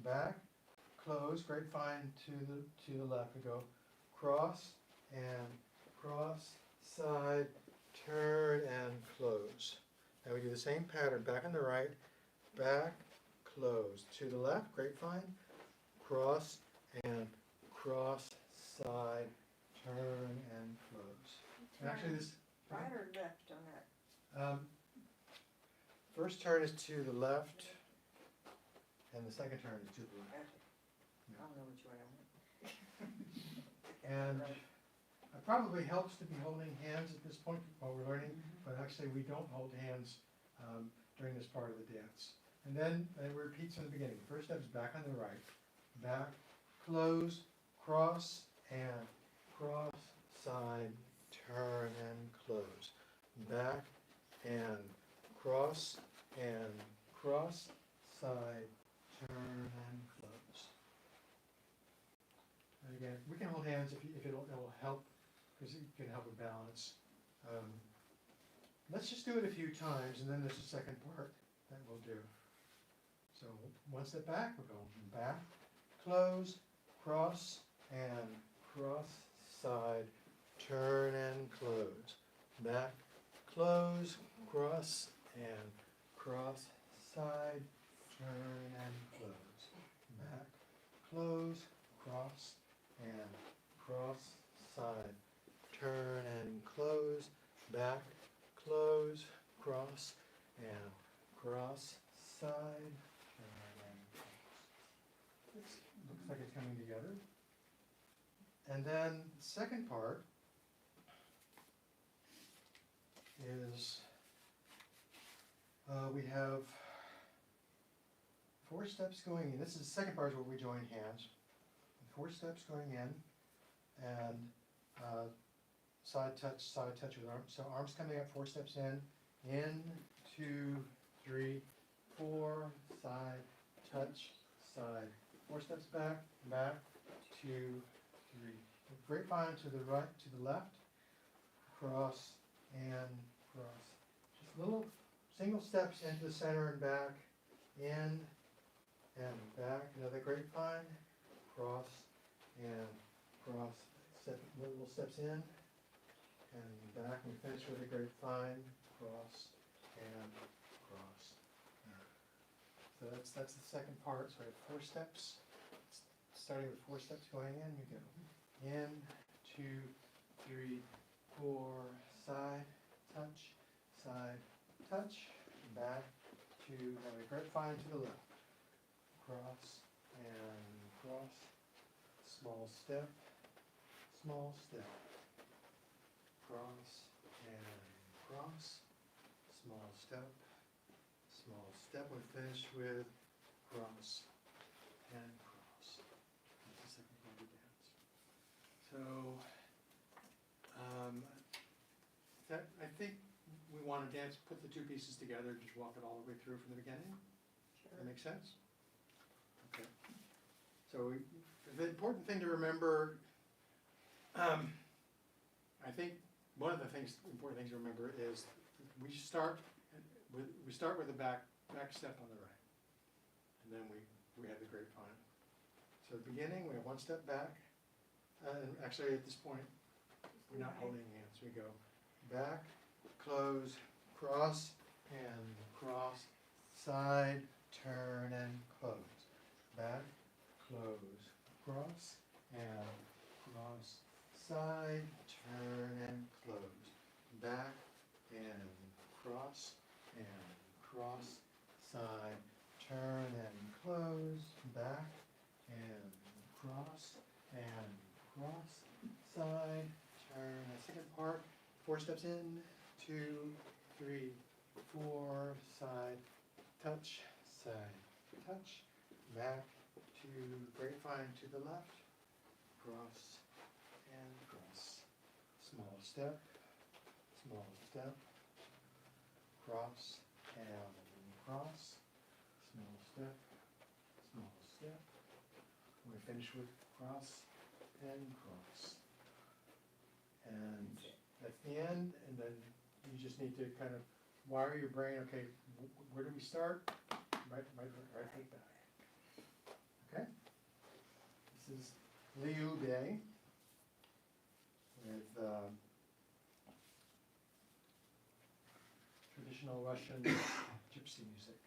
Speaker 4: back, close, grapevine to the left. We go cross and cross, side, turn, and close. Now we do the same pattern, back on the right, back, close. To the left, grapevine, cross, and cross, side, turn, and close. And actually this...
Speaker 2: Right or left on that?
Speaker 4: First turn is to the left, and the second turn is to the left.
Speaker 2: Gotcha. I don't know which way I went.
Speaker 4: And it probably helps to be holding hands at this point while we're learning, but actually we don't hold hands during this part of the dance. And then we repeat from the beginning. First step is back on the right, back, close, cross, and cross, side, turn, and close. Back, and cross, side, turn, and close. And again, we can hold hands if it'll help, because it can help with balance. Let's just do it a few times, and then there's a second part that we'll do. So 1 step back, we're going back, close, cross, and cross, side, turn, and close. Back, close, cross, and cross, side, turn, and close. Back, close, cross, and cross, side, turn, and close. Back, close, cross, and cross, side, turn, and close. Looks like it's coming together. And then the second part is we have 4 steps going in. This is the second part is where we join hands. 4 steps going in, and side touch with arms. So arms coming up, 4 steps in, 2, 3, 4, side, touch, side. 4 steps back, 2, 3. Grapevine to the right, to the left, cross, and cross. Just little single steps into the center and back, in, and back. Another grapevine, cross, and cross. Little steps in, and back. And we finish with a grapevine, cross, and cross. So that's the second part. So we have 4 steps. Starting with 4 steps going in, you go in, 2, 3, 4, side, touch, back, 2, now we grapevine to the left, cross, and cross, small step, cross, and cross, small step, we finish with cross, and cross, want to dance, put the two pieces together, just walk it all the way through from the beginning? Does that make sense? Okay. So the important thing to remember, I think one of the important things to remember is we start with the back step on the right, and then we have the grapevine. So at the beginning, we have one step back, and actually at this point, we're not holding hands. We go back, close, cross, and cross, side, turn, and close. Back, close, cross, and cross, side, turn, and close. Back, and cross, side, turn, and close. Back, and cross, side, turn. The second part, 4 steps in, 2, 3, 4, side, touch, back to grapevine to the left, cross, and cross. Small step, cross, and cross, small step. We finish with cross and cross. And that's the end, and then you just need to kind of wire your brain, okay, where do we start? Right foot back. Okay? This is Liu Day with traditional Russian gypsy music.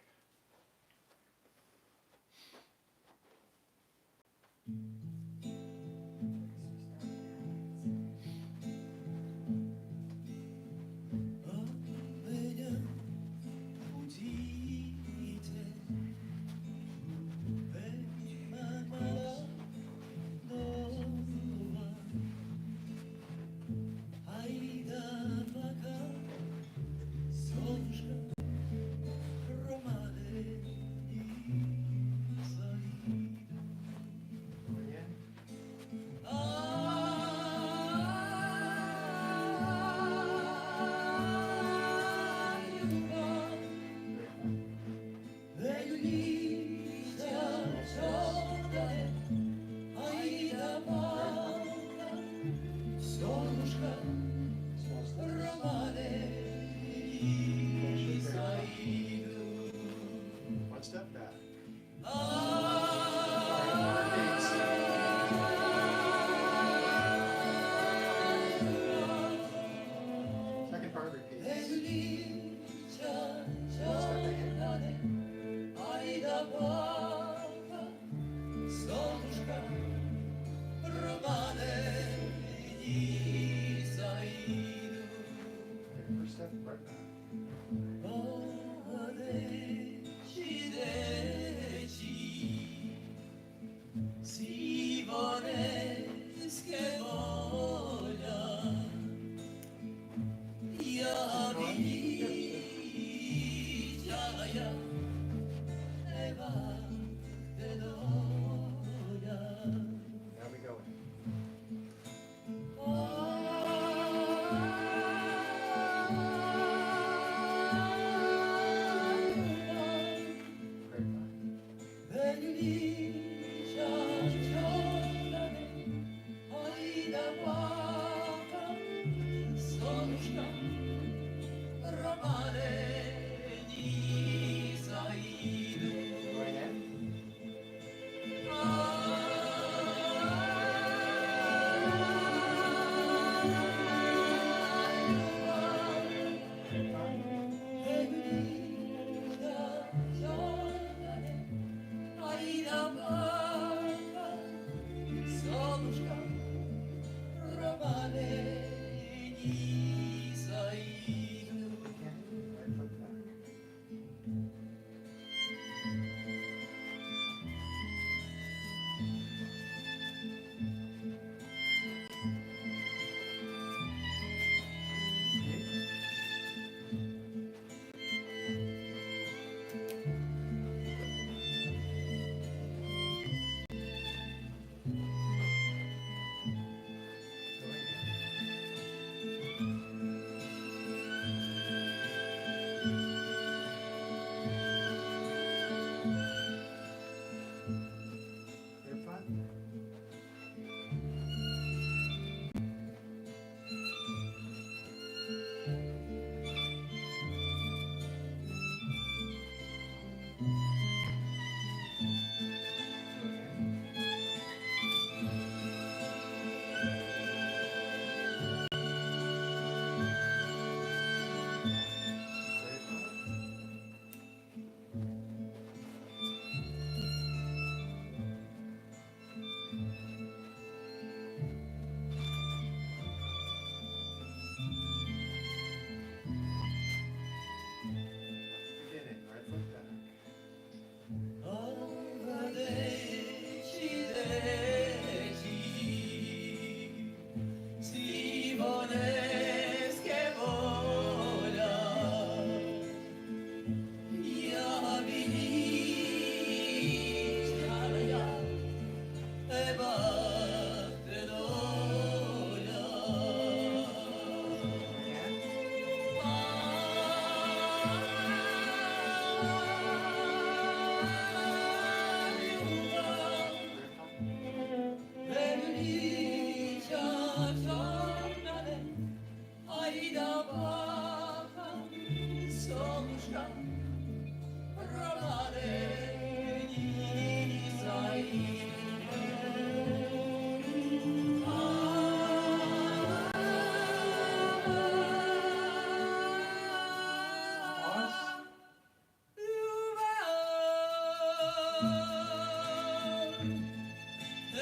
Speaker 4: One step back. Second part repeats. One step first step right back. Now we go in. Grapevine.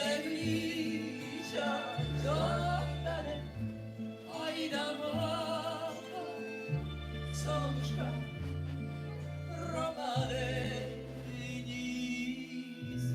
Speaker 7: Sevgica çok benim ayda baba Sączka romane nisai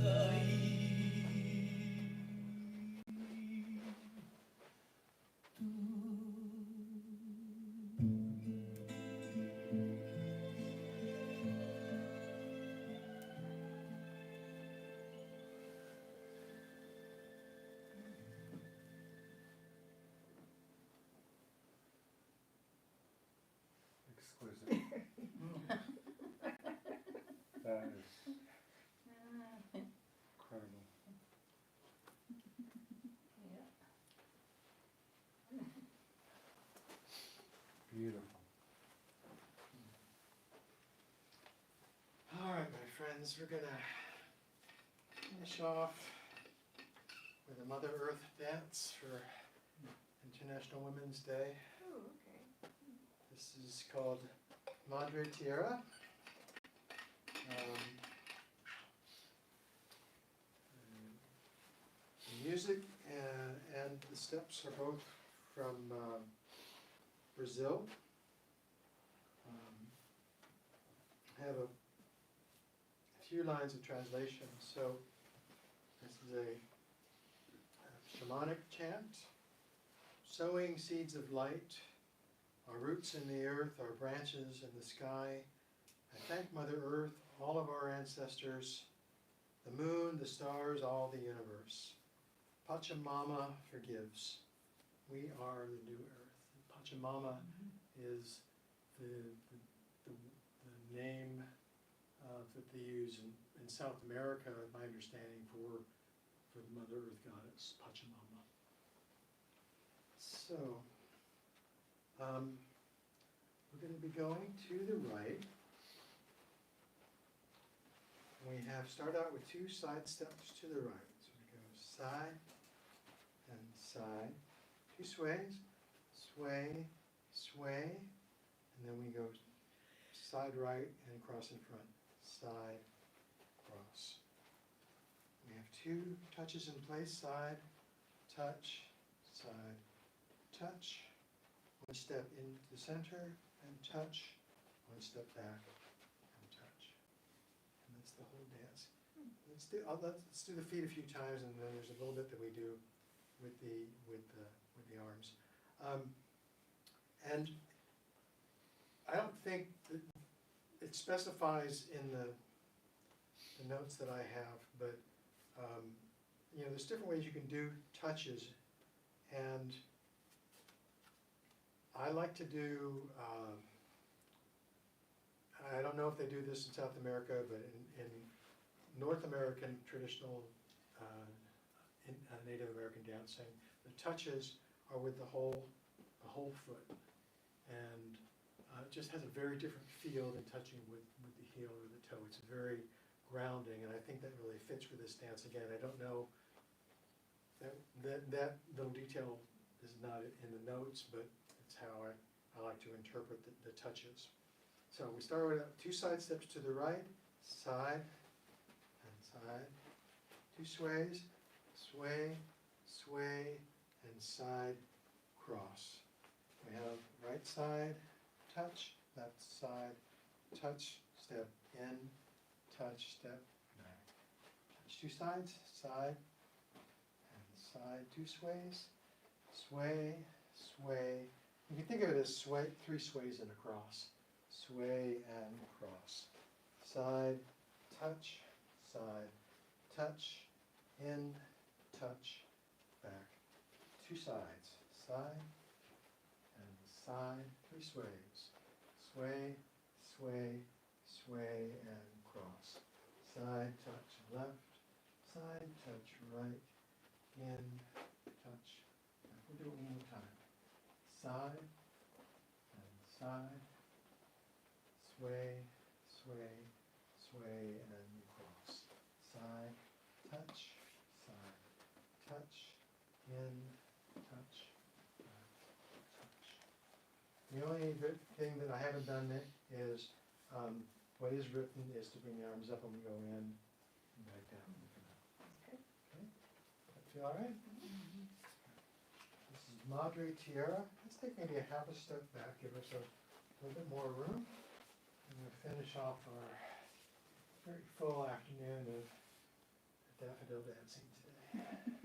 Speaker 6: Exquisite. That is incredible. Beautiful.
Speaker 4: All right, my friends, we're gonna finish off with a Mother Earth dance for International Women's Day.
Speaker 2: Oh, okay.
Speaker 4: This is called Madre Tierra. The music and the steps are both from Brazil. I have a few lines of translation. So this is a shamanic chant. Sowing seeds of light, our roots in the earth, our branches in the sky. I thank Mother Earth, all of our ancestors, the moon, the stars, all the universe. Pachamama forgives. We are the new earth. Pachamama is the name that they use in South America, my understanding, for the Mother Earth goddess, Pachamama. So, we're going to be going to the right. We start out with 2 side steps to the right. So we go side and side, 2 sways, sway, sway, and then we go side right and cross in front, side, cross. We have 2 touches in place, side, touch, side, touch. 1 step into the center and touch, 1 step back and touch. And that's the whole dance. Let's do the feet a few times, and then there's a little bit that we do with the arms. And I don't think that it specifies in the notes that I have, but you know, there's different ways you can do touches, and I like to do, I don't know if they do this in South America, but in North American traditional Native American dancing, the touches are with the whole foot, and it just has a very different feel than touching with the heel or the toe. It's very grounding, and I think that really fits with this dance. Again, I don't know, that little detail is not in the notes, but it's how I like to interpret the touches. So we start with 2 side steps to the right, side and side, 2 sways, sway, sway, and side, cross. We have right side, touch, left side, touch, step in, touch, step back. Touch 2 sides, side and side, 2 sways, sway, sway. You can think of it as 3 sways and a cross. Sway and cross. Side, touch, in, touch, back. 2 sides, side and side, 3 sways. Sway, sway, sway, and cross. Side, touch, left, side, touch, right, in, touch, back. We'll do it one more time. Side and side, sway, sway, sway, and cross. Side, touch, in, touch, back, touch. The only thing that I haven't done is, what is written is to bring the arms up and we go in and back down.
Speaker 2: Okay.
Speaker 4: Okay? You all right? This is Madre Tierra. Let's take maybe a half a step back, give us a little bit more room. And we'll finish off our very full afternoon of daffodil dancing today.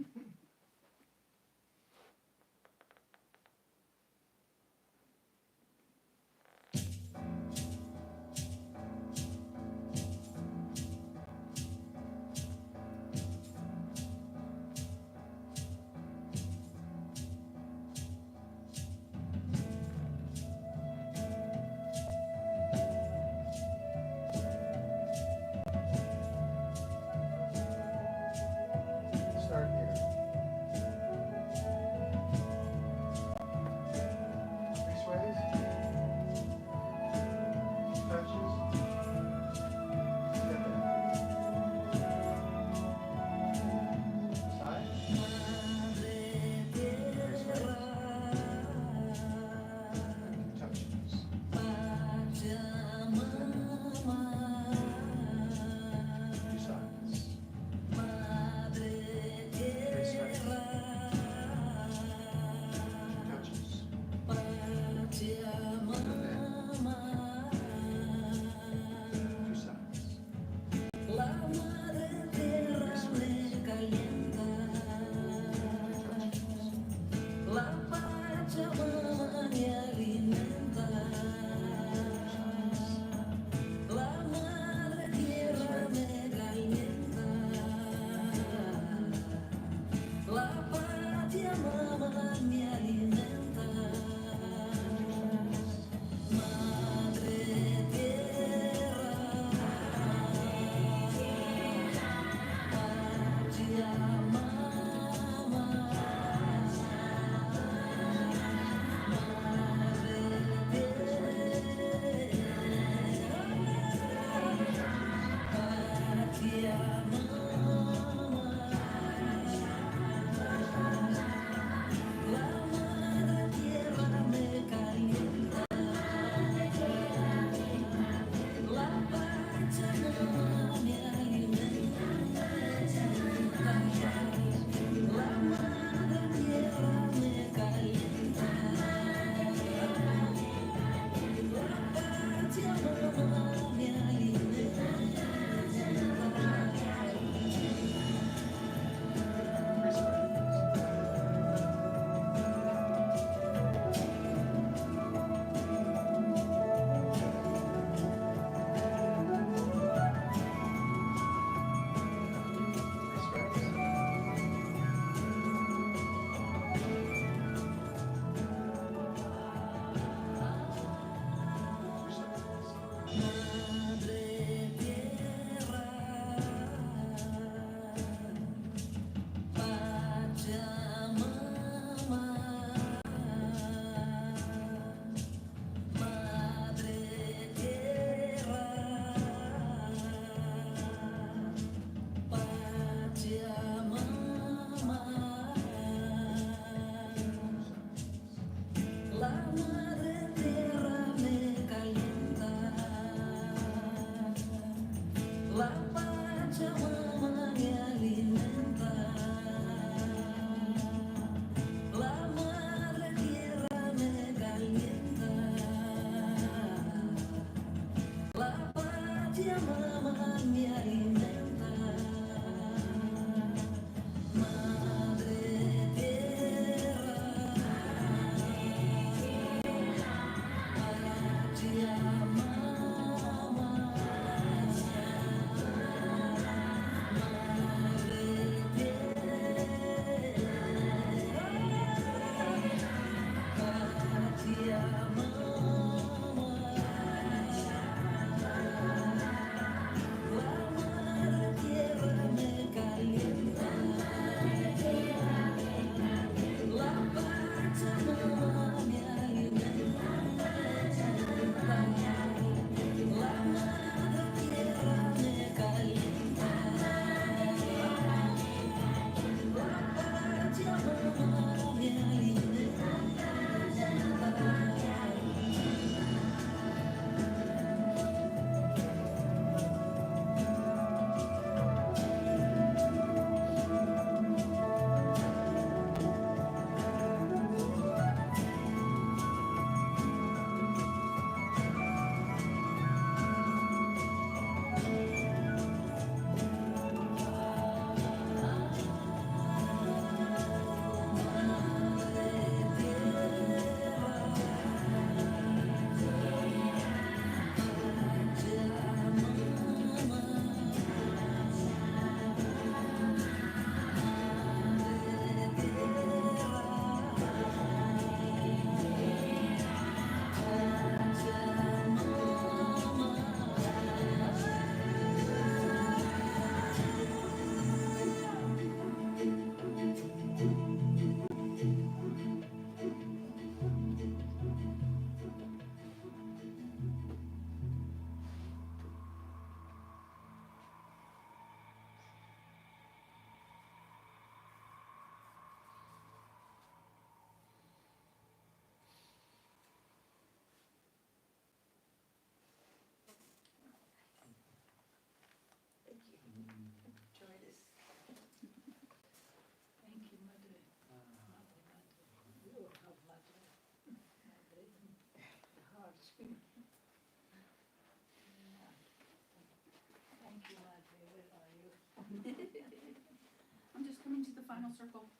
Speaker 8: final circle.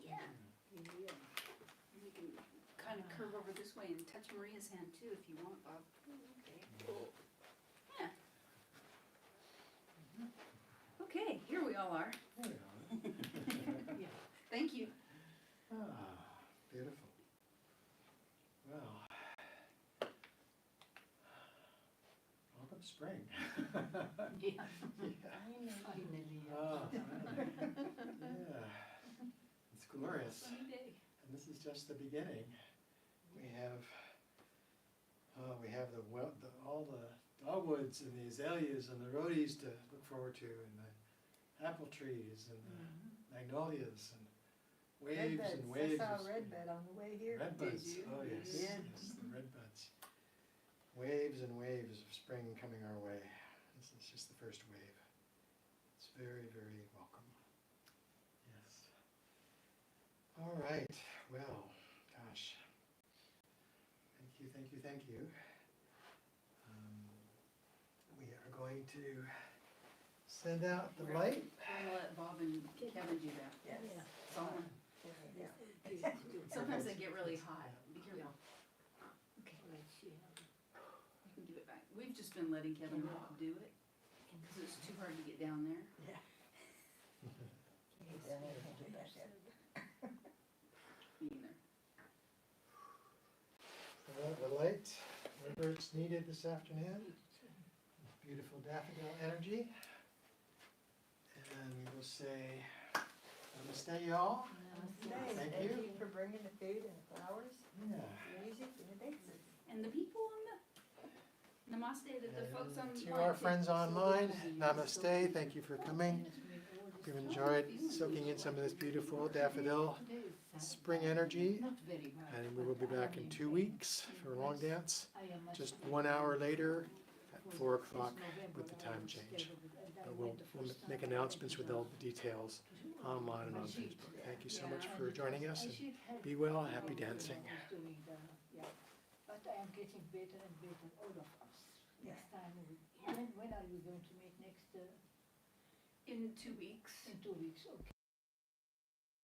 Speaker 8: Yeah. You can kind of curve over this way and touch Maria's hand too if you want, Bob. Yeah. Okay, here we all are.
Speaker 4: There we are.
Speaker 8: Thank you.
Speaker 4: Ah, beautiful. Well. Welcome to spring.
Speaker 5: Yeah.
Speaker 4: Yeah.
Speaker 5: Finally.
Speaker 4: Ah, finally. Yeah. It's glorious.
Speaker 8: Sunny day.
Speaker 4: And this is just the beginning. We have all the dogwoods and the azaleas and the rhodies to look forward to, and the apple trees and the magnolias and waves and waves.
Speaker 2: I saw
Speaker 4: of
Speaker 2: a redbud on the way here.
Speaker 4: Redbuds,
Speaker 8: you?
Speaker 4: oh yes,
Speaker 2: Yeah.
Speaker 4: yes, the redbuds. Waves and waves of spring coming our way. This is just the first wave. It's very, very welcome. Yes. All right, well, gosh. Thank you, thank you, thank you. We are going to send out the light.
Speaker 8: I'm gonna let Bob and Kevin do that.
Speaker 2: Yes.
Speaker 8: Someone.
Speaker 2: Yeah.
Speaker 8: Sometimes they get really hot. Be careful.
Speaker 5: Okay, let's see how.
Speaker 8: You can do it back. We've just been letting Kevin and Bob do it because it's too hard to get down there. Being there.
Speaker 4: The light, wherever it's needed this afternoon. Beautiful daffodil energy. And we will say, namaste y'all. Thank
Speaker 2: Thank
Speaker 4: you.
Speaker 2: you for bringing the food and the flowers,
Speaker 4: Yeah.
Speaker 2: the music and the dances.
Speaker 8: And the people on the namaste to the folks on.
Speaker 4: To our friends online, namaste, thank you for coming. Hope you've enjoyed soaking in some of this beautiful daffodil spring energy.
Speaker 5: Not very much.
Speaker 4: And we will be back in 2 weeks for a long dance, just 1 hour later at 4 o'clock with the time change. But we'll make announcements with all the details online and on Facebook. Thank you so much for joining us, and be well, happy dancing.
Speaker 5: But I am getting better and better, all of us.
Speaker 2: Yeah.
Speaker 5: Next time, when are we going to meet next,
Speaker 8: In 2 weeks.
Speaker 5: in 2 weeks? Okay.